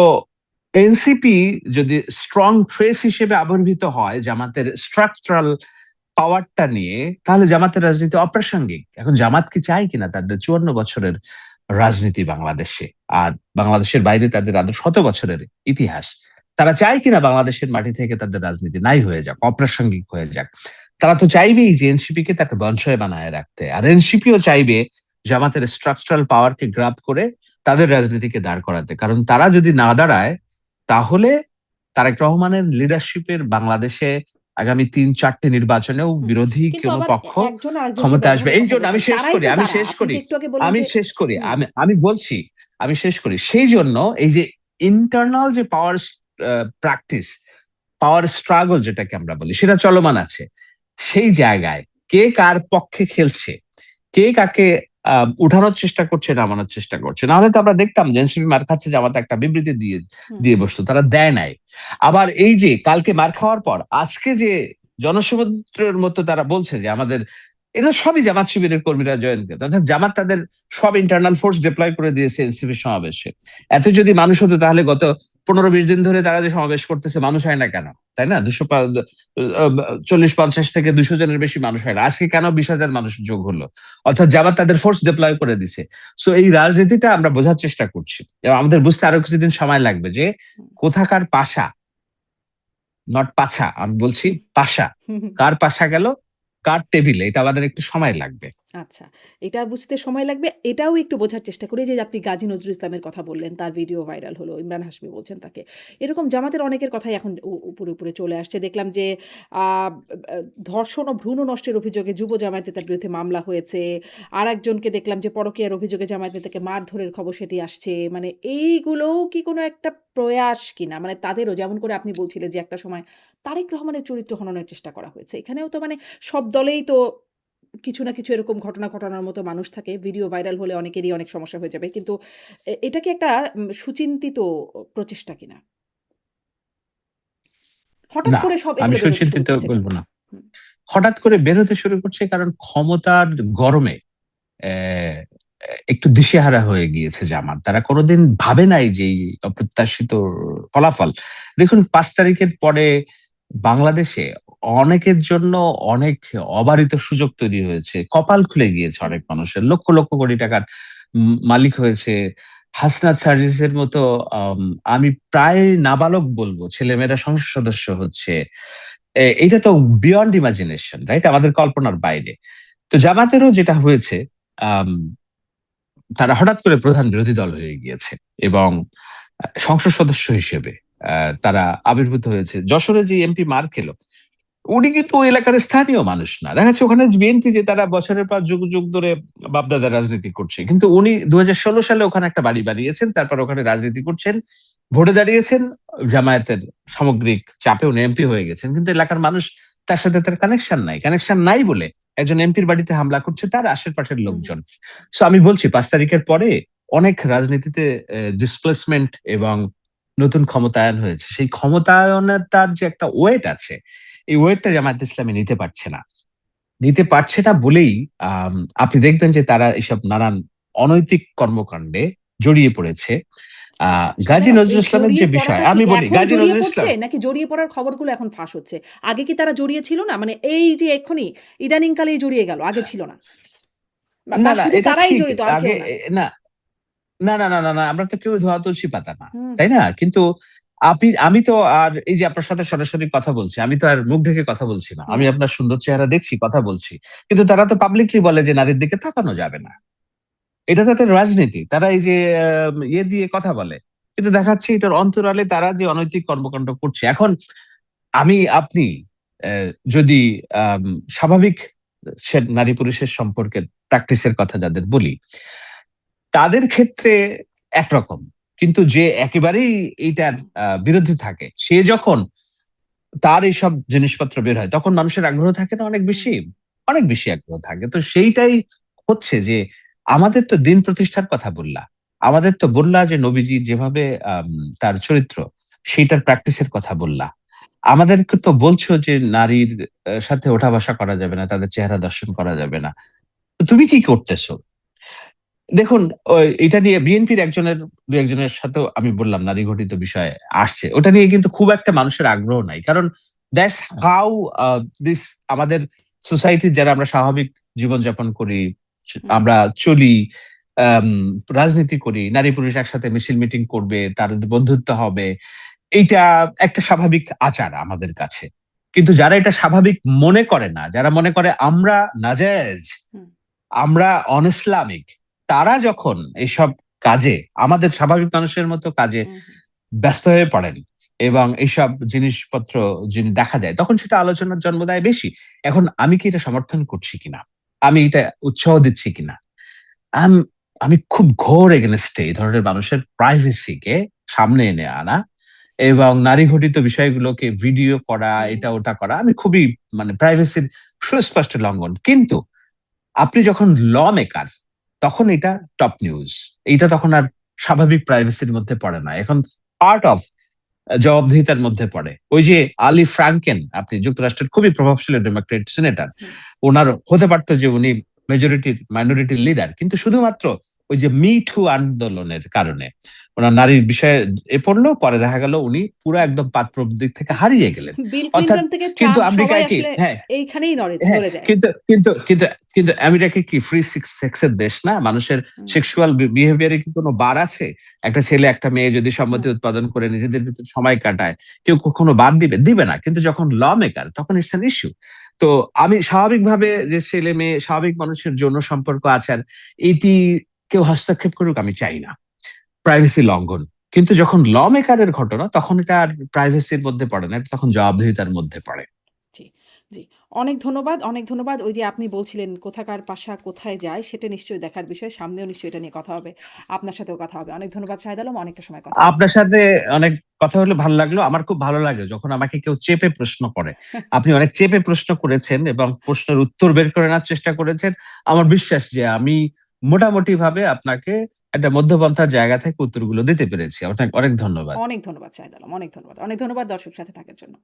এনসিপি যদি স্ট্রং ফেস হিসেবে আবির্ভূত হয় জামাতের স্ট্রাকচারাল পাওয়ারটা নিয়ে, তাহলে জামাতের রাজনীতি অপ্রাসঙ্গিক। এখন জামাত কি চায় কিনা তাদের ৫৪ বছরের রাজনীতি বাংলাদেশে, আর বাংলাদেশের বাইরে তাদের আরো শত বছরের ইতিহাস, তারা চায় কিনা বাংলাদেশের মাটি থেকে তাদের রাজনীতি নাই হয়ে যাক, অপ্রাসঙ্গিক হয়ে যাক? তারা তো চাইবেই যে এনসিপি কে তাকে বঞ্চয় বানায় রাখতে, আর এনসিপিও চাইবে জামাতের স্ট্রাকচারাল পাওয়ারকে গ্রাব করে তাদের রাজনীতিকে দাঁড় করাতে। কারণ তারা যদি না দাঁড়ায়, তাহলে তারেক রহমানের লিডারশিপের বাংলাদেশে আগামী ৩-৪টি নির্বাচনেও হুম। বিরোধী কিন্তু কোনো আবার পক্ষ একজন আরেকজনকে ক্ষমতায় আসবে। ব্যবহারের এই কথা জন্য আমি বলছেন। শেষ তারাই করি, তো আমি তারা। শেষ আপনি করি, যে একটু আগে বললেন আমি যে শেষ করি, হুম, আমি বলছি, আমি শেষ করি। সেই জন্য এই যে ইন্টারনাল যে পাওয়ার প্র্যাকটিস, পাওয়ার স্ট্রাগল যেটাকে আমরা বলি, সেটা চলমান আছে। সেই জায়গায় কে কার পক্ষে খেলছে, কে কাকে উঠানোর চেষ্টা করছে, নামানোর চেষ্টা করছে, নাহলে তো আমরা দেখতাম যে এনসিপি মার খাচ্ছে, জামাত একটা বিবৃতি দিয়ে হুম, দিয়ে বসতো, তারা দেয় নাই। আবার এই যে কালকে মার খাওয়ার পর আজকে যে জনসমুদ্রের মতো তারা বলছে যে আমাদের, এটা সবই জামাত শিবিরের কর্মীরা জয়েন করে, অর্থাৎ জামাত তাদের সব ইন্টারনাল ফোর্স ডিপ্লয় করে দিয়েছে এনসিপির সমাবেশে। এত যদি মানুষ হতো তাহলে গত 15-20 দিন ধরে তারা যে সমাবেশ করতেছে মানুষ হয় না কেন, তাই না? 240-50 থেকে 200 জনের বেশি মানুষ হয় না, আজকে কেন 20,000 মানুষ যোগ হলো? অর্থাৎ জামাত তাদের ফোর্স ডিপ্লয় করে দিছে। সো এই রাজনীতিটা আমরা বোঝার চেষ্টা করছি এবং আমাদের বুঝতে আরো কিছুদিন সময় লাগবে যে হুম, কোথাকার পাশা, নট পাছা, আমি বলছি হুম, পাশা, হুম, হুম। কার পাশা গেল, কার টেবিলে, এটা আমাদের একটু সময় লাগবে। আচ্ছা। এটা বুঝতে সময় লাগবে। এটাও একটু বোঝার চেষ্টা করি যে আপনি গাজী নজরুল ইসলামের কথা বললেন। তার ভিডিও ভাইরাল হলো। ইমরান হাশমি বলছেন তাকে। এরকম জামাতের অনেকের কথাই এখন উপরে, উপরে চলে আসছে। দেখলাম যে আ আ ধর্ষণ ও ভ্রূণ নষ্টের অভিযোগে যুব জামায়াত নেতার বিরুদ্ধে মামলা হয়েছে। আরেকজনকে দেখলাম যে পরকীয়ার অভিযোগে জামায়াত নেতাকে মারধরের খবর সেটি আসছে। মানে এইগুলোও কি কোনো একটা প্রয়াস কিনা? মানে তাদেরও যেমন করে আপনি বলছিলেন যে একটা সময় তারেক রহমানের চরিত্র হননের চেষ্টা করা হয়েছে। এখানেও তো মানে সব দলেই তো কিছু না কিছু এরকম ঘটনা ঘটানোর মতো মানুষ থাকে। ভিডিও ভাইরাল হলে অনেকেরই অনেক সমস্যা হয়ে যাবে। কিন্তু এটা কি একটা সুচিন্তিত প্রচেষ্টা কিনা? হঠাৎ না, করে সব আমি এগুলো বেরোতে শুরু সুচিন্তিত করছে কেন? বলবো না। হুম, হঠাৎ করে বের হতে শুরু করছে কারণ ক্ষমতার গরমে আহ, একটু দিশেহারা হয়ে গিয়েছে জামাত। তারা কোনোদিন ভাবে নাই যে এই অপ্রত্যাশিত ফলাফল। দেখুন, 5 তারিখের পরে বাংলাদেশে অনেকের জন্য অনেক অবারিত সুযোগ তৈরি হয়েছে, কপাল খুলে গিয়েছে হুম, অনেক মানুষের, লক্ষ লক্ষ কোটি টাকার মালিক হয়েছে। হাসনাত সার্জিসের মতো আমি প্রায় নাবালক বলবো ছেলেমেয়েরা সংসদ সদস্য হচ্ছে। এটা তো বিয়ন্ড ইমাজিনেশন, রাইট? আমাদের কল্পনার বাইরে। তো জামাতেরও যেটা হয়েছে, আম, তারা হঠাৎ করে প্রধান বিরোধী দল হয়ে গিয়েছে এবং সংসদ সদস্য হিসেবে তারা আবির্ভূত হয়েছে। যশোরে যে এমপি মার খেলো, উনি কিন্তু ওই এলাকার স্থানীয় মানুষ না। দেখা যাচ্ছে ওখানে বিএনপি যে তারা বছরের পর যুগ যুগ ধরে বাপদাদা রাজনীতি করছে, কিন্তু উনি 2016 সালে ওখানে একটা বাড়ি বানিয়েছেন, তারপর ওখানে রাজনীতি করছেন, ভোটে দাঁড়িয়েছেন, জামায়াতের সামগ্রিক চাপে উনি এমপি হয়ে গেছেন, কিন্তু এলাকার মানুষ তার সাথে তার কানেকশন নাই বলে একজন এমপির বাড়িতে হামলা করছে তার আশেপাশের হুম, হুম, লোকজন। সো আমি বলছি 5 তারিখের পরে অনেক রাজনীতিতে ডিসপ্লেসমেন্ট এবং নতুন ক্ষমতায়ন হয়েছে। সেই ক্ষমতায়নটার যে একটা ওয়েট আছে, এই ওয়েটটা জামায়াত ইসলামী নিতে পারছে না বলেই আপনি দেখবেন যে তারা এসব নানান অনৈতিক কর্মকাণ্ডে জড়িয়ে পড়েছে। আচ্ছা সেটা গাজী নজরুল এই ইসলামের জড়িয়ে যে বিষয়, পড়াটা কি আমি বলি এখন গাজী জড়িয়ে নজরুল পড়ছে ইসলাম, নাকি জড়িয়ে পড়ার খবরগুলো এখন ফাঁস হচ্ছে? আগে কি তারা জড়িয়ে ছিল না? মানে এই যে এক্ষুনি ইদানিংকালেই জড়িয়ে গেল, আগে ছিল না। বা না না, শুধু এটা তারাই ঠিক। জড়িত আর আগে কেউ না। না, না, আমরা তো কেউ ধোয়া তুলসী পাতা না, হুম, তাই না? কিন্তু আমি তো আর এই যে আপনার সাথে সরাসরি কথা বলছি, আমি তো আর মুখ ঢেকে কথা বলছি না, আমি না। আপনার সুন্দর চেহারা দেখছি, কথা বলছি। কিন্তু তারা তো পাবলিকলি বলে যে নারীর দিকে তাকানো যাবে না। এটা তাদের রাজনীতি, তারা এই যে ইয়ে দিয়ে কথা বলে, কিন্তু দেখাচ্ছে এটার অন্তরালে তারা যে অনৈতিক কর্মকাণ্ড করছে। এখন আপনি যদি আম, স্বাভাবিক নারী পুরুষের সম্পর্কের প্র্যাকটিসের কথা যাদের বলি, তাদের ক্ষেত্রে একরকম, কিন্তু যে একেবারেই এইটার বিরুদ্ধে থাকে, সে যখন তার এইসব জিনিসপত্র বের হয় তখন মানুষের আগ্রহ থাকে না অনেক হুম, বেশি, অনেক বেশি আগ্রহ থাকে। তো সেইটাই হচ্ছে যে আমাদের তো দিন প্রতিষ্ঠার কথা বললা, আমাদের তো বললা যে নবীজি যেভাবে তার চরিত্র, সেইটার প্র্যাকটিসের কথা বললা, আমাদেরকে তো বলছো যে নারীর সাথে ওঠা বসা করা যাবে না, তাদের চেহারা দর্শন করা যাবে না। তো তুমি কি করতেছো? দেখুন, এটা নিয়ে বিএনপির দু একজনের সাথেও আমি বললাম নারী ঘটিত বিষয় আসছে, ওটা নিয়ে কিন্তু খুব একটা মানুষের আগ্রহ নাই, কারণ দ্যাটস হাউ দিস, আমাদের সোসাইটির যারা আমরা স্বাভাবিক জীবনযাপন করি, হুম, আমরা চলি, আম, রাজনীতি করি, নারী পুরুষ একসাথে মিছিল মিটিং করবে, তার বন্ধুত্ব হবে, এইটা একটা স্বাভাবিক আচার আমাদের কাছে। কিন্তু যারা এটা স্বাভাবিক মনে করে না, যারা মনে করে আমরা নাজায়েজ, হুম, আমরা অনইসলামিক, তারা যখন এইসব কাজে, আমাদের স্বাভাবিক মানুষের মতো কাজে হুম, হুম। ব্যস্ত হয়ে পড়েন, এবং এইসব জিনিসপত্র যদি দেখা যায় তখন সেটা আলোচনার জন্ম দেয় বেশি। এখন আমি কি এটা সমর্থন করছি কিনা, আমি এটা উৎসাহ দিচ্ছি কিনা, আম- আমি খুব ঘোর এগেনস্টে এই ধরনের মানুষের প্রাইভেসিকে সামনে এনে আনা এবং নারী ঘটিত বিষয়গুলোকে ভিডিও করা, হুম। এটা ওটা করা, আমি খুবই মানে প্রাইভেসির সুস্পষ্ট লঙ্ঘন। কিন্তু আপনি যখন ল মেকার তখন এটা টপ নিউজ, এইটা তখন আর স্বাভাবিক প্রাইভেসির মধ্যে পড়ে না, এখন পার্ট অফ জবাবদিহিতার মধ্যে পড়ে। ওই যে আলি ফ্রাঙ্কেন, আপনি যুক্তরাষ্ট্রের খুবই প্রভাবশালী ডেমোক্রেট সিনেটর, হুম। ওনার হতে পারতো যে উনি মাইনরিটির লিডার, কিন্তু শুধুমাত্র ওই যে মি টু আন্দোলনের কারণে ওনার নারীর বিষয়ে পড়লো, পরে দেখা গেল উনি পুরো একদম দিক থেকে হারিয়ে গেলেন। বিল অর্থাৎ ক্লিনটন থেকে কিন্তু ট্রাম্প সবাই আমেরিকায় কি, আসলে হ্যাঁ, এইখানেই হ্যাঁ, নড়ে যায়। কিন্তু আমেরিকা কি ফ্রি সেক্সের দেশ না? মানুষের হুম। সেক্সুয়াল বিহেভিয়ারে কি কোনো বার আছে? একটা ছেলে একটা মেয়ে যদি সম্মতি হুম। উৎপাদন করে নিজেদের ভিতর সময় কাটায়, কেউ কখনো বাদ দিবে না। কিন্তু যখন ল মেকার তখন ইটস অ্যান ইস্যু। তো আমি স্বাভাবিকভাবে যে ছেলে মেয়ে স্বাভাবিক মানুষের যৌন সম্পর্ক আছে, আর এটি কেউ হস্তক্ষেপ করুক আমি চাই না, প্রাইভেসি লঙ্ঘন। কিন্তু যখন ল মেকারের ঘটনা তখন এটা আর প্রাইভেসির মধ্যে পড়ে না, এটা তখন জবাবদিহিতার মধ্যে পড়ে। জি, জি। অনেক ধন্যবাদ, অনেক ধন্যবাদ। ওই যে আপনি বলছিলেন কোথাকার পাশা কোথায় যায় সেটা নিশ্চয়ই দেখার বিষয়। সামনেও নিশ্চয়ই এটা নিয়ে কথা হবে। আপনার সাথেও কথা হবে। অনেক ধন্যবাদ শাহেদ আলম। অনেকটা সময় কথা বললাম। আপনার সাথে অনেক কথা হলে ভালো লাগলো। আমার খুব ভালো লাগে যখন আমাকে কেউ চেপে প্রশ্ন করে। আপনি অনেক চেপে প্রশ্ন করেছেন এবং প্রশ্নের উত্তর বের করে নেওয়ার চেষ্টা করেছেন। আমার বিশ্বাস যে আমি মোটামুটি ভাবে আপনাকে একটা মধ্যপন্থার জায়গা থেকে উত্তরগুলো দিতে পেরেছি। আপনাকে অনেক ধন্যবাদ। অনেক ধন্যবাদ শাহেদ আলম। অনেক ধন্যবাদ। অনেক ধন্যবাদ দর্শক সাথে থাকার জন্য।